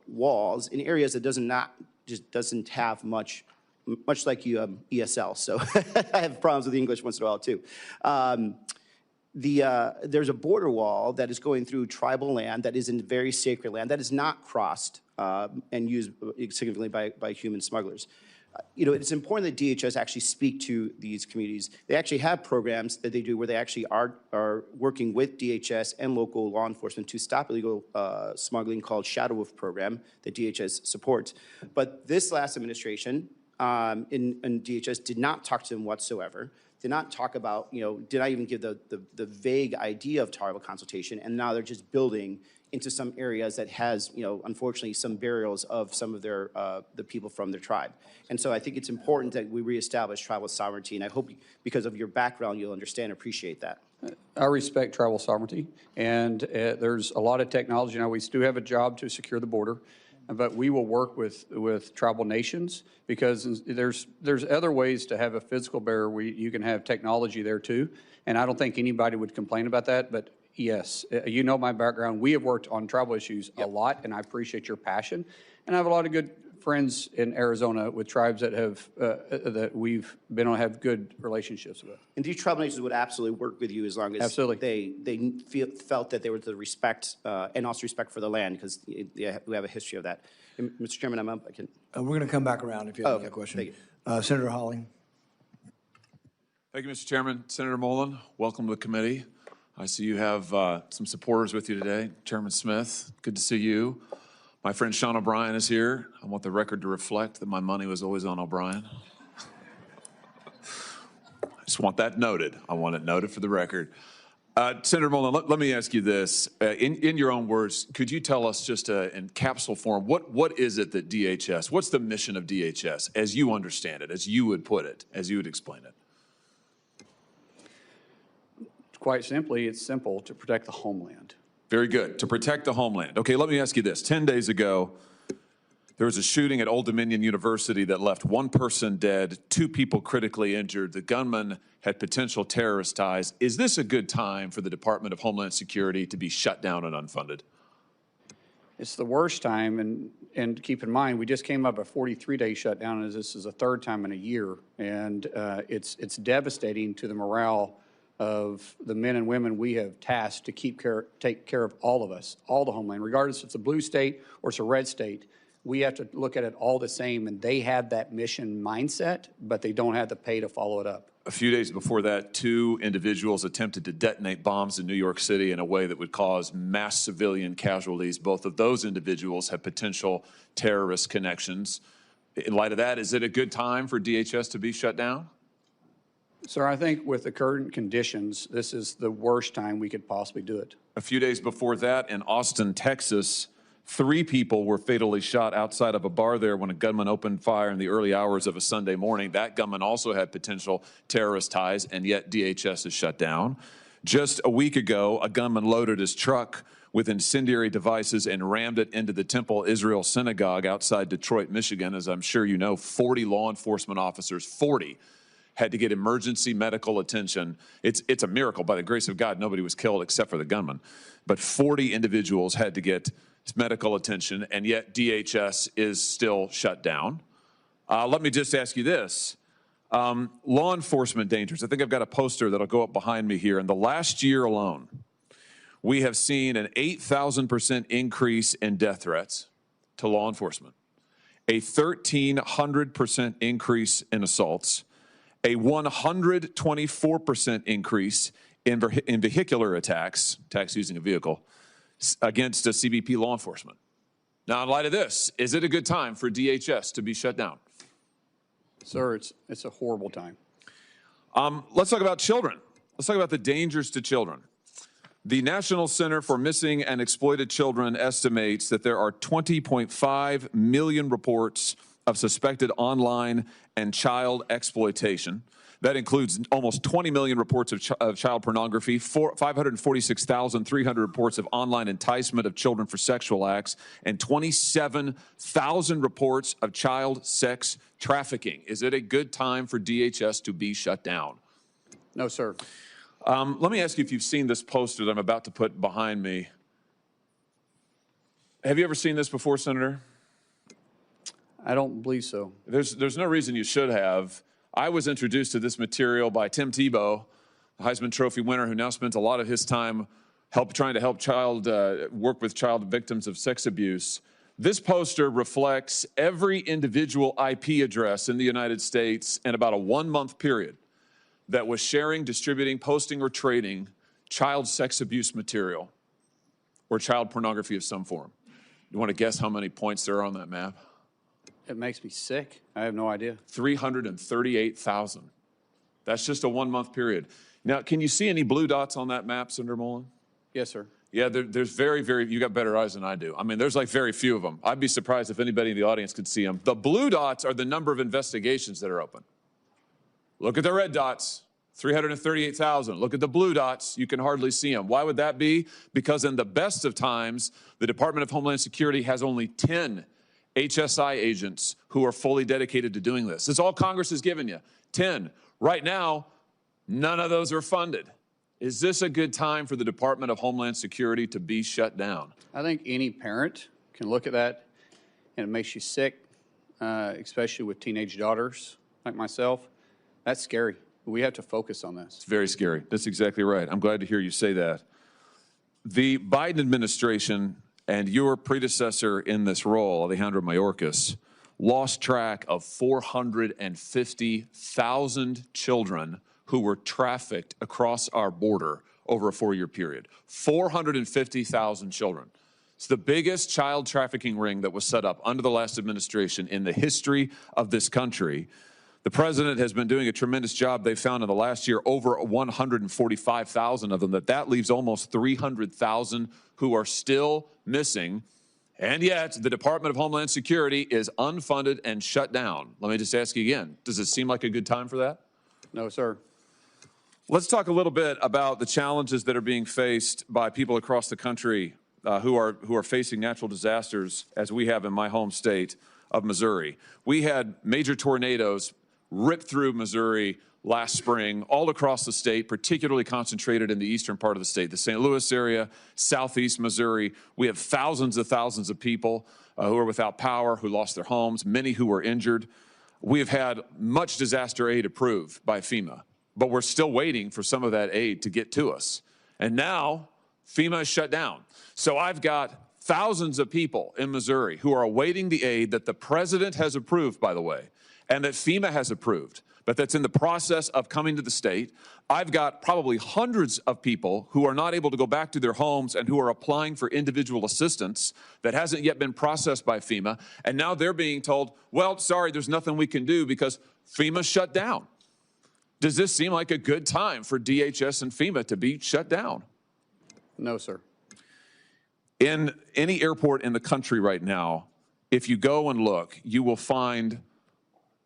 walls in areas that doesn't have much like ESL. So I have problems with English once in a while too. There's a border wall that is going through tribal land that is in very sacred land that is not crossed and used significantly by human smugglers. It's important that DHS actually speak to these communities. They actually have programs that they do where they actually are working with DHS and local law enforcement to stop illegal smuggling, called Shadow Wolf program that DHS supports. But this last administration in DHS did not talk to them whatsoever. Did not talk about, did not even give the vague idea of tribal consultation, and now they're just building into some areas that has, unfortunately, some burials of some of their the people from their tribe. And so I think it's important that we reestablish tribal sovereignty, and I hope because of your background you'll understand and appreciate that. I respect tribal sovereignty, and there's a lot of technology. Now, we do have a job to secure the border, but we will work with tribal nations, because there's other ways to have a physical barrier where you can have technology there too, and I don't think anybody would complain about that. But yes, my background. We have worked on tribal issues a lot, and I appreciate your passion. And I have a lot of good friends in Arizona with tribes that that we've been on, have good relationships with. And these tribal nations would absolutely work with you as long as they felt that there was the respect and also respect for the land, because we have a history of that. And Mr. Chairman, I'm up. I can. We're going to come back around if you have a question. Thank you. Senator Hawley. Thank you, Mr. Chairman. Senator Mullin, welcome to the committee. I see you have some supporters with you today. Chairman Smith, good to see you. My friend Sean O'Brien is here. I want the record to reflect that my money was always on O'Brien. I just want that noted. I want it noted for the record. Senator Mullin, let me ask you this. In your own words, could you tell us just in capsule form, what is it that DHS, what's the mission of DHS as you understand it, as you would put it, as you would explain it? Quite simply, it's simple: to protect the homeland. Very good. To protect the homeland. Okay, let me ask you this. 10 days ago, there was a shooting at Old Dominion University that left one person dead, 2 people critically injured. The gunman had potential terrorist ties. Is this a good time for the Department of Homeland Security to be shut down and unfunded? It's the worst time, and keep in mind, we just came up a 43-day shutdown, as this is the 3rd time in a year, and it's devastating to the morale of the men and women we have tasked to take care of all of us, all the homeland, regardless if it's a blue state or it's a red state. We have to look at it all the same, and they have that mission mindset, but they don't have the pay to follow it up. A few days before that, 2 individuals attempted to detonate bombs in New York City in a way that would cause mass civilian casualties. Both of those individuals have potential terrorist connections. In light of that, is it a good time for DHS to be shut down? Sir, I think with the current conditions, this is the worst time we could possibly do it. A few days before that, in Austin, Texas, 3 people were fatally shot outside of a bar there when a gunman opened fire in the early hours of a Sunday morning. That gunman also had potential terrorist ties, and yet DHS is shut down. Just a week ago, a gunman loaded his truck with incendiary devices and rammed it into the Temple Israel Synagogue outside Detroit, Michigan. As I'm sure you know, 40 law enforcement officers, 40, had to get emergency medical attention. It's a miracle. By the grace of God, nobody was killed except for the gunman. But 40 individuals had to get medical attention, and yet DHS is still shut down. Let me just ask you this. Law enforcement dangers. I think I've got a poster that'll go up behind me here. In the last year alone, we have seen an 8,000% increase in death threats to law enforcement, a 1,300% increase in assaults, a 124% increase in vehicular attacks using a vehicle, against a CBP law enforcement. Now, in light of this, is it a good time for DHS to be shut down? Sir, it's a horrible time. Let's talk about children. Let's talk about the dangers to children. The National Center for Missing and Exploited Children estimates that there are 20.5 million reports of suspected online and child exploitation. That includes almost 20 million reports of child pornography, 546,300 reports of online enticement of children for sexual acts, and 27,000 reports of child sex trafficking. Is it a good time for DHS to be shut down? No, sir. Let me ask you if you've seen this poster that I'm about to put behind me. Have you ever seen this before, Senator? I don't believe so. There's no reason you should have. I was introduced to this material by Tim Tebow, the Heisman Trophy winner, who now spends a lot of his time trying to help work with child victims of sex abuse. This poster reflects every individual IP address in the United States in about a 1-month period that was sharing, distributing, posting, or trading child sex abuse material or child pornography of some form. You want to guess how many points there are on that map? It makes me sick. I have no idea. 338,000. That's just a 1-month period. Now, can you see any blue dots on that map, Senator Mullin? Yes, sir. Yeah, there's very, you got better eyes than I do. I mean, there's like very few of them. I'd be surprised if anybody in the audience could see them. The blue dots are the number of investigations that are open. Look at the red dots, 338,000. Look at the blue dots, you can hardly see them. Why would that be? Because in the best of times, the Department of Homeland Security has only 10 HSI agents who are fully dedicated to doing this. It's all Congress has given you, 10. Right now, none of those are funded. Is this a good time for the Department of Homeland Security to be shut down? I think any parent can look at that and it makes you sick, especially with teenage daughters like myself. That's scary. We have to focus on this. It's very scary. That's exactly right. I'm glad to hear you say that. The Biden administration and your predecessor in this role, Alejandro Mayorkas, lost track of 450,000 children who were trafficked across our border over a 4-year period. 450,000 children. It's the biggest child trafficking ring that was set up under the last administration in the history of this country. The president has been doing a tremendous job. They found in the last year over 145,000 of them. That leaves almost 300,000 who are still missing. And yet, the Department of Homeland Security is unfunded and shut down. Let me just ask you again, does it seem like a good time for that? No, sir. Let's talk a little bit about the challenges that are being faced by people across the country who are facing natural disasters, as we have in my home state of Missouri. We had major tornadoes rip through Missouri last spring, all across the state, particularly concentrated in the eastern part of the state, the St. Louis area, southeast Missouri. We have thousands of people who are without power, who lost their homes, many who were injured. We have had much disaster aid approved by FEMA, but we're still waiting for some of that aid to get to us. And now FEMA is shut down. So I've got thousands of people in Missouri who are awaiting the aid that the president has approved, by the way, and that FEMA has approved, but that's in the process of coming to the state. I've got probably hundreds of people who are not able to go back to their homes and who are applying for individual assistance that hasn't yet been processed by FEMA. And now they're being told, well, sorry, there's nothing we can do because FEMA shut down. Does this seem like a good time for DHS and FEMA to be shut down? No, sir. In any airport in the country right now, if you go and look, you will find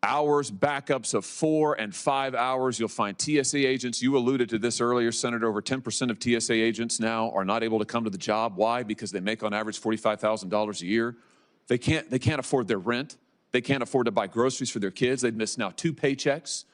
hours, backups of 4 and 5 hours. You'll find TSA agents. You alluded to this earlier, Senator. Over 10% of TSA agents now are not able to come to the job. Why? Because they make on average $45,000 a year. They can't afford their rent. They can't afford to buy groceries for their kids. They've missed now 2 paychecks.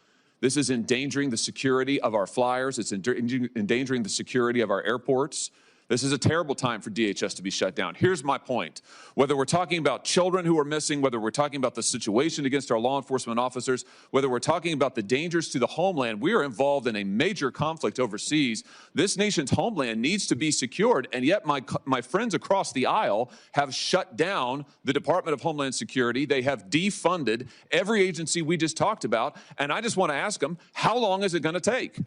This is endangering the security of our flyers. It's endangering the security of our airports. This is a terrible time for DHS to be shut down. Here's my point. Whether we're talking about children who are missing, whether we're talking about the situation against our law enforcement officers, whether we're talking about the dangers to the homeland, we are involved in a major conflict overseas. This nation's homeland needs to be secured, and yet my friends across the aisle have shut down the Department of Homeland Security. They have defunded every agency we just talked about, and I just want to ask them, how long is it going to take?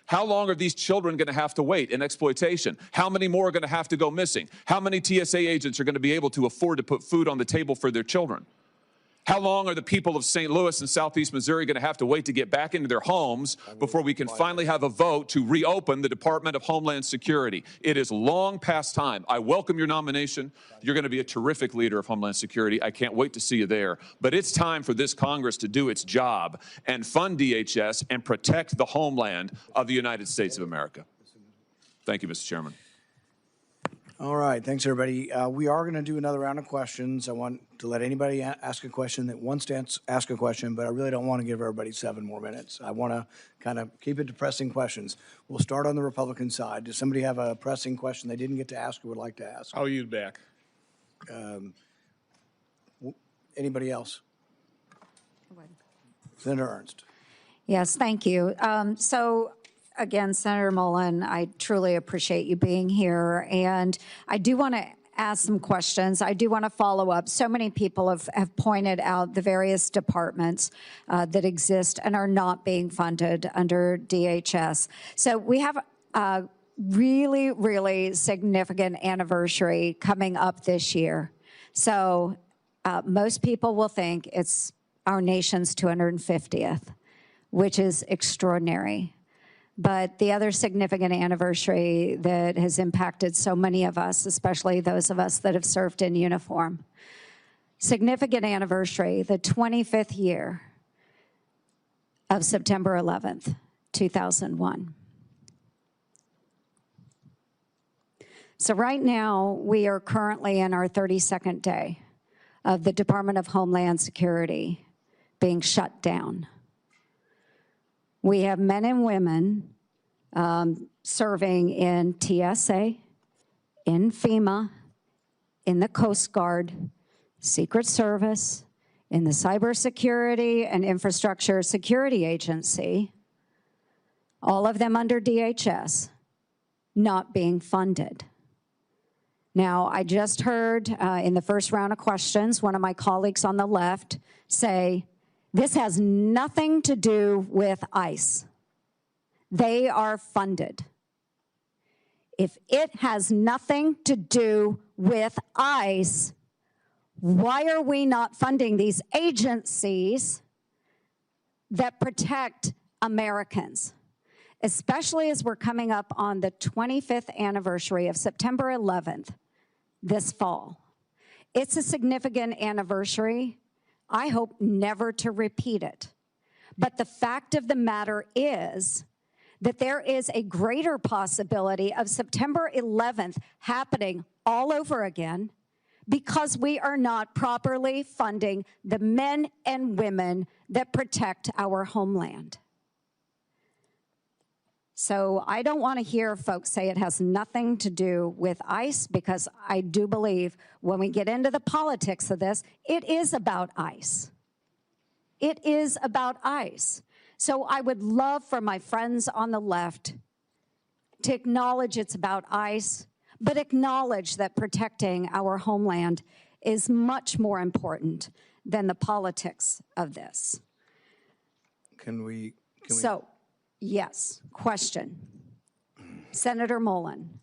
How long are these children going to have to wait in exploitation? How many more are going to have to go missing? How many TSA agents are going to be able to afford to put food on the table for their children? How long are the people of St. Louis and southeast Missouri going to have to wait to get back into their homes before we can finally have a vote to reopen the Department of Homeland Security? It is long past time. I welcome your nomination. You're going to be a terrific leader of Homeland Security. I can't wait to see you there. But it's time for this Congress to do its job and fund DHS and protect the homeland of the United States of America. Thank you, Mr. Chairman. All right, thanks, everybody. We are going to do another round of questions. I want to let anybody ask a question that wants to ask a question, but I really don't want to give everybody 7 more minutes. I want to kind of keep it to pressing questions. We'll start on the Republican side. Does somebody have a pressing question they didn't get to ask or would like to ask? I'll use back. Anybody else? Senator Ernst. Yes, thank you. Again, Senator Mullin, I truly appreciate you being here. And I do want to ask some questions. I do want to follow up. So many people have pointed out the various departments that exist and are not being funded under DHS. So we have a really, really significant anniversary coming up this year. So most people will think it's our nation's 250th, which is extraordinary. But the other significant anniversary that has impacted so many of us, especially those of us that have served in uniform, significant anniversary, the 25th year of September 11th, 2001. So right now, we are currently in our 32nd day of the Department of Homeland Security being shut down. We have men and women serving in TSA, in FEMA, in the Coast Guard, Secret Service, in the Cybersecurity and Infrastructure Security Agency, all of them under DHS, not being funded. Now, I just heard in the first round of questions, one of my colleagues on the left say, this has nothing to do with ICE. They are funded. If it has nothing to do with ICE, why are we not funding these agencies that protect Americans, especially as we're coming up on the 25th anniversary of September 11th this fall. It's a significant anniversary. I hope never to repeat it. But the fact of the matter is that there is a greater possibility of September 11th happening all over again because we are not properly funding the men and women that protect our homeland. So I don't want to hear folks say it has nothing to do with ICE, because I do believe when we get into the politics of this, it is about ICE. It is about ICE. So I would love for my friends on the left to acknowledge it's about ICE, but acknowledge that protecting our homeland is much more important than the politics of this. So, yes, question. Senator Mullin,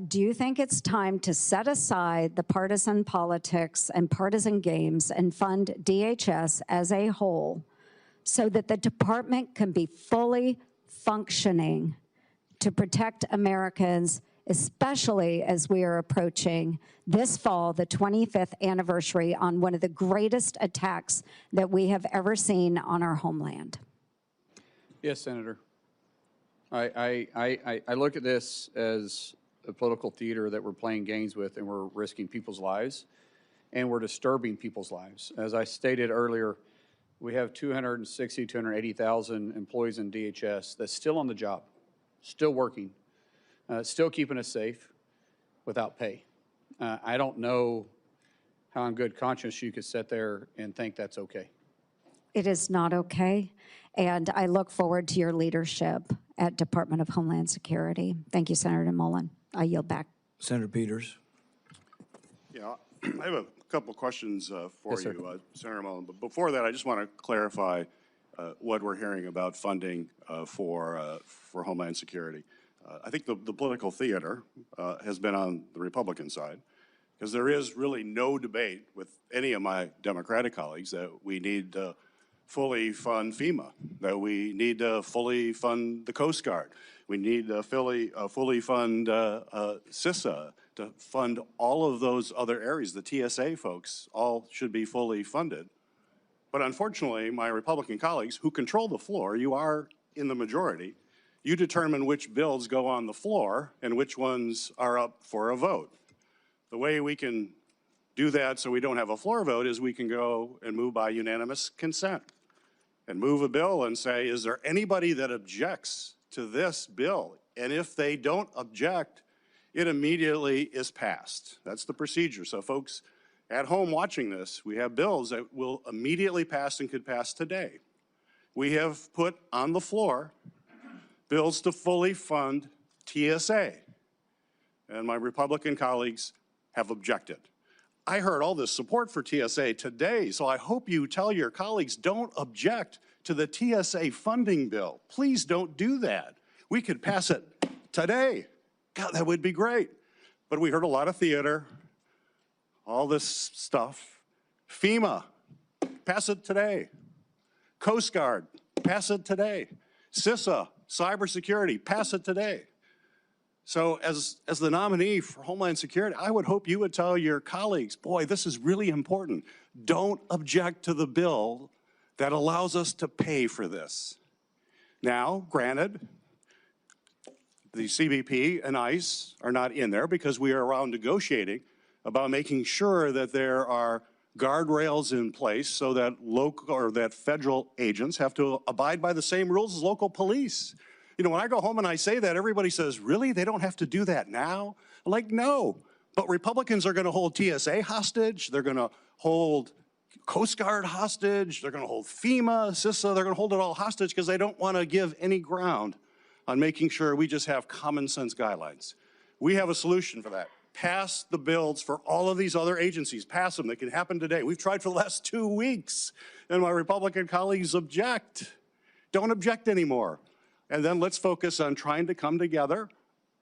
do you think it's time to set aside the partisan politics and partisan games and fund DHS as a whole so that the department can be fully functioning to protect Americans, especially as we are approaching this fall, the 25th anniversary on one of the greatest attacks that we have ever seen on our homeland? Yes, Senator. I look at this as a political theater that we're playing games with, and we're risking people's lives, and we're disturbing people's lives. As I stated earlier, we have 260,000, 280,000 employees in DHS that's still on the job, still working, still keeping us safe without pay. I don't know how in good conscience you could sit there and think that's okay. It is not okay, and I look forward to your leadership at Department of Homeland Security. Thank you, Senator Mullin. I yield back. Senator Peters. Yeah, I have a couple questions for Yes, you, Senator Mullin. But before that, I just want to clarify what we're hearing about funding for Homeland Security. I think the political theater has been on the Republican side, because there is really no debate with any of my Democratic colleagues that we need to fully fund FEMA, that we need to fully fund the Coast Guard. We need to fully fund CISA, to fund all of those other areas. The TSA folks all should be fully funded. But unfortunately, my Republican colleagues who control the floor, you are in the majority, you determine which bills go on the floor and which ones are up for a vote. The way we can do that so we don't have a floor vote is we can go and move by unanimous consent and move a bill and say, is there anybody that objects to this bill? And if they don't object, it immediately is passed. That's the procedure. So folks at home watching this, we have bills that will immediately pass and could pass today. We have put on the floor bills to fully fund TSA, and my Republican colleagues have objected. I heard all this support for TSA today, so I hope you tell your colleagues, don't object to the TSA funding bill. Please don't do that. We could pass it today. God, that would be great. But we heard a lot of theater, all this stuff. FEMA, pass it today. Coast Guard, pass it today. CISA, cybersecurity, pass it today. So as the nominee for Homeland Security, I would hope you would tell your colleagues, boy, this is really important. Don't object to the bill that allows us to pay for this. Now, granted, the CBP and ICE are not in there because we are around negotiating about making sure that there are guardrails in place so that local or that federal agents have to abide by the same rules as local police. You know, when I go home and I say that, everybody says, really? They don't have to do that now? I'm like, no. But Republicans are going to hold TSA hostage. They're going to hold Coast Guard hostage. They're going to hold FEMA, CISA. They're going to hold it all hostage because they don't want to give any ground on making sure we just have common sense guidelines. We have a solution for that. Pass the bills for all of these other agencies. Pass them. They can happen today. We've tried for the last 2 weeks, and my Republican colleagues object. Don't object anymore. And then let's focus on trying to come together.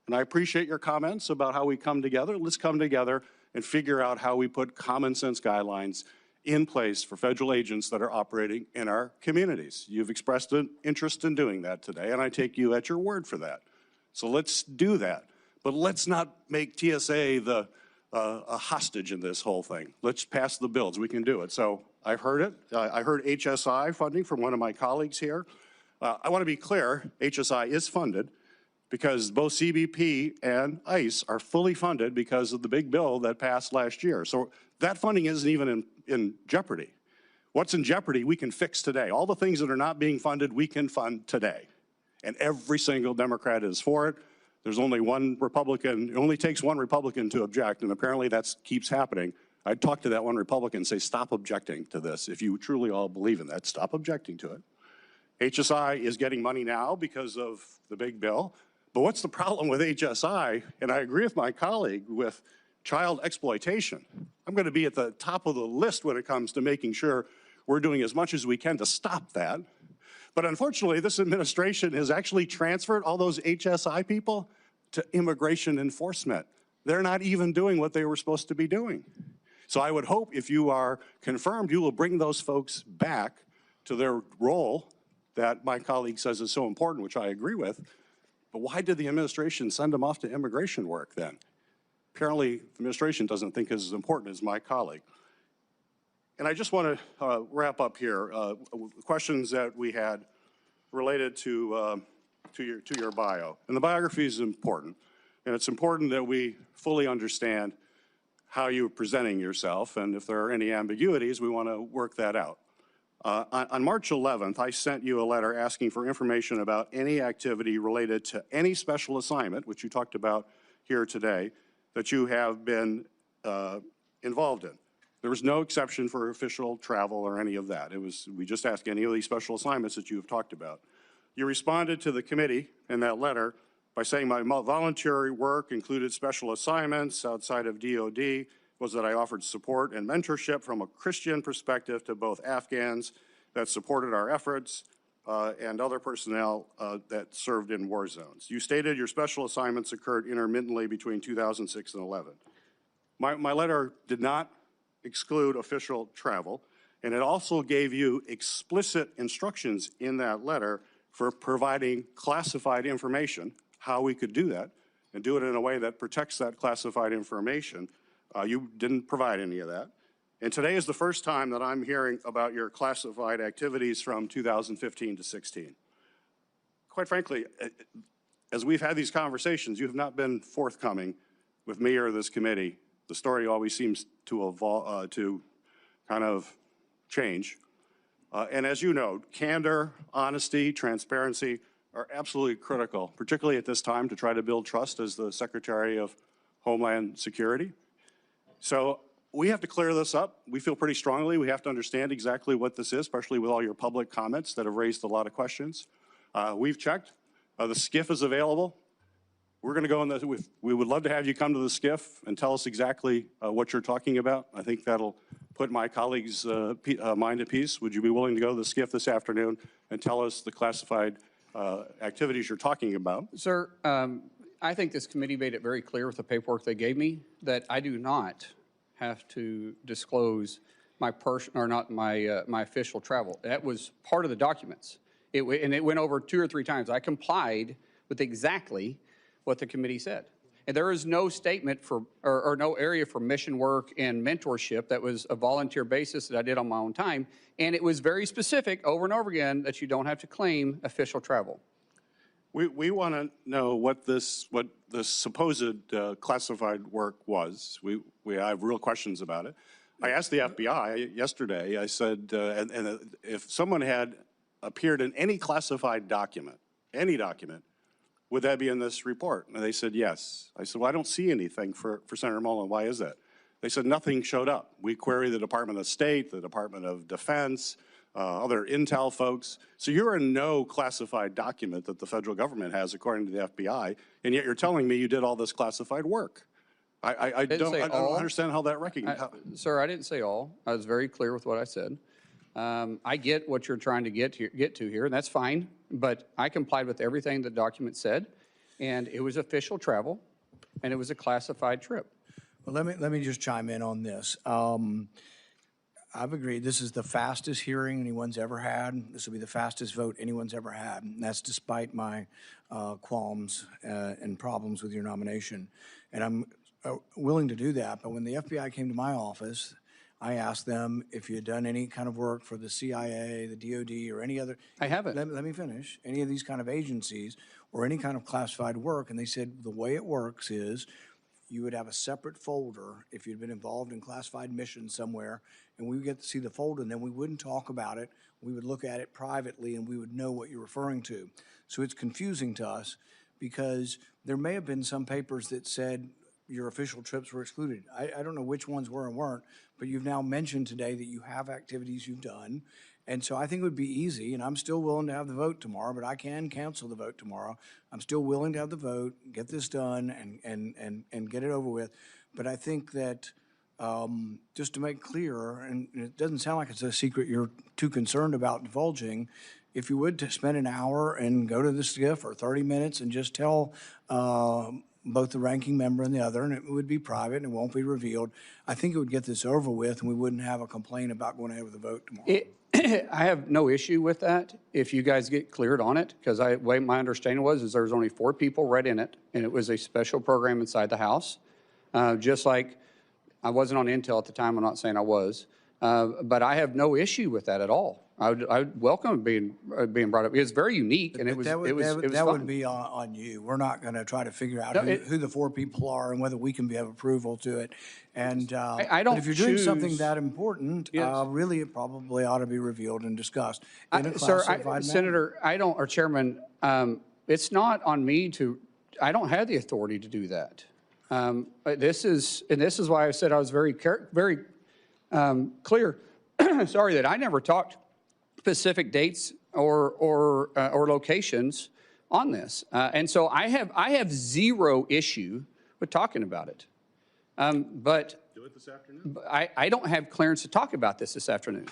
And I appreciate your comments about how we come together. Let's come together and figure out how we put common sense guidelines in place for federal agents that are operating in our communities. You've expressed an interest in doing that today, and I take you at your word for that. So let's do that. But let's not make TSA a hostage in this whole thing. Let's pass the bills. We can do it. So I've heard it. I heard HSI funding from one of my colleagues here. I want to be clear, HSI is funded because both CBP and ICE are fully funded because of the big bill that passed last year. So that funding isn't even in jeopardy. What's in jeopardy, we can fix today. All the things that are not being funded, we can fund today. And every single Democrat is for it. There's only one Republican. It only takes one Republican to object, and apparently that keeps happening. I'd talk to that one Republican and say, stop objecting to this. If you truly all believe in that, stop objecting to it. HSI is getting money now because of the big bill. But what's the problem with HSI? And I agree with my colleague with child exploitation. I'm going to be at the top of the list when it comes to making sure we're doing as much as we can to stop that. But unfortunately, this administration has actually transferred all those HSI people to immigration enforcement. They're not even doing what they were supposed to be doing. So I would hope if you are confirmed, you will bring those folks back to their role that my colleague says is so important, which I agree with. But why did the administration send them off to immigration work then? Apparently, the administration doesn't think it's as important as my colleague. And I just want to wrap up here. Questions that we had related to your bio. And the biography is important. And it's important that we fully understand how you're presenting yourself. And if there are any ambiguities, we want to work that out. On March 11th, I sent you a letter asking for information about any activity related to any special assignment, which you talked about here today, that you have been involved in. There was no exception for official travel or any of that. We just asked any of these special assignments that you have talked about. You responded to the committee in that letter by saying my voluntary work included special assignments outside of DOD, was that I offered support and mentorship from a Christian perspective to both Afghans that supported our efforts and other personnel that served in war zones. You stated your special assignments occurred intermittently between 2006 and 11. My letter did not exclude official travel, and it also gave you explicit instructions in that letter for providing classified information, how we could do that, and do it in a way that protects that classified information. You didn't provide any of that. And today is the first time that I'm hearing about your classified activities from 2015 to 16. Quite frankly, as we've had these conversations, you have not been forthcoming with me or this committee. The story always seems to evolve, to kind of change. And as you know, candor, honesty, transparency are absolutely critical, particularly at this time to try to build trust as the Secretary of Homeland Security. So we have to clear this up. We feel pretty strongly we have to understand exactly what this is, especially with all your public comments that have raised a lot of questions. We've checked. The SCIF is available. We're going to go in the, we would love to have you come to the SCIF and tell us exactly what you're talking about. I think that'll put my colleagues' mind at peace. Would you be willing to go to the SCIF this afternoon and tell us the classified activities you're talking about? Sir, I think this committee made it very clear with the paperwork they gave me that I do not have to disclose my my official travel. That was part of the documents. And it went over 2 or 3 times. I complied with exactly what the committee said. And there is no statement for, or no area for mission work and mentorship that was a volunteer basis that I did on my own time. And it was very specific over and over again that you don't have to claim official travel. We want to know what the supposed classified work was. We have real questions about it. I asked the FBI yesterday, I said, and if someone had appeared in any classified document, any document, would that be in this report? And they said, yes. I said, well, I don't see anything for Senator Mullin. Why is that? They said nothing showed up. We queried the Department of State, the Department of Defense, other intel folks. So you're in no classified document that the federal government has, according to the FBI, and yet you're telling me you did all this classified work. I don't understand how that recognizes. Sir, I didn't say all. I was very clear with what I said. I get what you're trying to get to here, and that's fine, but I complied with everything the document said, and it was official travel, and it was a classified trip. Well, let me just chime in on this. I've agreed. This is the fastest hearing anyone's ever had. This will be the fastest vote anyone's ever had. And that's despite my qualms and problems with your nomination. And I'm willing to do that. But when the FBI came to my office, I asked them if you had done any kind of work for the CIA, the DOD, or any other. I haven't. Let me finish. Any of these kind of agencies or any kind of classified work. And they said the way it works is you would have a separate folder if you'd been involved in classified missions somewhere, and we would get to see the folder, and then we wouldn't talk about it. We would look at it privately, and we would know what you're referring to. So it's confusing to us because there may have been some papers that said your official trips were excluded. I don't know which ones were and weren't, but you've now mentioned today that you have activities you've done. And so I think it would be easy, and I'm still willing to have the vote tomorrow, but I can cancel the vote tomorrow. I'm still willing to have the vote, get this done, and get it over with. But I think that just to make clear, and it doesn't sound like it's a secret you're too concerned about divulging, if you would to spend an hour and go to the SCIF or 30 minutes and just tell both the ranking member and the other, and it would be private and it won't be revealed, I think it would get this over with and we wouldn't have a complaint about going ahead with the vote tomorrow. I have no issue with that if you guys get cleared on it, because the way my understanding was there was only 4 people right in it, and it was a special program inside the House. Just like I wasn't on Intel at the time, I'm not saying I was, but I have no issue with that at all. I would welcome being brought up. It was very unique, and it was that fun. would be on you. We're not going to try to figure out who the 4 people are and whether we can have approval to it. And I don't but if you're doing something choose- that important, Yes. really it probably ought to be revealed and discussed in a Sir, classified manner. Senator, or Chairman, it's not on me I don't have the authority to do that. This is why I said I was very clear, sorry, that I never talked specific dates or locations on this. And so I have zero issue with talking about it. But Do it this afternoon. I don't have clearance to talk about this afternoon.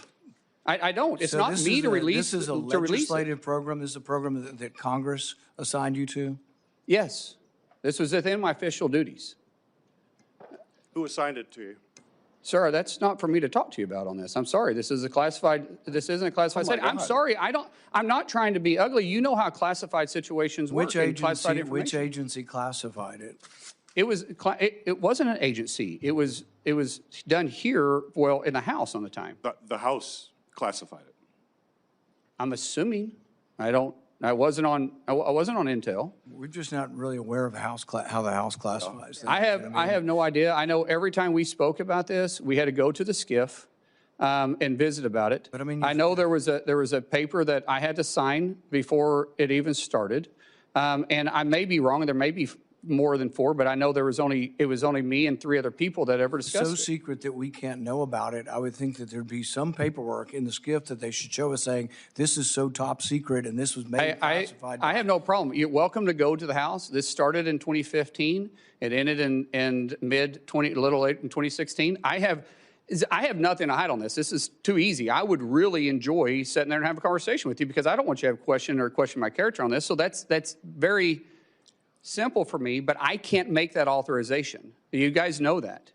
I don't. It's So not this me is to release. This is a to release it. legislative program. This is a program that Congress assigned you to? Yes, this was within my official duties. Who assigned it to you? Sir, that's not for me to talk to you about on this. I'm sorry. This isn't a classified setting. I'm sorry. I'm not trying to be ugly. You know how classified situations work. in classified information. Which agency classified it? It wasn't an agency. It was done here, well, in the House on the time. The House classified it. I'm assuming. I wasn't on Intel. We're just not really aware of how the House classifies things. I have no idea. I know every time we spoke about this, we had to go to the SCIF and visit about it. But I mean, I know there was a paper that I had to sign before it even started, and I may be wrong. There may be more than 4, but I know it was only me and 3 other people that ever discussed so it. secret that we can't know about it. I would think that there'd be some paperwork in the SCIF that they should show us saying, this is so top secret and this was made classified. I have no problem. You're welcome to go to the House. This started in 2015. It ended in little late in 2016. I have nothing to hide on this. This is too easy. I would really enjoy sitting there and have a conversation with you because I don't want you to have a question or question my character on this. So that's very simple for me, but I can't make that authorization. You guys know that.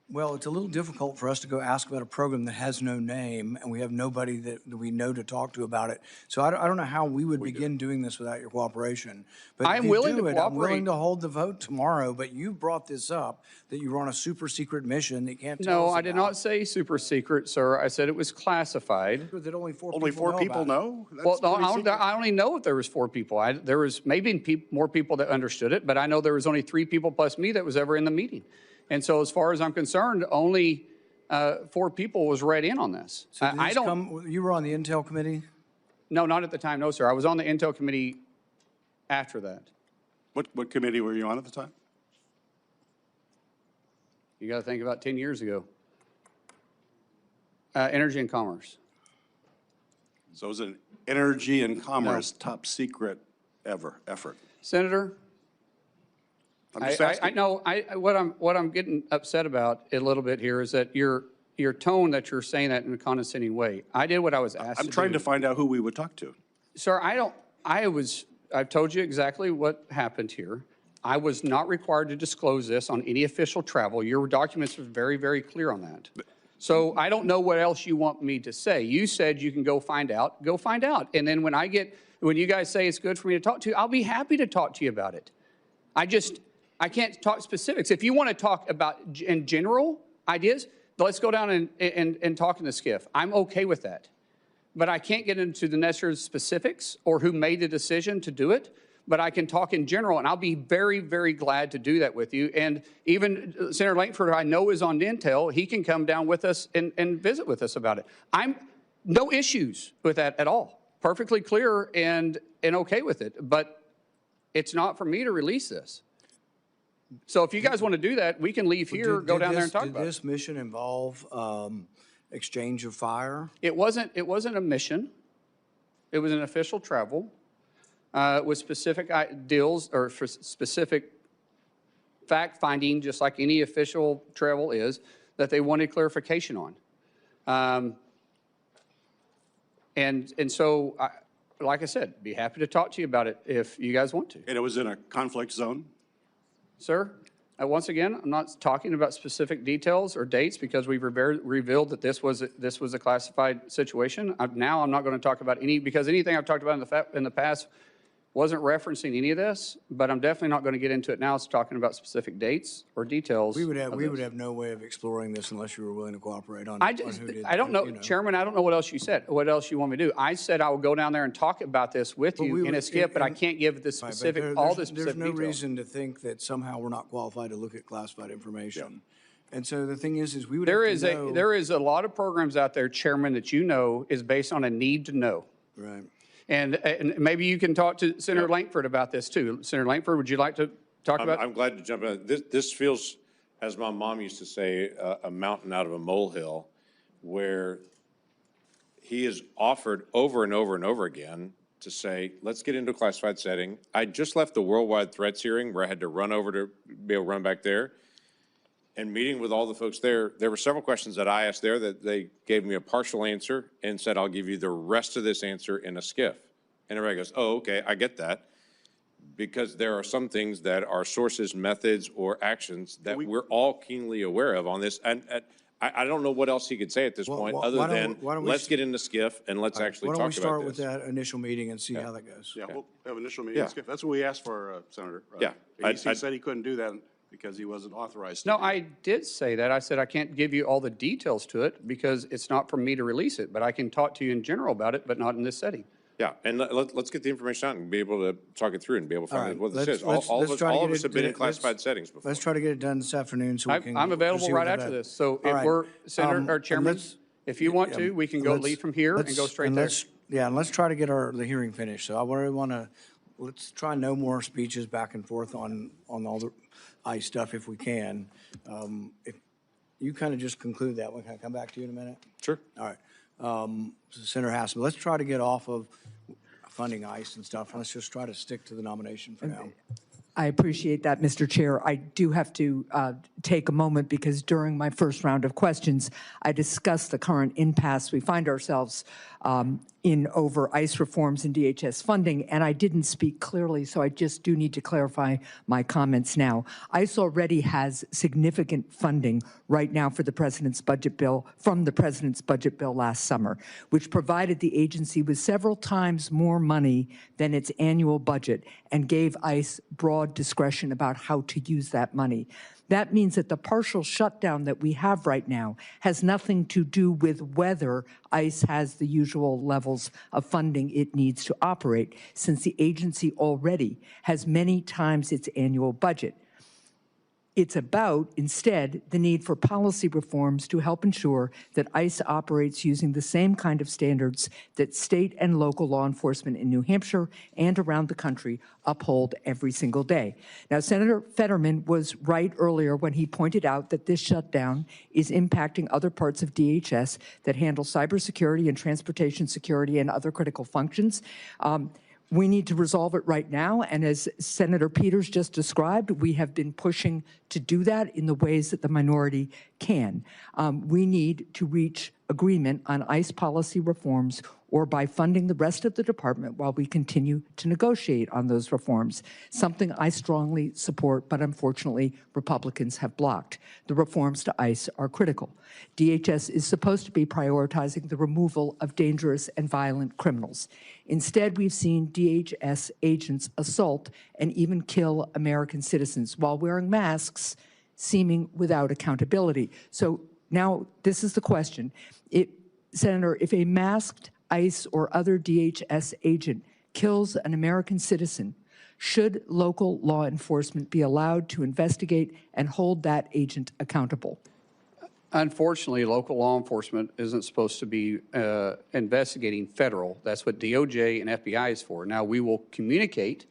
Well, it's a little difficult for us to go ask about a program that has no name and we have nobody that we know to talk to about it. So I don't know how we would begin doing this without your cooperation. But I'm willing to I'm cooperate. willing to hold the vote tomorrow, but you brought this up that you were on a super secret mission that you can't tell us No, I did not say super secret, sir. I said it was classified. That only 4 Only people 4 people about it. know? That's Well, no, pretty secret. I only know if there was 4 people. There was maybe more people that understood it, but I know there was only 3 people plus me that was ever in the meeting. And so as far as I'm concerned, only 4 people was read in on this. So did this you were on the Intel committee? No, not at the time. No, sir. I was on the Intel committee after that. What committee were you on at the time? You got to think about 10 years ago. Energy and Commerce. So it was an energy and commerce top secret effort. Senator, I'm just asking. I know what I'm getting upset about a little bit here is that your tone that you're saying that in a condescending way. I did what I was asked I'm trying to find out who we would talk to. Sir, I've told you exactly what happened here. I was not required to disclose this on any official travel. Your documents are very, very clear on that. So I don't know what else you want me to say. You said you can go find out. And then when you guys say it's good for me to talk to you, I'll be happy to talk to you about it. I can't talk specifics. If you want to talk about in general ideas, let's go down and talk in the SCIF. I'm okay with that. But I can't get into the necessary specifics or who made the decision to do it. But I can talk in general, and I'll be very, very glad to do that with you. And even Senator Langford, I know, is on Intel. He can come down with us and visit with us about it. I'm no issues with that at all. Perfectly clear and okay with it. But it's not for me to release this. So if you guys want to do that, we can leave here, go down there and talk about it. Did this mission involve exchange of fire? It wasn't a mission. It was an official travel. With specific deals or for specific fact-finding, just like any official travel is, that they wanted clarification on. And so, like I said, be happy to talk to you about it if you guys want to. And it was in a conflict zone? Sir, once again, I'm not talking about specific details or dates because we've revealed that this was a classified situation. Now I'm not going to talk about because anything I've talked about in the past wasn't referencing any of this, but I'm definitely not going to get into it now. It's talking about specific dates or details. We would have no way of exploring this unless you were willing to cooperate on. I don't know, Chairman. I don't know what else you said. What else you want me to do? I said I will go down there and talk about this with you in a SCIF, but I can't give the specific, all the specific details. There's no reason to think that somehow we're not qualified to look at classified information. Yeah. And so the thing is we would. There is a lot of programs out there, Chairman, that you know is based on a need to know. Right. And maybe you can talk to Senator Langford about this too. Senator Langford, would you like to talk about? I'm glad to jump in. This feels, as my mom used to say, a mountain out of a molehill, where he is offered over and over and over again to say, let's get into a classified setting. I just left the worldwide threats hearing where I had to run over to be able to run back there. And meeting with all the folks there were several questions that I asked there that they gave me a partial answer and said, I'll give you the rest of this answer in a SCIF. And everybody goes, oh, okay, I get that. Because there are some things that are sources, methods, or actions that we're all keenly aware of on this. And I don't know what else he could say at this point other than let's get into SCIF and let's actually talk about this. Why don't we start with that initial meeting and see how that goes? Yeah, we'll have an initial meeting. SCIF. That's what we asked for, Senator. Yeah. He said he couldn't do that because he wasn't authorized to. No, I did say that. I said I can't give you all the details to it because it's not for me to release it, but I can talk to you in general about it, but not in this setting. Yeah, and let's get the information out and be able to talk it through and be able to find out what this is. All of us have been in classified settings before. Let's try to get it done this afternoon so we can. I'm available right after this. So if we're, Senator or Chairman, if you want to, we can go lead from here and go straight there. Yeah, and let's try to get the hearing finished. So I really want to, let's try no more speeches back and forth on all the ICE stuff if we can. If you kind of just conclude that one, can I come back to you in a minute? Sure. All right. Senator Hassam, let's try to get off of funding ICE and stuff. Let's just try to stick to the nomination for now. I appreciate that, Mr. Chair. I do have to take a moment because during my first round of questions, I discussed the current impasse we find ourselves in over ICE reforms and DHS funding, and I didn't speak clearly, so I just do need to clarify my comments now. ICE already has significant funding right now for the President's budget bill, from the President's budget bill last summer, which provided the agency with several times more money than its annual budget and gave ICE broad discretion about how to use that money. That means that the partial shutdown that we have right now has nothing to do with whether ICE has the usual levels of funding it needs to operate, since the agency already has many times its annual budget. It's about, instead, the need for policy reforms to help ensure that ICE operates using the same kind of standards that state and local law enforcement in New Hampshire and around the country uphold every single day. Now, Senator Fetterman was right earlier when he pointed out that this shutdown is impacting other parts of DHS that handle cybersecurity and transportation security and other critical functions. We need to resolve it right now, and as Senator Peters just described, we have been pushing to do that in the ways that the minority can. We need to reach agreement on ICE policy reforms or by funding the rest of the department while we continue to negotiate on those reforms, something I strongly support, but unfortunately Republicans have blocked. The reforms to ICE are critical. DHS is supposed to be prioritizing the removal of dangerous and violent criminals. Instead, we've seen DHS agents assault and even kill American citizens while wearing masks, seeming without accountability. So now this is the question. Senator, if a masked ICE or other DHS agent kills an American citizen, should local law enforcement be allowed to investigate and hold that agent accountable? Unfortunately, local law enforcement isn't supposed to be investigating federal. That's what DOJ and FBI is for. Now, we will communicate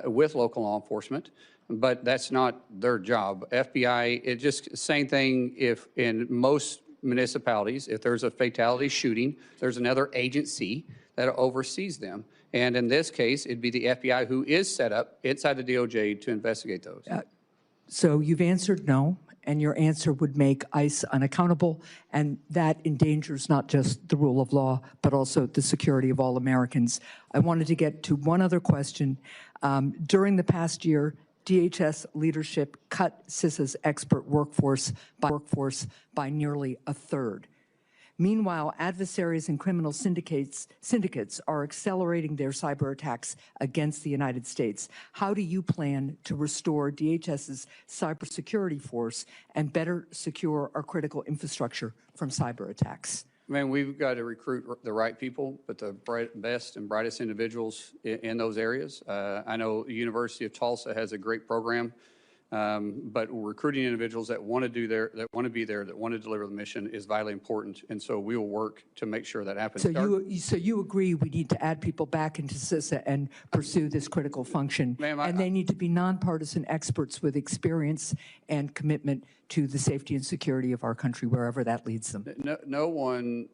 with local law enforcement, but that's not their job. FBI, it just same thing if in most municipalities, if there's a fatality shooting, there's another agency that oversees them. And in this case, it'd be the FBI who is set up inside the DOJ to investigate those. So you've answered no, and your answer would make ICE unaccountable, and that endangers not just the rule of law, but also the security of all Americans. I wanted to get to one other question. During the past year, DHS leadership cut CISA's expert workforce by nearly a third. Meanwhile, adversaries and criminal syndicates are accelerating their cyber attacks against the United States. How do you plan to restore DHS's cybersecurity force and better secure our critical infrastructure from cyber attacks? Man, we've got to recruit the right people, but the best and brightest individuals in those areas. I know the University of Tulsa has a great program, but recruiting individuals that want to be there, that want to deliver the mission is vitally important, and so we will work to make sure that happens. So you agree we need to add people back into CISA and pursue this critical function, and they need to be nonpartisan experts with experience and commitment to the safety and security of our country, wherever that leads them. No one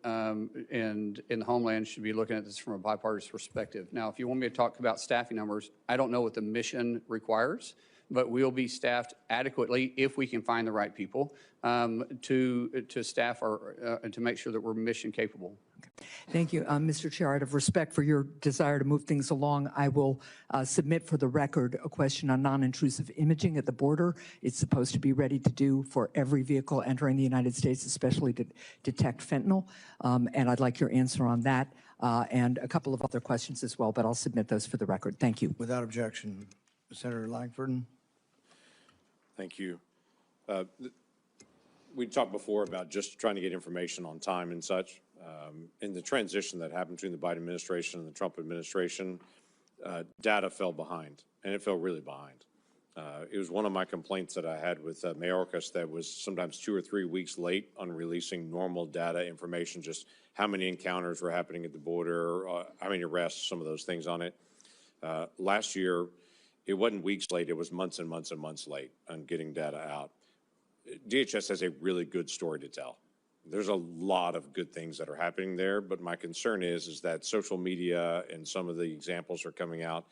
in the Homeland should be looking at this from a bipartisan perspective. Now, if you want me to talk about staffing numbers, I don't know what the mission requires, but we'll be staffed adequately if we can find the right people to staff and to make sure that we're mission capable. Thank you. Mr. Chair, out of respect for your desire to move things along, I will submit for the record a question on non-intrusive imaging at the border. It's supposed to be ready to do for every vehicle entering the United States, especially to detect fentanyl. And I'd like your answer on that and a couple of other questions as well, but I'll submit those for the record. Thank you. Without objection. Senator Langford. Thank you. We talked before about just trying to get information on time and such. In the transition that happened between the Biden administration and the Trump administration, data fell behind, and it fell really behind. It was one of my complaints that I had with Mayorkas that was sometimes 2 or 3 weeks late on releasing normal data information, just how many encounters were happening at the border, how many arrests, some of those things on it. Last year, it wasn't weeks late, it was months and months and months late on getting data out. DHS has a really good story to tell. There's a lot of good things that are happening there, but my concern is that social media and some of the examples are coming out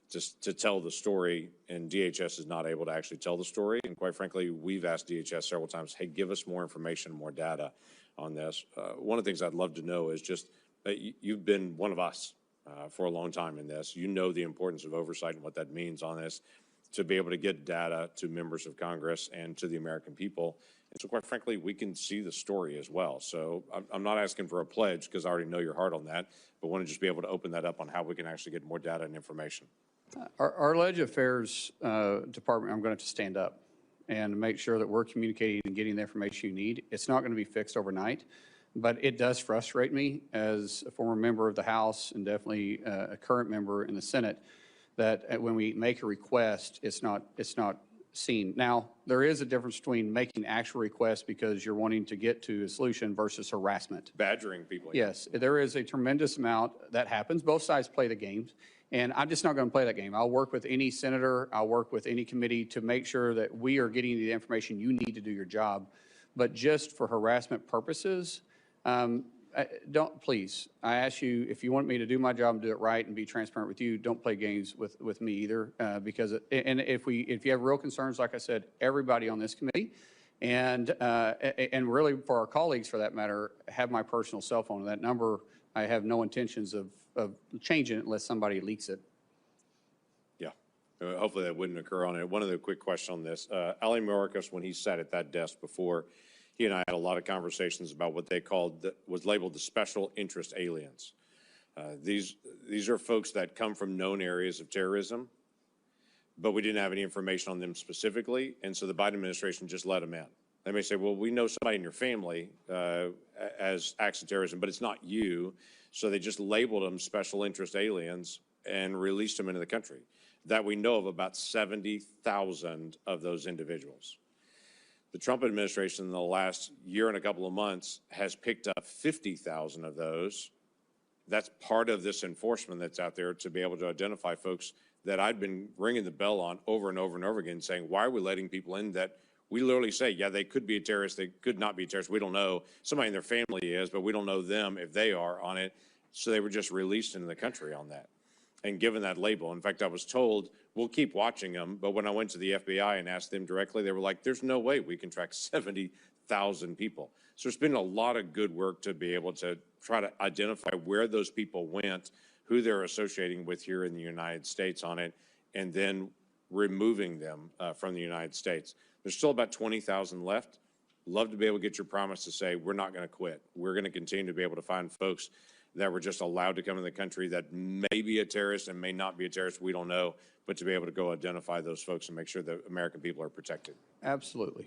just to tell the story, and DHS is not able to actually tell the story. And quite frankly, we've asked DHS several times, hey, give us more information, more data on this. One of the things I'd love to know is just, you've been one of us for a long time in this. You know the importance of oversight and what that means on this, to be able to get data to members of Congress and to the American people. And so quite frankly, we can see the story as well. So I'm not asking for a pledge because I already know your heart on that, but want to just be able to open that up on how we can actually get more data and information. Our Ledge Affairs Department, I'm going to have to stand up and make sure that we're communicating and getting the information you need. It's not going to be fixed overnight, but it does frustrate me as a former member of the House and definitely a current member in the Senate that when we make a request, it's not seen. Now, there is a difference between making actual requests because you're wanting to get to a solution versus harassment. Badgering people. Yes, there is a tremendous amount that happens. Both sides play the games, and I'm just not going to play that game. I'll work with any senator, I'll work with any committee to make sure that we are getting the information you need to do your job. But just for harassment purposes, don't, please, I ask you, if you want me to do my job and do it right and be transparent with you, don't play games with me either, because, and if you have real concerns, like I said, everybody on this committee And really, for our colleagues, for that matter, have my personal cell phone. That number, I have no intentions of changing it unless somebody leaks it. Yeah, hopefully that wouldn't occur on it. One other quick question on this. Ali Mayorkas, when he sat at that desk before, he and I had a lot of conversations about what they called, was labeled the special interest aliens. These are folks that come from known areas of terrorism, but we didn't have any information on them specifically, and so the Biden administration just let them in. They may say, well, we know somebody in your family as acts of terrorism, but it's not you, so they just labeled them special interest aliens and released them into the country. That we know of about 70,000 of those individuals. The Trump administration in the last year and a couple of months has picked up 50,000 of those. That's part of this enforcement that's out there, to be able to identify folks that I've been ringing the bell on over and over and over again, saying, why are we letting people in that we literally say, yeah, they could be a terrorist, they could not be a terrorist, we don't know. Somebody in their family is, but we don't know them if they are on it. So they were just released into the country on that and given that label. In fact, I was told, we'll keep watching them, but when I went to the FBI and asked them directly, they were like, there's no way we can track 70,000 people. So there's been a lot of good work to be able to try to identify where those people went, who they're associating with here in the United States on it, and then removing them from the United States. There's still about 20,000 left. Love to be able to get your promise to say, we're not going to quit. We're going to continue to be able to find folks that were just allowed to come in the country that may be a terrorist and may not be a terrorist, we don't know, but to be able to go identify those folks and make sure that American people are protected. Absolutely.